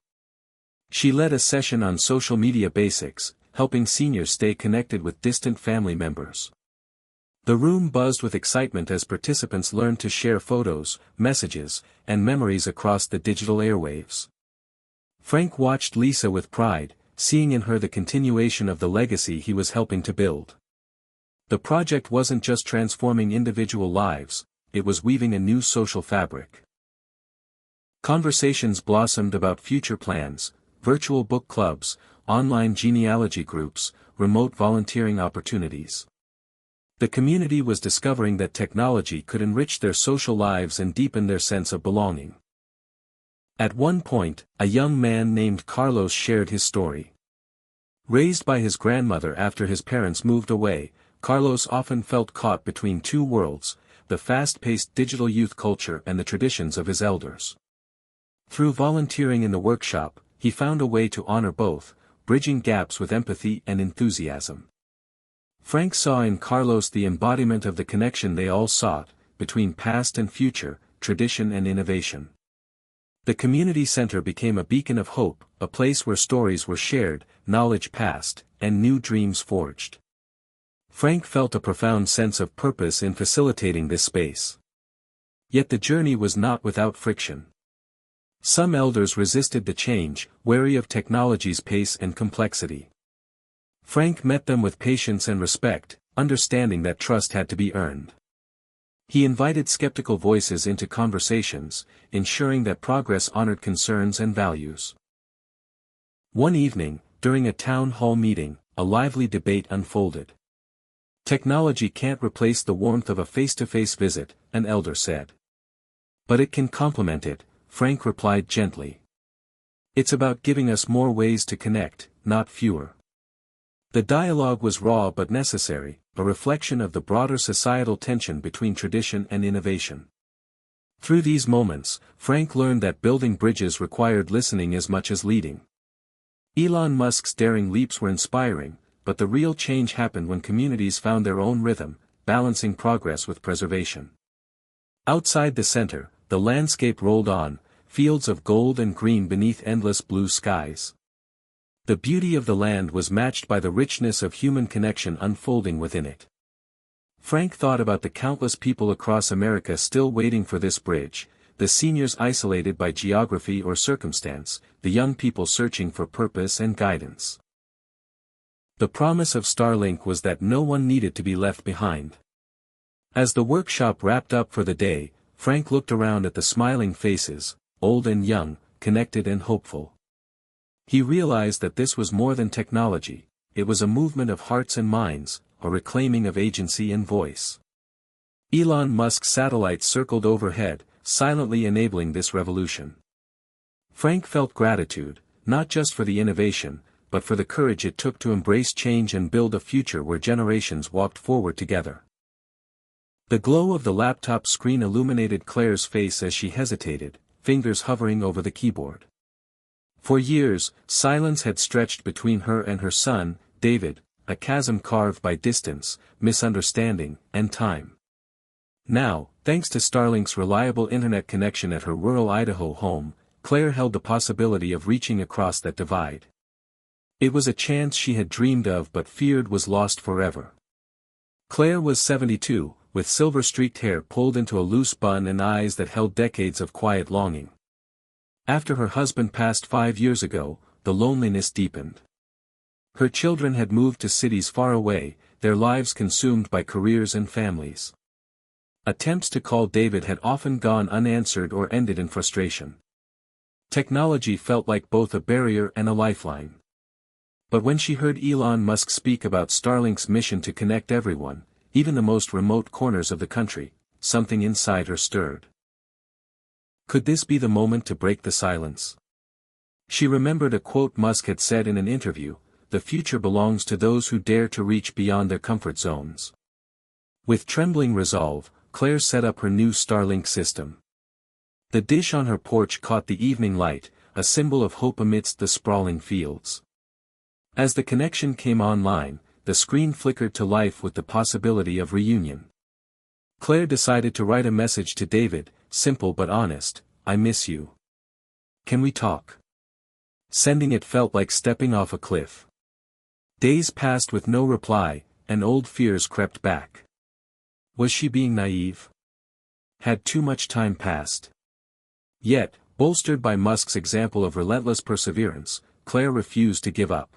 [SPEAKER 1] She led a session on social media basics, helping seniors stay connected with distant family members. The room buzzed with excitement as participants learned to share photos, messages, and memories across the digital airwaves. Frank watched Lisa with pride, seeing in her the continuation of the legacy he was helping to build. The project wasn't just transforming individual lives, it was weaving a new social fabric. Conversations blossomed about future plans, virtual book clubs, online genealogy groups, remote volunteering opportunities. The community was discovering that technology could enrich their social lives and deepen their sense of belonging. At one point, a young man named Carlos shared his story. Raised by his grandmother after his parents moved away, Carlos often felt caught between two worlds, the fast-paced digital youth culture and the traditions of his elders. Through volunteering in the workshop, he found a way to honor both, bridging gaps with empathy and enthusiasm. Frank saw in Carlos the embodiment of the connection they all sought, between past and future, tradition and innovation. The community center became a beacon of hope, a place where stories were shared, knowledge passed, and new dreams forged. Frank felt a profound sense of purpose in facilitating this space. Yet the journey was not without friction. Some elders resisted the change, wary of technology's pace and complexity. Frank met them with patience and respect, understanding that trust had to be earned. He invited skeptical voices into conversations, ensuring that progress honored concerns and values. One evening, during a town hall meeting, a lively debate unfolded. "Technology can't replace the warmth of a face-to-face visit," an elder said. "But it can complement it," Frank replied gently. "It's about giving us more ways to connect, not fewer." The dialogue was raw but necessary, a reflection of the broader societal tension between tradition and innovation. Through these moments, Frank learned that building bridges required listening as much as leading. Elon Musk's daring leaps were inspiring, but the real change happened when communities found their own rhythm, balancing progress with preservation. Outside the center, the landscape rolled on, fields of gold and green beneath endless blue skies. The beauty of the land was matched by the richness of human connection unfolding within it. Frank thought about the countless people across America still waiting for this bridge, the seniors isolated by geography or circumstance, the young people searching for purpose and guidance. The promise of Starlink was that no one needed to be left behind. As the workshop wrapped up for the day, Frank looked around at the smiling faces, old and young, connected and hopeful. He realized that this was more than technology, it was a movement of hearts and minds, a reclaiming of agency and voice. Elon Musk's satellites circled overhead, silently enabling this revolution. Frank felt gratitude, not just for the innovation, but for the courage it took to embrace change and build a future where generations walked forward together. The glow of the laptop screen illuminated Claire's face as she hesitated, fingers hovering over the keyboard. For years, silence had stretched between her and her son, David, a chasm carved by distance, misunderstanding, and time. Now, thanks to Starlink's reliable internet connection at her rural Idaho home, Claire held the possibility of reaching across that divide. It was a chance she had dreamed of but feared was lost forever. Claire was 72, with silver-streaked hair pulled into a loose bun and eyes that held decades of quiet longing. After her husband passed 5 years ago, the loneliness deepened. Her children had moved to cities far away, their lives consumed by careers and families. Attempts to call David had often gone unanswered or ended in frustration. Technology felt like both a barrier and a lifeline. But when she heard Elon Musk speak about Starlink's mission to connect everyone, even the most remote corners of the country, something inside her stirred. Could this be the moment to break the silence? She remembered a quote Musk had said in an interview, "The future belongs to those who dare to reach beyond their comfort zones." With trembling resolve, Claire set up her new Starlink system. The dish on her porch caught the evening light, a symbol of hope amidst the sprawling fields. As the connection came online, the screen flickered to life with the possibility of reunion. Claire decided to write a message to David, simple but honest, "I miss you. Can we talk?" Sending it felt like stepping off a cliff. Days passed with no reply, and old fears crept back. Was she being naive? Had too much time passed? Yet, bolstered by Musk's example of relentless perseverance, Claire refused to give up.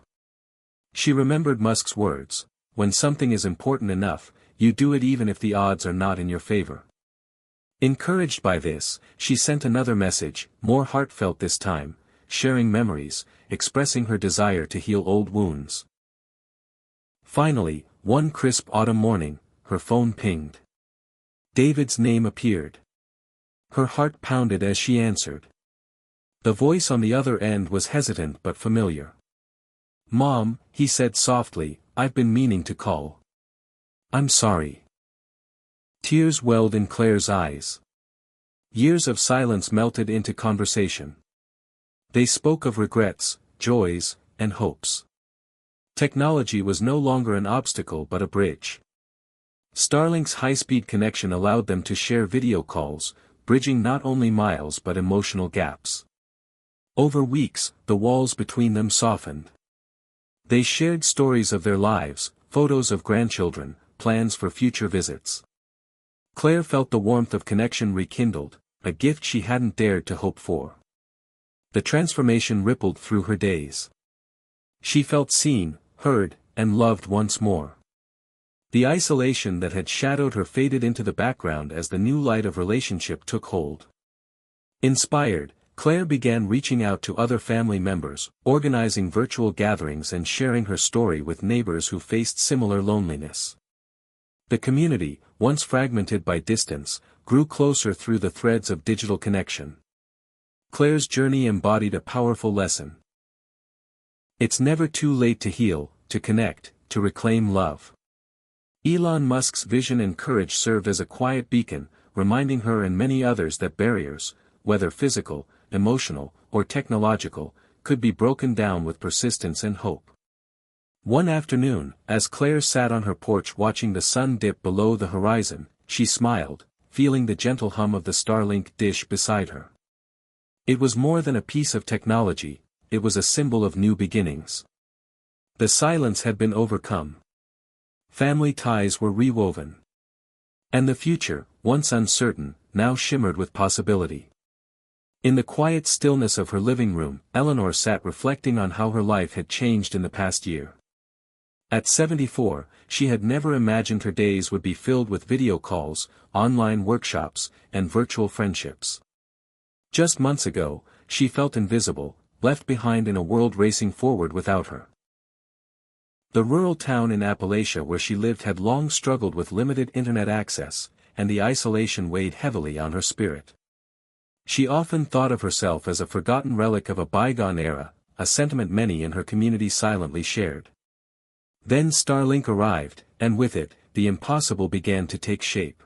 [SPEAKER 1] She remembered Musk's words, "When something is important enough, you do it even if the odds are not in your favor." Encouraged by this, she sent another message, more heartfelt this time, sharing memories, expressing her desire to heal old wounds. Finally, one crisp autumn morning, her phone pinged. David's name appeared. Her heart pounded as she answered. The voice on the other end was hesitant but familiar. "Mom," he said softly, "I've been meaning to call. I'm sorry." Tears welled in Claire's eyes. Years of silence melted into conversation. They spoke of regrets, joys, and hopes. Technology was no longer an obstacle but a bridge. Starlink's high-speed connection allowed them to share video calls, bridging not only miles but emotional gaps. Over weeks, the walls between them softened. They shared stories of their lives, photos of grandchildren, plans for future visits. Claire felt the warmth of connection rekindled, a gift she hadn't dared to hope for. The transformation rippled through her days. She felt seen, heard, and loved once more. The isolation that had shadowed her faded into the background as the new light of relationship took hold. Inspired, Claire began reaching out to other family members, organizing virtual gatherings and sharing her story with neighbors who faced similar loneliness. The community, once fragmented by distance, grew closer through the threads of digital connection. Claire's journey embodied a powerful lesson. It's never too late to heal, to connect, to reclaim love. Elon Musk's vision and courage served as a quiet beacon, reminding her and many others that barriers, whether physical, emotional, or technological, could be broken down with persistence and hope. One afternoon, as Claire sat on her porch watching the sun dip below the horizon, she smiled, feeling the gentle hum of the Starlink dish beside her. It was more than a piece of technology, it was a symbol of new beginnings. The silence had been overcome. Family ties were rewoven. And the future, once uncertain, now shimmered with possibility. In the quiet stillness of her living room, Eleanor sat reflecting on how her life had changed in the past year. At 74, she had never imagined her days would be filled with video calls, online workshops, and virtual friendships. Just months ago, she felt invisible, left behind in a world racing forward without her. The rural town in Appalachia where she lived had long struggled with limited internet access, and the isolation weighed heavily on her spirit. She often thought of herself as a forgotten relic of a bygone era, a sentiment many in her community silently shared. Then Starlink arrived, and with it, the impossible began to take shape.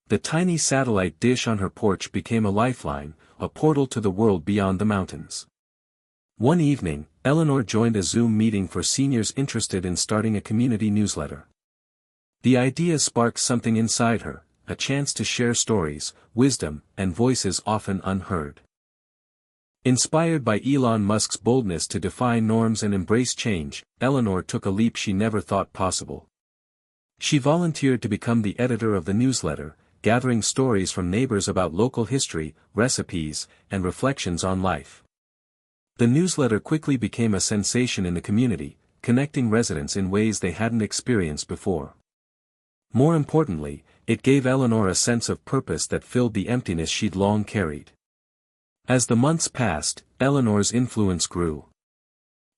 [SPEAKER 1] The tiny satellite dish on her porch became a lifeline, a portal to the world beyond the mountains. One evening, Eleanor joined a Zoom meeting for seniors interested in starting a community newsletter. The idea sparked something inside her, a chance to share stories, wisdom, and voices often unheard. Inspired by Elon Musk's boldness to defy norms and embrace change, Eleanor took a leap she never thought possible. She volunteered to become the editor of the newsletter, gathering stories from neighbors about local history, recipes, and reflections on life. The newsletter quickly became a sensation in the community, connecting residents in ways they hadn't experienced before. More importantly, it gave Eleanor a sense of purpose that filled the emptiness she'd long carried. As the months passed, Eleanor's influence grew.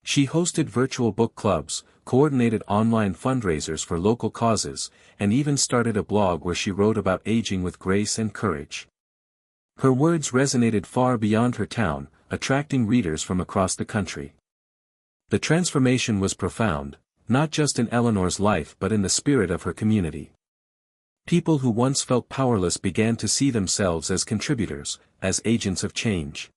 [SPEAKER 1] She hosted virtual book clubs, coordinated online fundraisers for local causes, and even started a blog where she wrote about aging with grace and courage. Her words resonated far beyond her town, attracting readers from across the country. The transformation was profound, not just in Eleanor's life but in the spirit of her community. People who once felt powerless began to see themselves as contributors, as agents of change.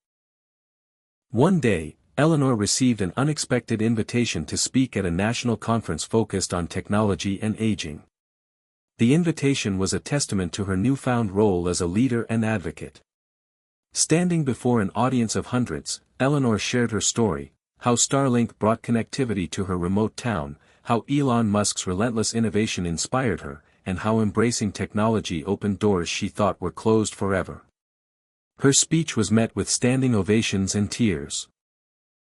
[SPEAKER 1] One day, Eleanor received an unexpected invitation to speak at a national conference focused on technology and aging. The invitation was a testament to her newfound role as a leader and advocate. Standing before an audience of hundreds, Eleanor shared her story, how Starlink brought connectivity to her remote town, how Elon Musk's relentless innovation inspired her, and how embracing technology opened doors she thought were closed forever. Her speech was met with standing ovations and tears.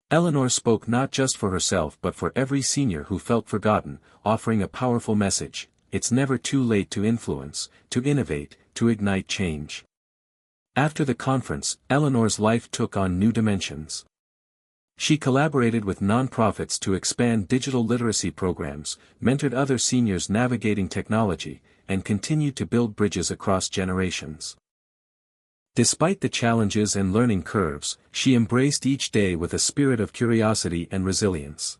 [SPEAKER 1] Eleanor spoke not just for herself but for every senior who felt forgotten, offering a powerful message: it's never too late to influence, to innovate, to ignite change. After the conference, Eleanor's life took on new dimensions. She collaborated with nonprofits to expand digital literacy programs, mentored other seniors navigating technology, and continued to build bridges across generations. Despite the challenges and learning curves, she embraced each day with a spirit of curiosity and resilience.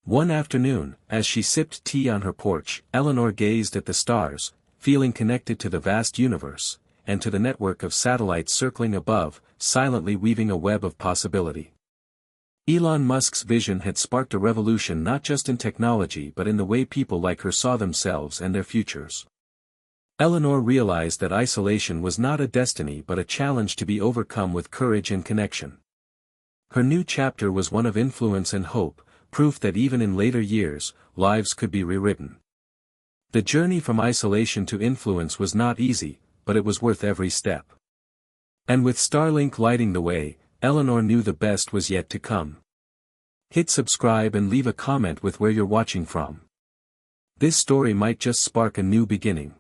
[SPEAKER 1] One afternoon, as she sipped tea on her porch, Eleanor gazed at the stars, feeling connected to the vast universe, and to the network of satellites circling above, silently weaving a web of possibility. Elon Musk's vision had sparked a revolution not just in technology but in the way people like her saw themselves and their futures. Eleanor realized that isolation was not a destiny but a challenge to be overcome with courage and connection. Her new chapter was one of influence and hope, proof that even in later years, lives could be rewritten. The journey from isolation to influence was not easy, but it was worth every step. And with Starlink lighting the way, Eleanor knew the best was yet to come. Hit subscribe and leave a comment with where you're watching from. This story might just spark a new beginning.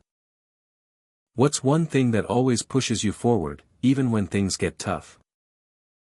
[SPEAKER 1] What's one thing that always pushes you forward, even when things get tough?